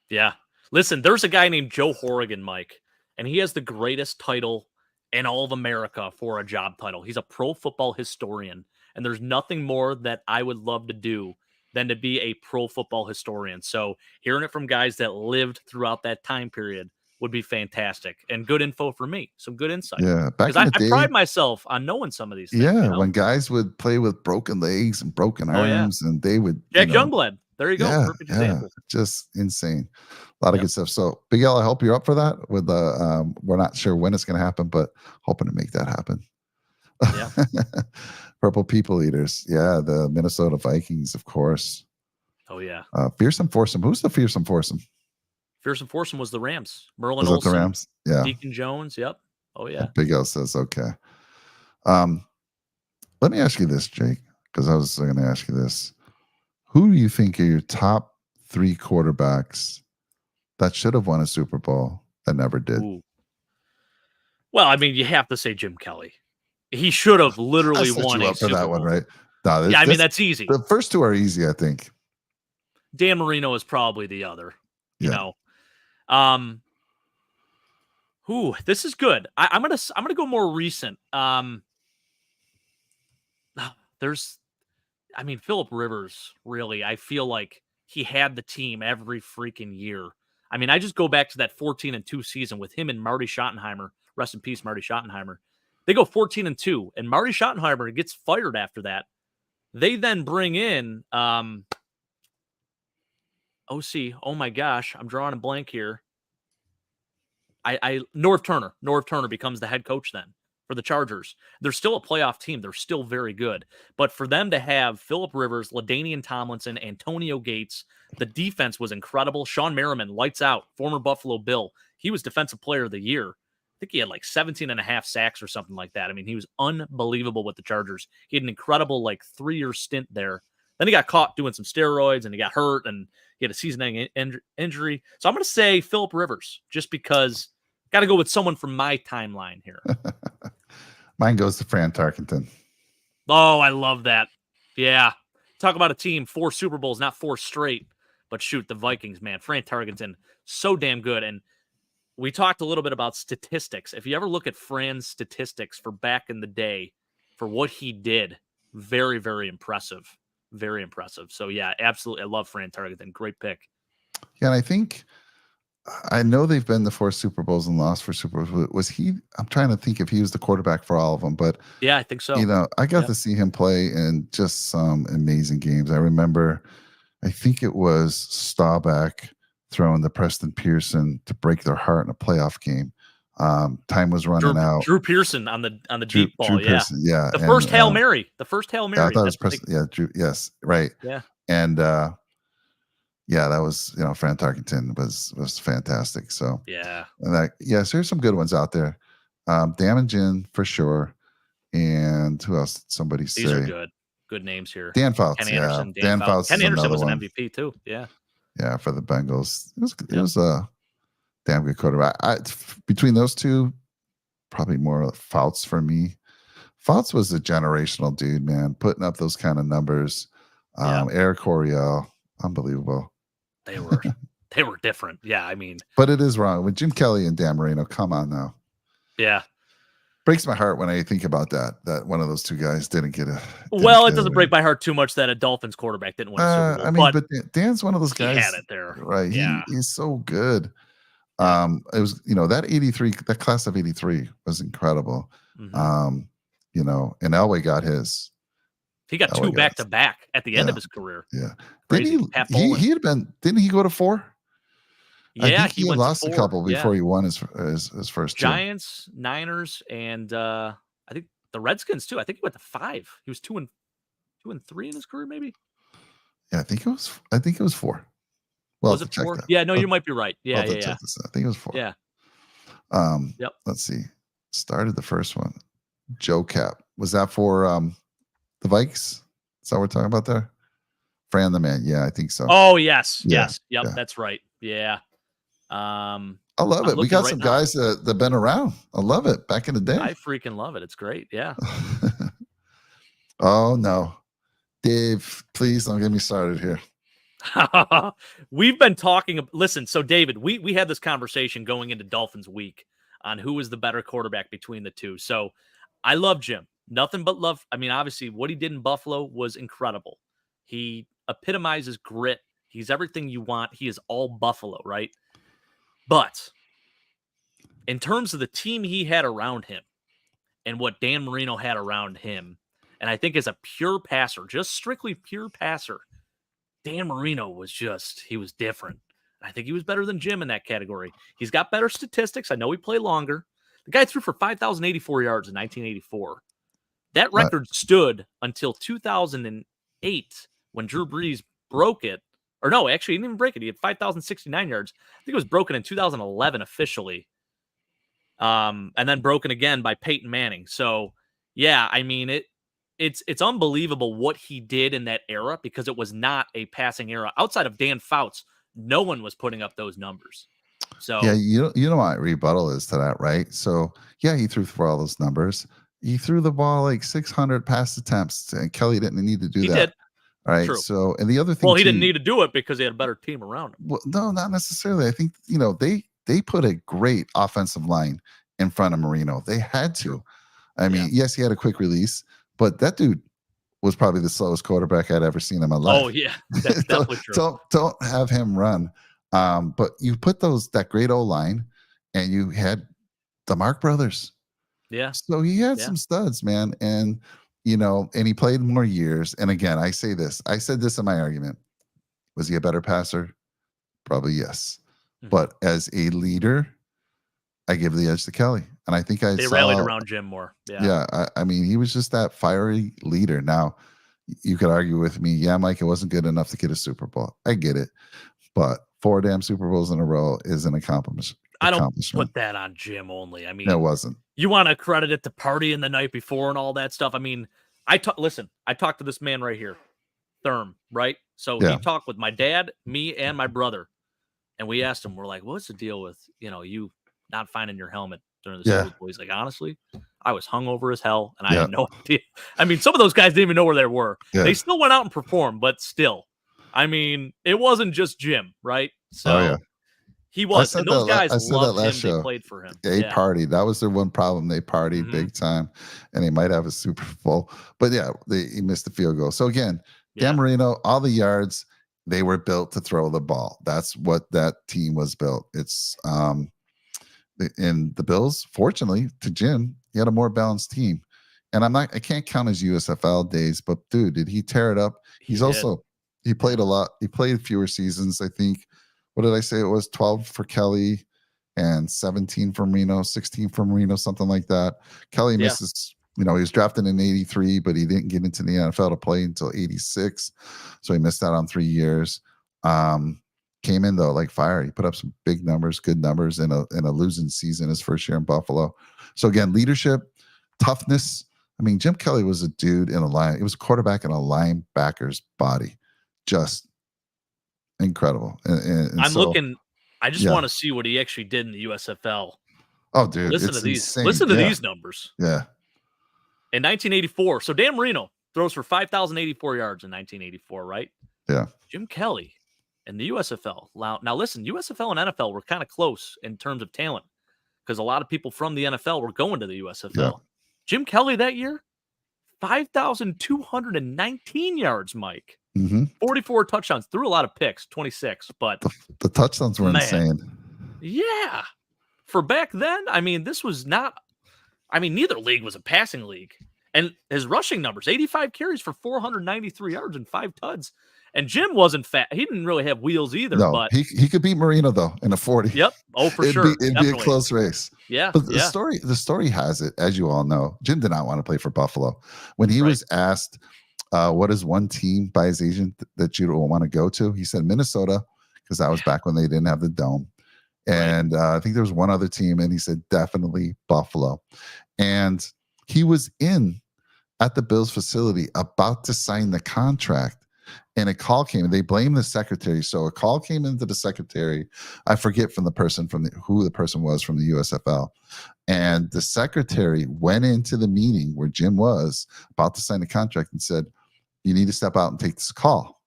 Yeah. Listen, there's a guy named Joe Horrigan, Mike, and he has the greatest title in all of America for a job title. He's a pro football historian, and there's nothing more that I would love to do than to be a pro football historian. So hearing it from guys that lived throughout that time period would be fantastic and good info for me. Some good insight. Yeah. Back in the day, I pride myself on knowing some of these things. Yeah. When guys would play with broken legs and broken arms and they would. Jack Youngblood. There you go. Yeah, Perfect yeah, example. just insane. A lot of Yep. good stuff. So, Big L, I hope you're up for that. With the, we're not sure when it's going to happen, but hoping to make that happen. Yeah. Purple People Eaters. Yeah, the Minnesota Vikings, of course. Oh, yeah. Fearsome Foursome. Who's the Fearsome Foursome? Fearsome Foursome was the Rams. Merlin Was that the Olsen, Rams? Yeah. Deacon Jones. Yep. Oh, yeah. Big L says, okay. Let me ask you this, Jake, because I was going to ask you this. Who do you think are your top 3 quarterbacks that should have won a Super Bowl that never did? Ooh. Well, I mean, you have to say Jim Kelly. He should have I literally set won you a up for Super that one, Bowl. right? No, Yeah, I mean, that's easy. The first 2 are easy, I think. Dan Marino is probably the other, you Yeah. know. This is good. I'm gonna go more recent. Philip Rivers, really, I feel like he had the team every freaking year. I mean, I just go back to that 14-2 season with him and Marty Schottenheimer. Rest in peace, Marty Schottenheimer. They go 14-2, and Marty Schottenheimer gets fired after that. They then bring in OC. Oh my gosh, I'm drawing a blank here. Norv Turner. Norv Turner becomes the head coach then for the Chargers. They're still a playoff team. They're still very good. But for them to have Phillip Rivers, LaDainian Tomlinson, Antonio Gates, the defense was incredible. Sean Merriman, lights out, former Buffalo Bill. He was Defensive Player of the Year. I think he had like 17 and a half sacks or something like that. I mean, he was unbelievable with the Chargers. He had an incredible 3-year stint there. Then he got caught doing some steroids and he got hurt and he had a season-ending injury. So I'm going to say Phillip Rivers just because got to go with someone from my timeline here. Mine goes to Fran Tarkenton. Oh, I love that. Yeah. Talk about a team, 4 Super Bowls, not 4 straight. But shoot, the Vikings, man. Fran Tarkenton, so damn good. And we talked a little bit about statistics. If you ever look at Fran's statistics for back in the day, for what he did, very, very impressive. Very impressive. So, yeah, absolutely. I love Fran Tarkenton. Great pick. Yeah, and I know they've been to 4 Super Bowls and lost for Super Bowls. Was he? I'm trying to think if he was the quarterback for all of them, but yeah, I think so. I got to see him play in just some amazing games. I remember, I think it was Staubach throwing to Preston Pearson to break their heart in a playoff game. Time was running out. Drew Pearson on the deep ball. Drew Pearson, yeah. The first Hail Mary. The first Hail Mary. Yeah, I thought it was Preston. Yeah, Drew. Yes, right. Yeah. And yeah, that was Fran Tarkenton was fantastic. So yeah, and yes, there's some good ones out there. Damagin for sure. And who else did somebody say? These are good names here. Dan Fouts. Ken Anderson, Dan Fouts. Ken Anderson was an one. MVP too. Yeah. Yeah, for the Bengals. It was a damn good quarterback. Between those two, probably more Fouts for me. Fouts was a generational dude, man, putting up those kind of numbers. Eric Coryell, unbelievable. They were different. Yeah, I mean. But it is wrong. With Jim Kelly and Dan Marino, come on now. Yeah. Breaks my heart when I think about that one of those two guys didn't get a. It doesn't break my heart too much that a Dolphins quarterback didn't win a Super Bowl. I mean, but Dan's one of those guys. He had it there, right? Yeah, he's so good. It was that 83, that class of 83 was incredible. Mm-hmm. And Elway got his. He got 2 back to back at the end of his career. Yeah, crazy. He had been. Didn't he go to 4? Yeah, I think he lost a couple before he won his first Giants, 2. Niners, and I think the Redskins too. I think he went to 5. He was 2 and 3 in his career, maybe. Yeah, I think it was 4. Well, was it 4? Yeah, no, you might be right. Yeah. I think it was 4. Yeah. Yep. Let's see. Started the first one. Joe Cap. Was that for the Vikes? Is that what we're talking about there? Fran the Man. Yeah, I think so. Oh, yes. Yeah. Yes. Yep. Yeah. That's right. Yeah. I love it. We got some guys that have been around. I love it. Back in the day. I freaking love it. It's great. Yeah. Oh, no. Dave, please don't get me started here. We've been talking. Listen, so David, we had this conversation going into Dolphins week on who was the better quarterback between the two. So I love Jim. Nothing but love. I mean, obviously, what he did in Buffalo was incredible. He epitomizes grit. He's everything you want. He is all Buffalo, right? But in terms of the team he had around him and what Dan Marino had around him, and I think as a pure passer, just strictly pure passer, Dan Marino was he was different. I think he was better than Jim in that category. He's got better statistics. I know he played longer. The guy threw for 5,084 yards in 1984. That record stood until 2008 when Drew Brees broke it. Or no, actually, he didn't even break it. He had 5,069 yards. I think it was broken in 2011 officially. And then broken again by Peyton Manning. So, yeah, I mean, it's unbelievable what he did in that era because it was not a passing era. Outside of Dan Fouts, no one was putting up those numbers. So yeah, you know what rebuttal is to that, right? So yeah, he threw for all those numbers. He threw the ball like 600 pass attempts, and Kelly didn't need to do he that. did. Right. True. So, and the other thing, he didn't need to do it because he had a better team around him. Well, no, not necessarily. I think they put a great offensive line in front of Marino. They had to. I mean, yes, he had a quick release, but that dude was probably the slowest quarterback I'd ever seen in my life. Oh yeah, that's definitely true. Don't have him run. But you put that great O line, and you had the Mark brothers. Yeah. So he had some studs, man, and and he played more years. And again, I said this in my argument: was he a better passer? Probably yes, but as a leader, I give the edge to Kelly. And I think they rallied around Jim more. Yeah. I mean, he was just that fiery leader. Now, you could argue with me, yeah, Mike, it wasn't good enough to get a Super Bowl. I get it. But 4 damn Super Bowls in a row is an accomplishment. I don't put that on Jim only. I mean, it wasn't. You want to credit it to partying the night before and all that stuff. I mean, I talked to this man right here, Therm, right? So he talked with my dad, me, and my brother. And we asked him, we're like, what's the deal with, you not finding your helmet during the Super Bowl? He's like, honestly, I was hungover as hell, and I had no idea. I mean, some of those guys didn't even know where they were. Yeah. They still went out and performed, but still. I mean, it wasn't just Jim, right? So he was. And those guys loved him. Show. They played for him. They partied. That was their one problem. They partied big time, and they might have a Super Bowl. But yeah, he missed the field goal. So again, Dan Marino, all the yards, they were built to throw the ball. That's what that team was built. It's in the Bills, fortunately to Jim, he had a more balanced team. And I can't count his USFL days, but dude, did he tear it up? He played a lot. He played fewer seasons. I think, what did I say? It was 12 for Kelly and 17 for Marino, 16 for Marino, something like that. Kelly misses, he was drafted in 83, but he didn't get into the NFL to play until 86. So he missed out on 3 years. Came in though like fire. He put up some big numbers, good numbers in a losing season his first year in Buffalo. So again, leadership, toughness. I mean, Jim Kelly was a dude in a line. He was a quarterback in a linebacker's body. Just incredible. And I'm looking. I just want to see what he actually did in the USFL. Oh, dude, listen to these. Insane. Listen to these numbers. Yeah. In 1984, so Dan Marino throws for 5,084 yards in 1984, right? Yeah. Jim Kelly in the USFL. Now listen, USFL and NFL were kind of close in terms of talent because a lot of people from the NFL were going to the USFL. Yeah. Jim Kelly that year, 5,219 yards, Mike. 44 touchdowns, threw a lot of picks, 26, but the touchdowns were insane. Yeah. For back then, I mean, this was not, neither league was a passing league. And his rushing numbers, 85 carries for 493 yards and 5 tuds. And Jim wasn't fat. He didn't really have wheels either. No, but he could beat Marino though in a 40. Yep. Oh, for sure. It'd be a close race. Yeah. But the story has it, as you all know, Jim did not want to play for Buffalo. When he was asked, what is one team by his agent that you don't want to go to? He said Minnesota, because that was back when they didn't have the dome. And I think there was one other team, and he said definitely Buffalo. And he was at the Bills facility about to sign the contract. And a call came, and they blamed the secretary. So a call came into the secretary. I forget who the person was from the USFL. And the secretary went into the meeting where Jim was about to sign the contract and said, you need to step out and take this call.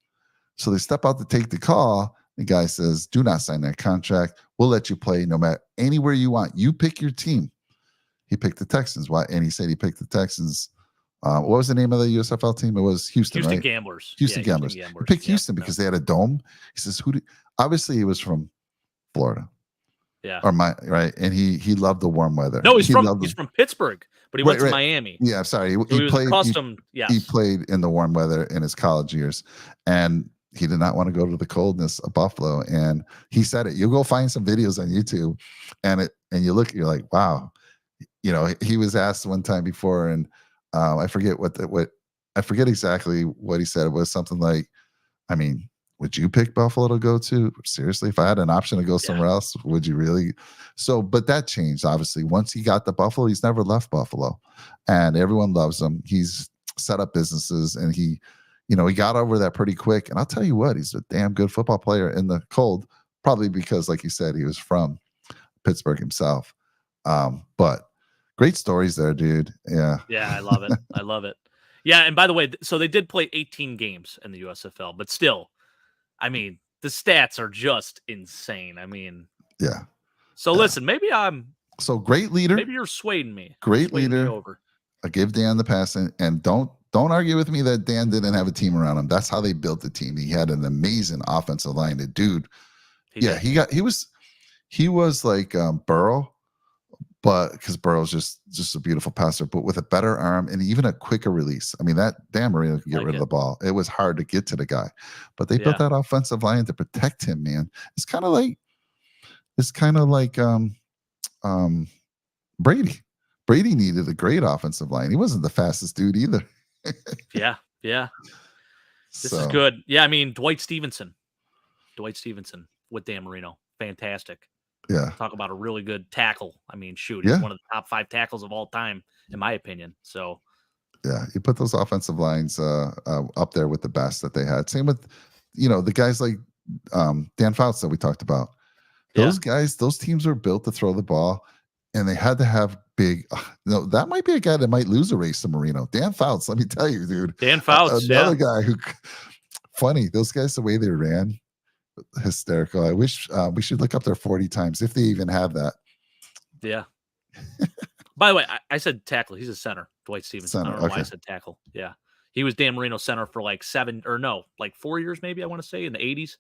So they step out to take the call. The guy says, do not sign that contract. We'll let you play no matter anywhere you want. You pick your team. He picked the Texans. Why? And he said he picked the Texans. What was the name of the USFL team? It was Houston, right? Gamblers. Houston Gamblers. He picked Houston because they had a dome. He says, obviously he was from Florida. Yeah. Right. And he loved the warm weather. No, he's from Pittsburgh, but he went to Miami. Yeah, sorry. He played custom. He played in the warm weather in his college years. And he did not want to go to the coldness of Buffalo. And he said it. You go find some videos on YouTube and you're like, wow. He was asked one time before, and I forget I forget exactly what he said. It was something like, I mean, would you pick Buffalo to go to? Seriously, if I had an option to go somewhere else, would you really? So, but that changed, obviously. Once he got to Buffalo, he's never left Buffalo. And everyone loves him. He's set up businesses, and he got over that pretty quick. And I'll tell you what, he's a damn good football player in the cold, probably because, like you said, he was from Pittsburgh himself. But great stories there, dude. Yeah. Yeah, I love it. I love it. Yeah, and by the way, so they did play 18 games in the USFL, but still, I mean, the stats are just insane. I mean, yeah. So listen, maybe great leader. Maybe you're swaying me. Great leader. I give Dan the pass, and don't argue with me that Dan didn't have a team around him. That's how they built the team. He had an amazing offensive line. The dude, he was like Burrow. But because Burrow's just a beautiful passer, but with a better arm and even a quicker release. I mean, that Dan Marino could get rid of the ball. It was hard to get to the guy, but they built that offensive line to protect him, man. It's kind of like Brady. Brady needed a great offensive line. He wasn't the fastest dude either. Yeah. This is good. Yeah, I mean, Dwight Stevenson with Dan Marino. Fantastic. Yeah. Talk about a really good tackle. I mean, shoot, he's one of the top 5 tackles of all time, in my opinion. So, yeah, you put those offensive lines up there with the best that they had. Same with, the guys like Dan Fouts that we talked about. Those guys, those teams were built to throw the ball, and they had to have big. That might be a guy that might lose a race to Marino. Dan Fouts, let me tell you, dude. Dan Fouts, another guy who, funny, those guys, the way they ran. Hysterical. I wish we should look up their 40 times if they even have that. Yeah. By the way, I said tackle. He's a center. Dwight Stevenson. I don't know why I said tackle. Yeah. He was Dan Marino's center for like 4 years, maybe, I want to say, in the 80s.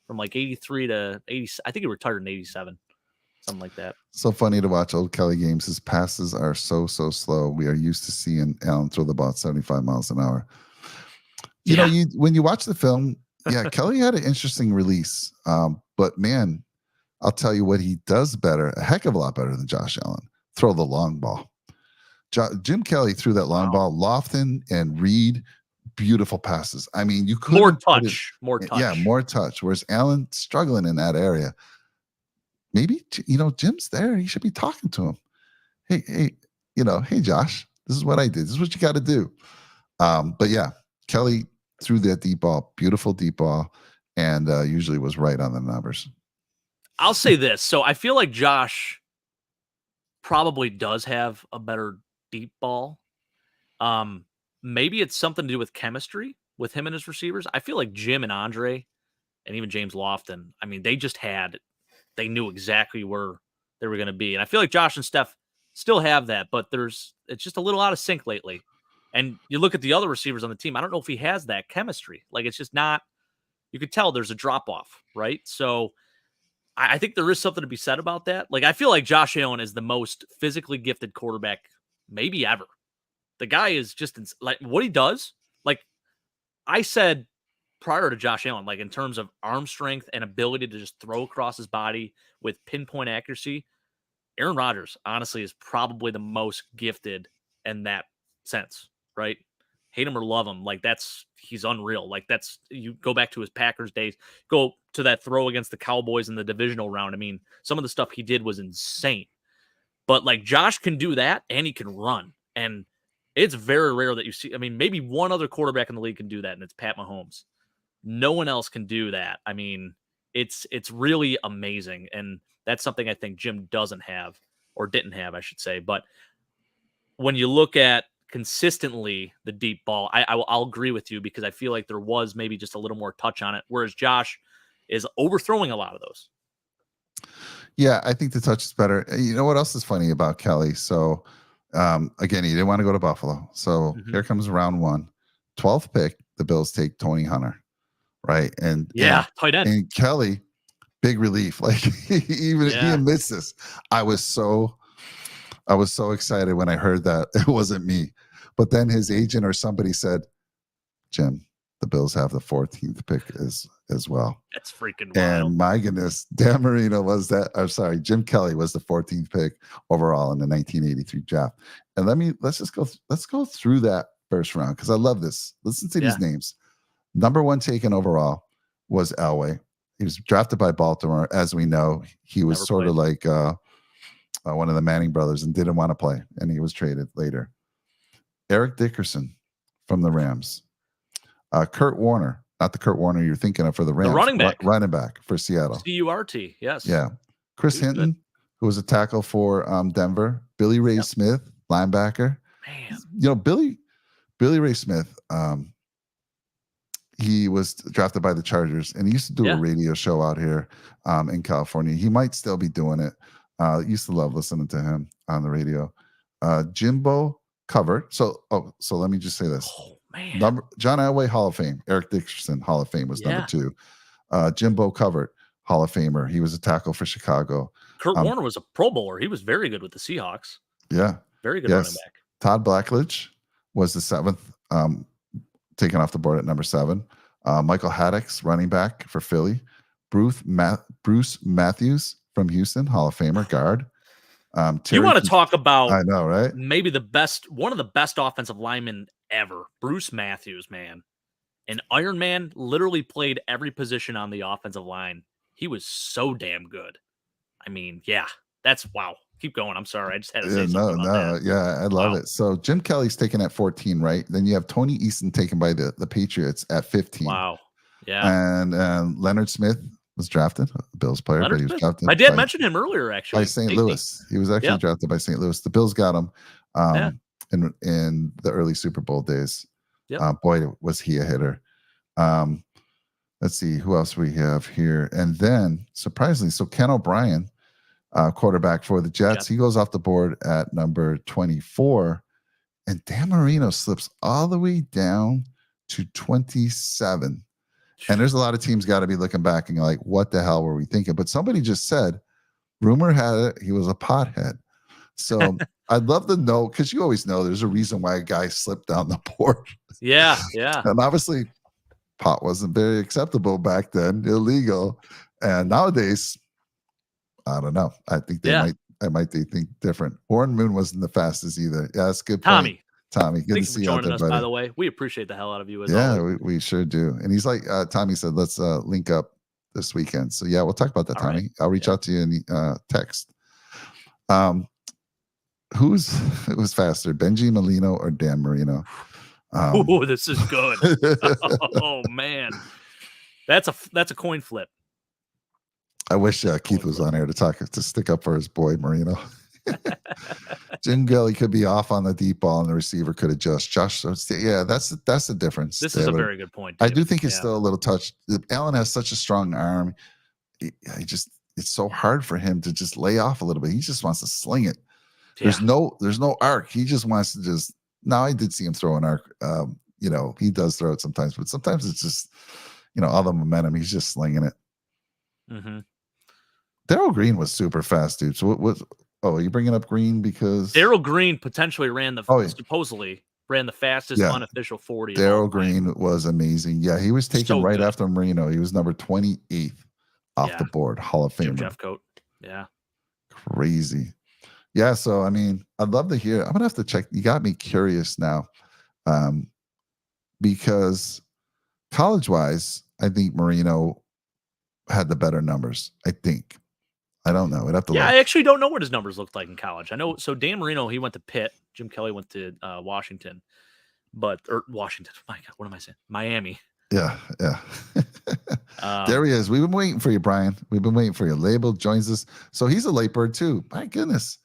From like 83 to 80. I think he retired in 87. Something like that. So funny to watch old Kelly games. His passes are so slow. We are used to seeing Allen throw the ball at 75 miles an hour. When you watch the film, Kelly had an interesting release. But man, I'll tell you what he does better, a heck of a lot better than Josh Allen. Throw the long ball. Jim Kelly threw that long ball. Lofton and Reed, beautiful passes. I mean, you could more touch. Yeah, more touch. Whereas Allen struggling in that area. Maybe Jim's there. He should be talking to him. Hey, Josh, this is what I did. This is what you got to do. But yeah, Kelly threw that deep ball, beautiful deep ball, and usually was right on the numbers. I'll say this. So I feel like Josh probably does have a better deep ball. Maybe it's something to do with chemistry with him and his receivers. I feel like Jim and Andre and even James Lofton, I mean, they knew exactly where they were going to be. And I feel like Josh and Steph still have that, but it's just a little out of sync lately. And you look at the other receivers on the team, I don't know if he has that chemistry. Like, it's just not, you could tell there's a drop off, right? So I think there is something to be said about that. Like, I feel like Josh Allen is the most physically gifted quarterback maybe ever. The guy is just like what he does. Like I said prior to Josh Allen, like in terms of arm strength and ability to just throw across his body with pinpoint accuracy, Aaron Rodgers honestly is probably the most gifted in that sense, right? Hate him or love him, like he's unreal. Like you go back to his Packers days, go to that throw against the Cowboys in the divisional round. I mean, some of the stuff he did was insane. But like Josh can do that and he can run. And it's very rare that you see. I mean, maybe one other quarterback in the league can do that, and it's Pat Mahomes. No one else can do that. I mean, it's really amazing. And that's something I think Jim doesn't have, or didn't have, I should say. But when you look at consistently the deep ball, I'll agree with you, because I feel like there was maybe just a little more touch on it, whereas Josh is overthrowing a lot of those. Yeah, I think the touch is better. You know what else is funny about Kelly? So, again, he didn't want to go to Buffalo. So here comes round 1. 12th pick, the Bills take Tony Hunter, right? And tight end. And Kelly, big relief. Like he admits this. I was so excited when I heard that it wasn't me. But then his agent or somebody said, Jim, the Bills have the 14th pick as well. That's freaking wild. And my goodness, Dan Marino was that. I'm sorry, Jim Kelly was the 14th pick overall in the 1983 draft. And let's go through that first round because I love this. Listen to these names. Number 1 taken overall was Elway. He was drafted by Baltimore. As we know, he was sort of like one of the Manning brothers and didn't want to play, and he was traded later. Eric Dickerson from the Rams. Kurt Warner, not the Kurt Warner you're thinking of for the Rams. The running back for Seattle. C-U-R-T, yes. Yeah. Chris Hinton, who was a tackle for Denver. Billy Ray Smith, linebacker. Man. You know, Billy Ray Smith, he was drafted by the Chargers, and he used to do a radio show out here in California. He might still be doing it. Used to love listening to him on the radio. Jimbo Covert. So let me just say this. Oh, man. John Elway, Hall of Fame. Eric Dickerson, Hall of Fame was number 2. Jimbo Covert, Hall of Famer. He was a tackle for Chicago. Kurt Warner was a Pro Bowler. He was very good with the Seahawks. Yeah. Very good running back. Todd Blackledge was the 7th, taken off the board at number 7. Michael Haddix, running back for Philly. Bruce Matthews from Houston, Hall of Famer, guard. You want to talk about, I know, right? Maybe one of the best offensive linemen ever, Bruce Matthews, man. An Iron Man, literally played every position on the offensive line. He was so damn good. I mean, that's wow. Keep going. I'm sorry. I just had to say something about that. Yeah, I love it. So Jim Kelly's taken at 14, right? Then you have Tony Easton taken by the Patriots at 15. Wow. Yeah. And Leonard Smith was drafted, a Bills player, but he was drafted. My dad mentioned him earlier, actually. By St. Louis. He was actually drafted by St. Louis. The Bills got him in the early Super Bowl days. Boy, was he a hitter. Let's see who else we have here. And then, surprisingly, so Ken O'Brien, quarterback for the Jets, he goes off the board at number 24. And Dan Marino slips all the way down to 27. And there's a lot of teams got to be looking back and like, what the hell were we thinking? But somebody just said, rumor had it, he was a pothead. So I'd love to know, because you always know there's a reason why a guy slipped down the board. Yeah. And obviously, pot wasn't very acceptable back then, illegal. And nowadays, I don't know. I think they might think different. Warren Moon wasn't the fastest either. Yeah, that's a good point. Tommy, good to see you out there, buddy. By the way, we appreciate the hell out of you. We sure do. And he's like, Tommy said, let's link up this weekend. So we'll talk about that, Tommy. Right. I'll reach out to you in text. Who's faster, Benji Molino or Dan Marino? This is good. Oh man, that's a coin flip. I wish Keith was on here to stick up for his boy Marino. Jim Kelly could be off on the deep ball and the receiver could adjust. Josh, that's the difference. This is a very good point, David. I do think it's still a little touch. Allen has such a strong arm. It's so hard for him to just lay off a little bit. He just wants to sling it. There's no arc. He just wants to just. Now I did see him throw an arc. He does throw it sometimes, but sometimes it's just, all the momentum. He's just slinging it. Mm-hmm. Darryl Green was super fast, dude. So what was? Oh, are you bringing up Green because Darryl Green potentially supposedly ran the fastest unofficial 40. Darryl Green was amazing. Yeah, he was taken right after Marino. He was number 28th off the board. Hall of Famer. Jeff Coat. Yeah. Crazy. Yeah, so I mean, I'd love to hear. I'm gonna have to check. You got me curious now, because college-wise, I think Marino had the better numbers. I think. I don't know. I'd have to look. I actually don't know what his numbers looked like in college. I know. So Dan Marino, he went to Pitt. Jim Kelly went to Washington. Washington. My God, what am I saying? Miami. Yeah. There he is. We've been waiting for you, Brian. We've been waiting for you. Label joins us. So he's a late bird too. My goodness.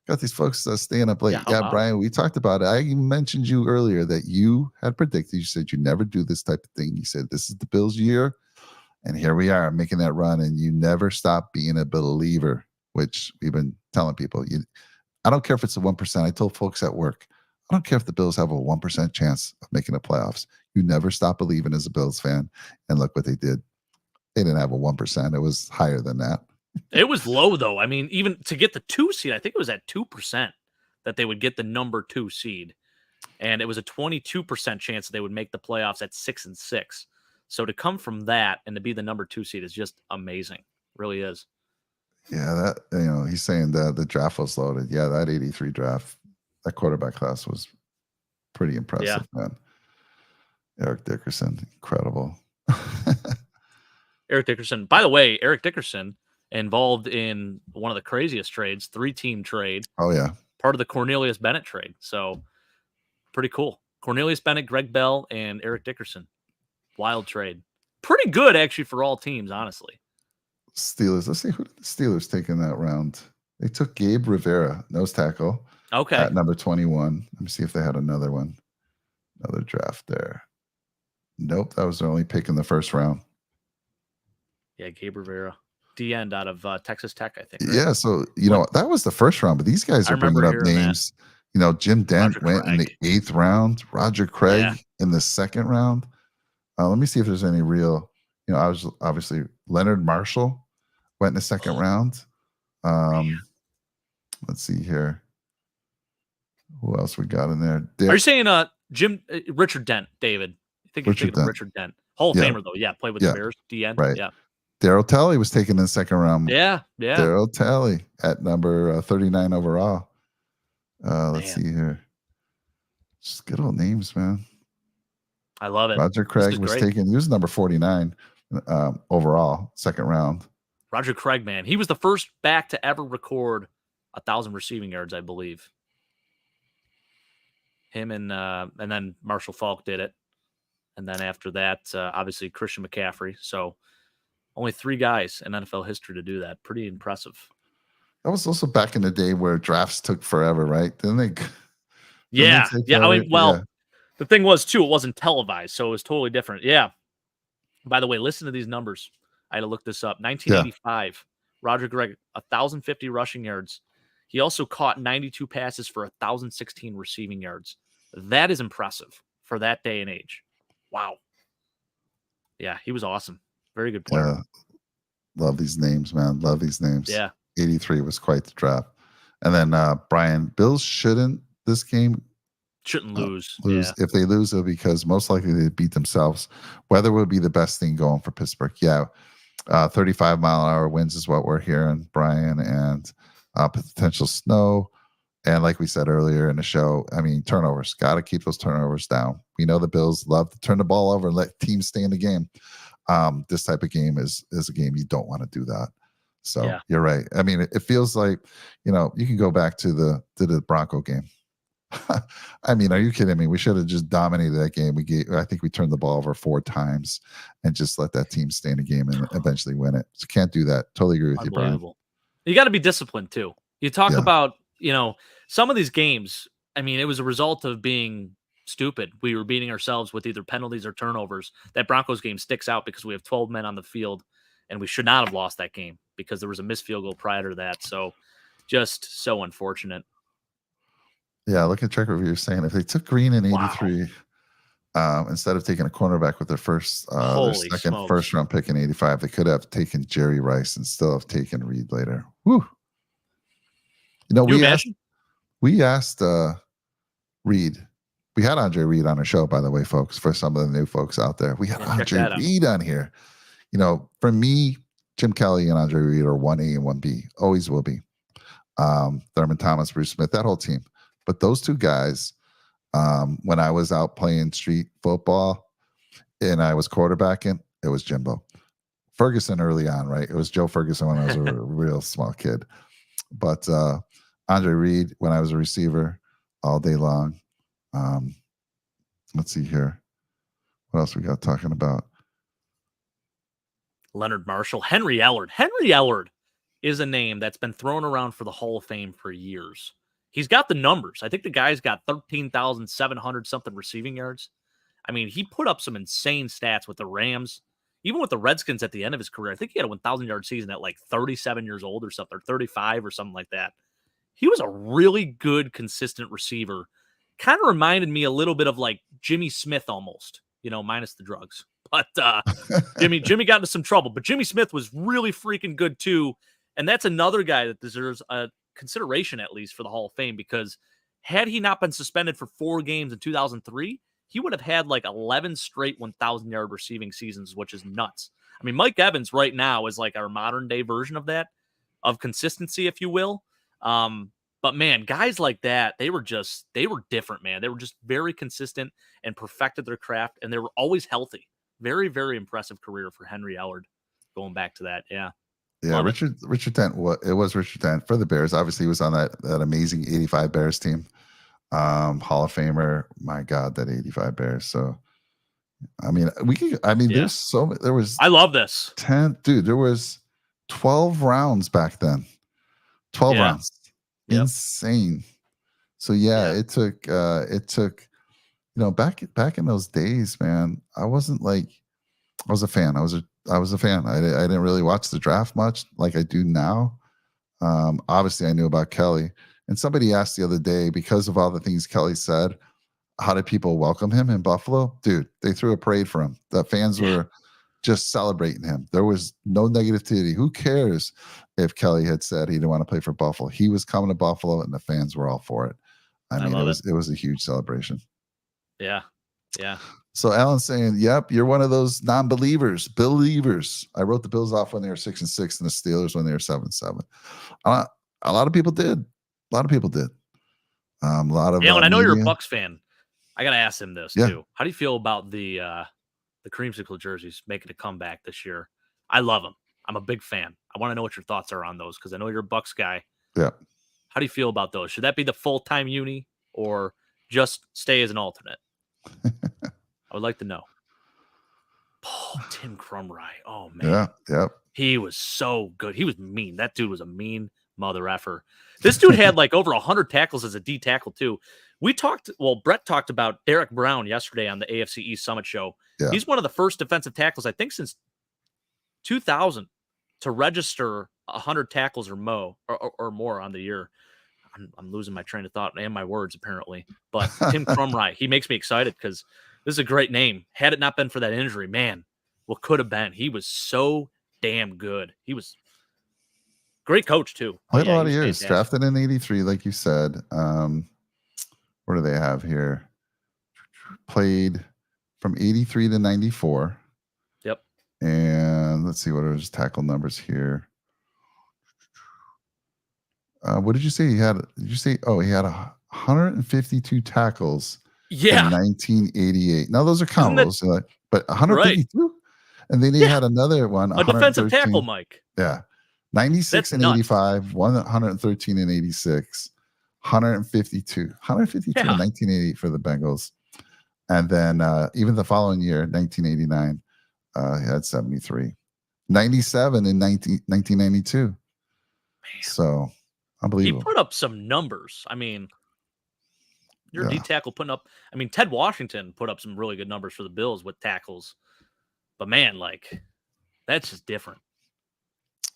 Got these folks staying up late. Yeah, Brian, we talked about it. I mentioned you earlier that you had predicted. You said you never do this type of thing. You said this is the Bills' year. And here we are making that run, and you never stop being a believer, which we've been telling people. I don't care if it's a 1%. I told folks at work, I don't care if the Bills have a 1% chance of making the playoffs. You never stop believing as a Bills fan. And look what they did. They didn't have a 1%. It was higher than that. It was low, though. I mean, even to get the 2 seed, I think it was at 2% that they would get the number 2 seed. and it was a 22% chance that they would make the playoffs at 6-6. So to come from that and to be the number 2 seed is just amazing. Really is. Yeah, that he's saying that the draft was loaded. Yeah, that 83 draft, that quarterback class was pretty impressive, man. Eric Dickerson, incredible. Eric Dickerson. By the way, Eric Dickerson involved in one of the craziest trades, 3-team trade. Oh, yeah. Part of the Cornelius Bennett trade. So pretty cool. Cornelius Bennett, Greg Bell, and Eric Dickerson. Wild trade. Pretty good, actually, for all teams, honestly. Steelers. Let's see who did the Steelers take in that round. They took Gabe Rivera, nose tackle. Okay. At number 21. Let me see if they had another one. Another draft there. Nope, that was their only pick in the first round. Yeah, Gabe Rivera. D-end out of Texas Tech, I think. Right? Yeah, so, that was the first round, but these guys are bringing up names. That. Jim Dent Roger went Craig. in the 8th round. Roger Craig in the 2nd round. Let me see if there's any real, I was obviously Leonard Marshall went in the 2nd round. Let's see here. Who else we got in there? Are you saying Richard Dent, David? I think you're thinking of Richard Dent. Hall of Famer, though. Yeah, played with the Bears. D-end. Right. Yeah. Daryl Talley was taken in the 2nd round. Yeah. Daryl Talley at number 39 overall. Let's see here. Just good old names, man. I love it. Roger Craig was taken. He was number 49 overall, 2nd round. Roger Craig, man. He was the first back to ever record 1,000 receiving yards, I believe. Him and then Marshall Faulk did it. And then after that, obviously Christian McCaffrey. So only 3 guys in NFL history to do that. Pretty impressive. That was also back in the day where drafts took forever, right? Didn't they? Yeah. The thing was, too, it wasn't televised, so it was totally different. Yeah. By the way, listen to these numbers. I had to look this up. 1985, Roger Craig, 1,050 rushing yards. He also caught 92 passes for 1,016 receiving yards. That is impressive for that day and age. Wow. Yeah, he was awesome. Very good player. Love these names, man. Love these names. Yeah. 83 was quite the draft. And then Brian, Bills shouldn't lose. Yeah. If they lose, it'll because most likely they beat themselves. Weather would be the best thing going for Pittsburgh. Yeah. 35-mile-an-hour winds is what we're hearing, Brian, and potential snow. And like we said earlier in the show, turnovers. Got to keep those turnovers down. We know the Bills love to turn the ball over and let teams stay in the game. This type of game is a game you don't want to do that. So You're right. It feels like, you can go back to the Bronco game. Are you kidding me? We should have just dominated that game. I think we turned the ball over 4 times and just let that team stay in the game and eventually win it. So can't do that. Totally agree with you, Brian. You got to be disciplined too. You talk about, some of these games, it was a result of being stupid. We were beating ourselves with either penalties or turnovers. That Broncos game sticks out because we have 12 men on the field and we should not have lost that game because there was a missed field goal prior to that. So just so unfortunate. Yeah, look at Trek Review saying if they took Green in 83 instead of taking a cornerback with their first round pick in 85, they could have taken Jerry Rice and still have taken Reed later. Woo. We asked Reed. We had Andre Reed on our show, by the way, folks, for some of the new folks out there. We had Andre Reed on here. For me, Jim Kelly and Andre Reed are 1A and 1B. Always will be. Thurman Thomas, Bruce Smith, that whole team. But those 2 guys, when I was out playing street football and I was quarterbacking, it was Jimbo. Ferguson early on, right? It was Joe Ferguson when I was a real small kid. But Andre Reed when I was a receiver all day long. Let's see here. What else we got talking about? Leonard Marshall. Henry Ellard. Henry Ellard is a name that's been thrown around for the Hall of Fame for years. He's got the numbers. I think the guy's got 13,700 something receiving yards. He put up some insane stats with the Rams, even with the Redskins at the end of his career. I think he had a 1,000-yard season at like 37 years old or something, or 35 or something like that. He was a really good, consistent receiver. Kind of reminded me a little bit of like Jimmy Smith almost, minus the drugs. But Jimmy got into some trouble. But Jimmy Smith was really freaking good too. And that's another guy that deserves a consideration, at least, for the Hall of Fame, because had he not been suspended for 4 games in 2003, he would have had like 11 straight 1,000-yard receiving seasons, which is nuts. I mean, Mike Evans right now is like our modern day version of that, of consistency, if you will. But man, guys like that, they were different, man. They were just very consistent and perfected their craft, and they were always healthy. Very, very impressive career for Henry Allard. Going back to that, yeah. Yeah, Richard Dent. It was Richard Dent for the Bears. Obviously, he was on that amazing '85 Bears team. Hall of Famer. My God, that '85 Bears. So, I mean, there's so there was. I love this 10, dude. There was 12 rounds back then. 12 rounds. Yep. Insane. So it took back in those days, man. I wasn't like I was a fan. I was a fan. I didn't really watch the draft much like I do now. Obviously I knew about Kelly. And somebody asked the other day, because of all the things Kelly said, how did people welcome him in Buffalo? Dude, they threw a parade for him. The fans were just celebrating him. There was no negativity. Who cares if Kelly had said he didn't want to play for Buffalo? He was coming to Buffalo, and the fans were all for it. I mean, it was a huge celebration. Yeah. Yeah. So Alan's saying, yep, you're one of those non-believers. Believers. I wrote the Bills off when they were 6-6 and the Steelers when they were 7-7. A lot of people did. A lot of people did. A lot of Alan, I know you're a Bucs fan. I got to ask him this too. How do you feel about the creamsicle jerseys making a comeback this year? I love them. I'm a big fan. I want to know what your thoughts are on those because I know you're a Bucs guy. Yeah. How do you feel about those? Should that be the full-time uni or just stay as an alternate? I would like to know. Oh, Tim Crumry. Oh, man. Yeah. Yep. He was so good. He was mean. That dude was a mean mother effer. This dude had like over 100 tackles as a D tackle, too. Brett talked about Derek Brown yesterday on the AFC East Summit show. Yeah. He's one of the first defensive tackles, I think, since 2000 to register 100 tackles or more on the year. I'm losing my train of thought and my words, apparently. But Tim Crumry, he makes me excited because this is a great name. Had it not been for that injury, man, what could have been? He was so damn good. He was great coach, too. Played a lot of years. Fantastic. Drafted in '83, like you said. What do they have here? Played from '83 to '94. Yep. And let's see what are his tackle numbers here. What did you say he had? Did you say? Oh, he had 152 tackles. Yeah. In 1988. Now those are combos, but 152, right. And then he had another one. A defensive tackle, Mike. Yeah, 96 and 85, 113 and 86, 152 in 1988 for the Bengals, and then even the following year, 1989, he had 73, 97 in 1992. Man. So unbelievable. He put up some numbers. I mean. Your D tackle putting up. I mean, Ted Washington put up some really good numbers for the Bills with tackles, but man, like that's just different.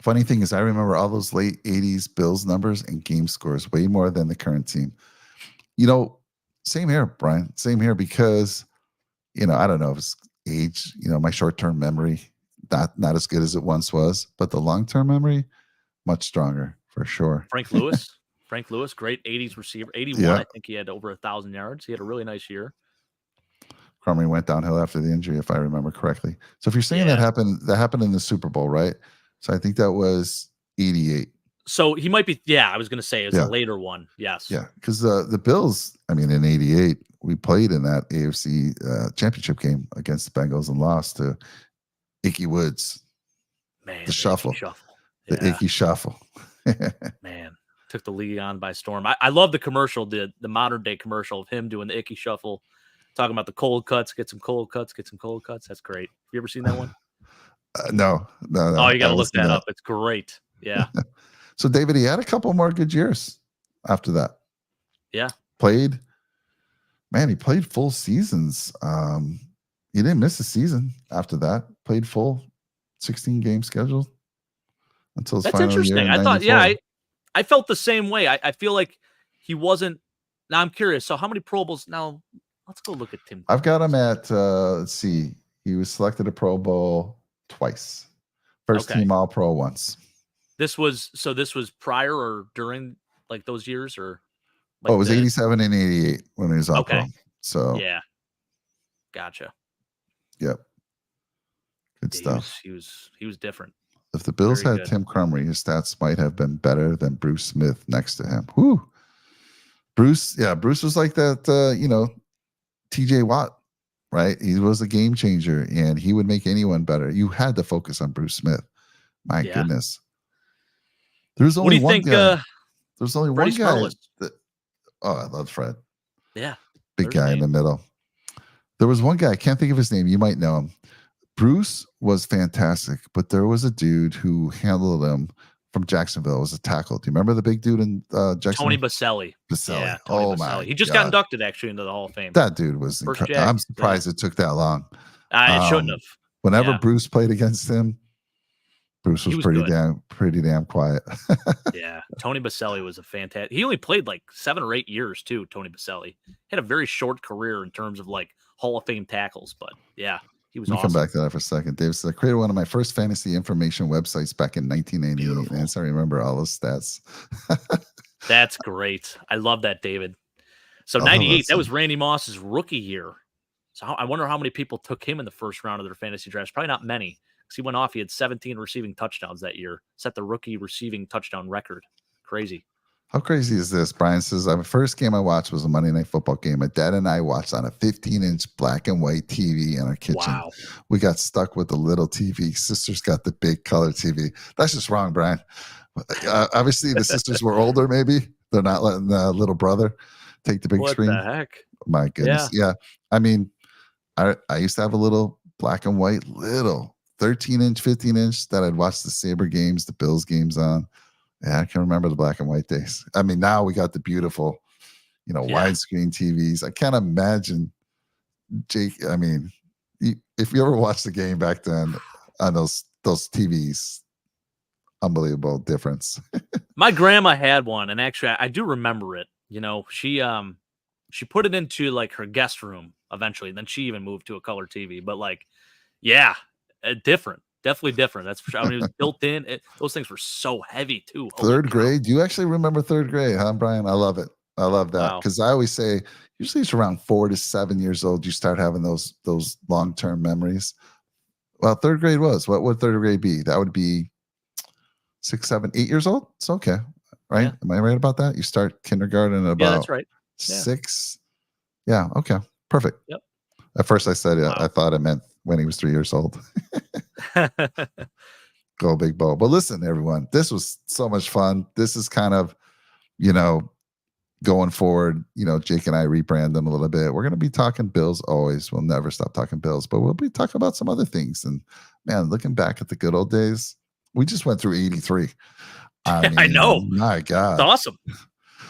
Funny thing is, I remember all those late '80s Bills numbers and game scores way more than the current team. Same here, Brian. Same here because, I don't know if it's age. My short-term memory not as good as it once was, but the long-term memory much stronger for sure. Frank Lewis, great 80s receiver. 81, I think he had over 1,000 yards. He had a really nice year. Crumry went downhill after the injury, if I remember correctly. So if you're saying that happened in the Super Bowl, right? So I think that was 88. So he might be, I was going to say it's a later one. Yes. Yeah, because the Bills, in 88, we played in that AFC championship game against the Bengals and lost to Ickey Woods. Man, the shuffle. The Ickey shuffle. Man. Took the league on by storm. I love the commercial, the modern day commercial of him doing the Ickey shuffle, talking about the cold cuts, get some cold cuts. That's great. You ever seen that one? No. Oh, you got to look that up. It's great. Yeah. So David, he had a couple more good years after that. Yeah. He played full seasons. He didn't miss a season after that. Played full 16 game schedule until his final year. That's interesting. I thought, I felt the same way. I feel like he wasn't. Now I'm curious. So how many Pro Bowls? Now let's go look at Tim. I've got him at, let's see. He was selected a Pro Bowl twice. First team All Pro once. This was prior or during like those years or? Oh, Like it was 87 and 88 when he was all pro. Okay. So Yeah. Gotcha. yep. Good Yeah, stuff. he was different. If the Bills Very had good. Tim Crumry, his stats might have been better than Bruce Smith next to him. Whoo. Bruce was like that, TJ Watt, right? He was a game changer and he would make anyone better. You had to focus on Bruce Smith. My Yeah. goodness. There's What do only you one think, guy. There's only Freddie one guy Smerlas? I love Fred. Yeah. Big guy in the middle. There was one guy, I can't think of his name. You might know him. Bruce was fantastic, but there was a dude who handled him from Jacksonville. It was a tackle. Do you remember the big dude in Jacksonville? Tony Baselli. Yeah, Tony oh Baselli. my! He just God. got inducted actually into the Hall of Fame. That dude was incredible. I'm surprised it took that long. It shouldn't have. Whenever Bruce played against him, Bruce was pretty damn quiet. Yeah, Tony Baselli was a fantastic. He only played like 7 or 8 years too. Tony Baselli had a very short career in terms of like Hall of Fame tackles, but yeah, he was awesome. Come back to that for a second. Dave said, I created one of my first fantasy information websites back in 1998. And I remember all those stats. That's great. I love that, David. So 98, that was Randy Moss's rookie year. So I wonder how many people took him in the first round of their fantasy drafts. Probably not many. Because he went off. He had 17 receiving touchdowns that year. Set the rookie receiving touchdown record. Crazy. How crazy is this? Brian says, the first game I watched was a Monday Night Football game. My dad and I watched on a 15-inch black and white TV in our kitchen. Wow. We got stuck with the little TV. Sisters got the big color TV. That's just wrong, Brian. Obviously, the sisters were older, maybe. They're not letting the little brother take the big screen. What the heck? My goodness. Yeah. I mean, I used to have a little black and white, little 13-inch, 15-inch that I'd watch the Sabre games, the Bills games on. Yeah, I can remember the black and white days. I mean, now we got the beautiful, widescreen TVs. I can't imagine, Jake. I mean, if you ever watched the game back then on those TVs, unbelievable difference. My grandma had one, and actually, I do remember it. She put it into like her guest room eventually. Then she even moved to a color TV. But different. Definitely different. That's for sure. I mean, it was built in. Those things were so heavy too. Third grade? Do you actually remember third grade, huh, Brian? I love it. I love that because I always say usually it's around 4 to 7 years old you start having those long-term memories. Well, third grade was what would third grade be? That would be 6, 7, 8 years old. It's okay, right? Yeah. Am I right about that? You start kindergarten at about that's right. 6. Yeah. Okay. Perfect. Yep. At first, I said I thought it meant when he was 3 years old. Go Big Bo. But listen, everyone, this was so much fun. This is kind of, going forward, Jake and I rebrand them a little bit. We're going to be talking Bills always. We'll never stop talking Bills, but we'll be talking about some other things. And man, looking back at the good old days, we just went through 83. I know. My God. It's awesome.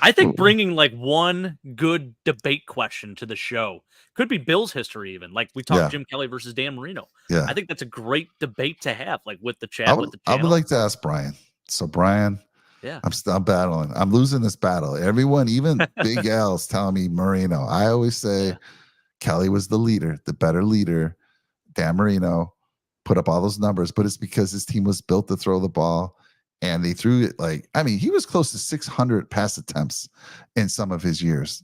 I think bringing like one good debate question to the show could be Bills history, even like we talked Jim Kelly versus Dan Marino. Yeah, I think that's a great debate to have, like with the chat. I would like to ask Brian. So Brian, I'm battling. I'm losing this battle. Everyone, even Big L's telling me Marino. I always say Kelly was the leader, the better leader. Dan Marino put up all those numbers, but it's because his team was built to throw the ball. And they threw it he was close to 600 pass attempts in some of his years,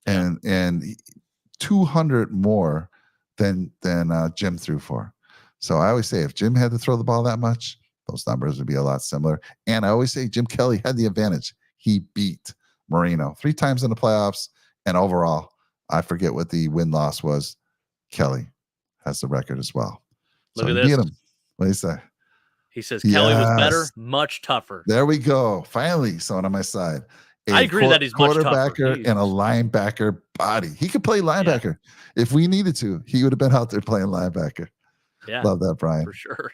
and 200 more than Jim threw for. So I always say if Jim had to throw the ball that much, those numbers would be a lot similar. And I always say Jim Kelly had the advantage. He beat Marino 3 times in the playoffs, and overall, I forget what the win-loss was. Kelly has the record as well. Look at this. Beat him. What do you say? He says Kelly was better, much tougher. There we go. Finally, someone on my side. I agree that he's much tougher. Quarterbacker and a linebacker body. He could play linebacker. Yeah. If we needed to, he would have been out there playing linebacker. Yeah. Love that, Brian. For sure.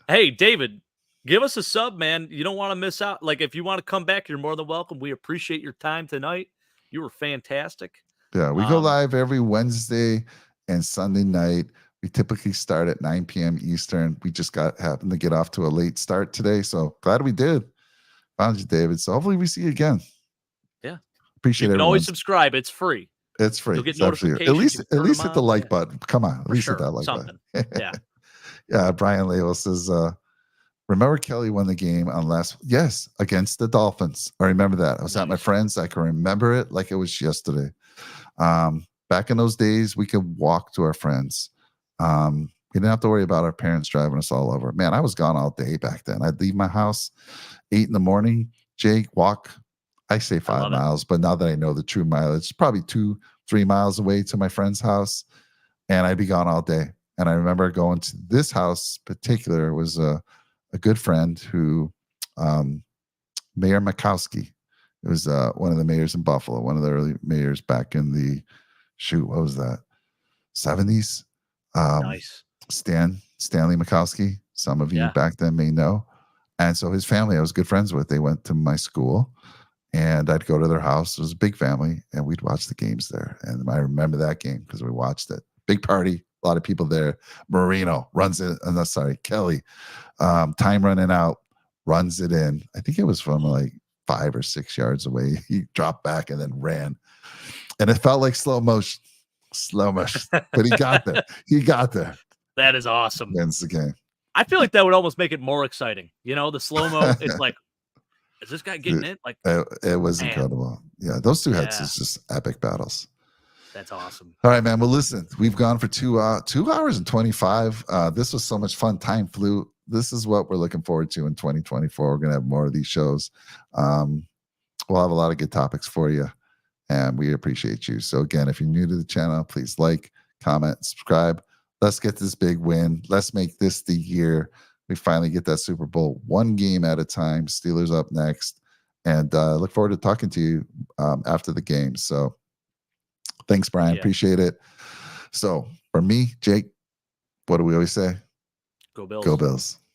Hey, David, give us a sub, man. You don't want to miss out. Like, if you want to come back, you're more than welcome. We appreciate your time tonight. You were fantastic. Yeah, we go live every Wednesday and Sunday night. We typically start at 9 p.m. Eastern. We just happened to get off to a late start today, so glad we did. Found you, David. So hopefully we see you again. Yeah, appreciate it. You can always subscribe. It's free. It's free. You'll get notifications. At least hit the like button. Come on, at least hit that like button. Yeah. Yeah. Brian Lewis says Remember Kelly won the game on yes, against the Dolphins. I remember that. I was at my Nice. friend's. I can remember it like it was yesterday. Back in those days, we could walk to our friends. We didn't have to worry about our parents driving us all over. Man, I was gone all day back then. I'd leave my house 8 in the morning. Jake, walk. I say 5 miles, but now that I know the true mileage, it's probably 2-3 miles away to my friend's house, and I'd be gone all day. And I remember going to this house particular was a good friend who, Mayor Makowski. It was one of the mayors in Buffalo, one of the early mayors back in the what was that? 70s. Nice. Stanley Makowski. Some of you back then may know. And so his family I was good friends with. They went to my school, and I'd go to their house. It was a big family, and we'd watch the games there. And I remember that game because we watched it. Big party, a lot of people there. Marino runs it. Kelly. Time running out, runs it in. I think it was from like 5 or 6 yards away. He dropped back and then ran. And it felt like slow motion. But he got there. That is awesome. Wins the game. I feel like that would almost make it more exciting. The slow-mo, it's like, is this guy getting it? Like, it was incredible. Yeah, those two heads is just epic battles. That's awesome. All right, man. Well, listen, we've gone for 2 hours and 25. This was so much fun. Time flew. This is what we're looking forward to in 2024. We're going to have more of these shows. We'll have a lot of good topics for you, and we appreciate you. So again, if you're new to the channel, please like, comment, subscribe. Let's get this big win. Let's make this the year we finally get that Super Bowl, one game at a time. Steelers up next, and look forward to talking to you after the game. So thanks, Brian. Appreciate it. So for me, Jake, what do we always say? Go Bills. Go Bills.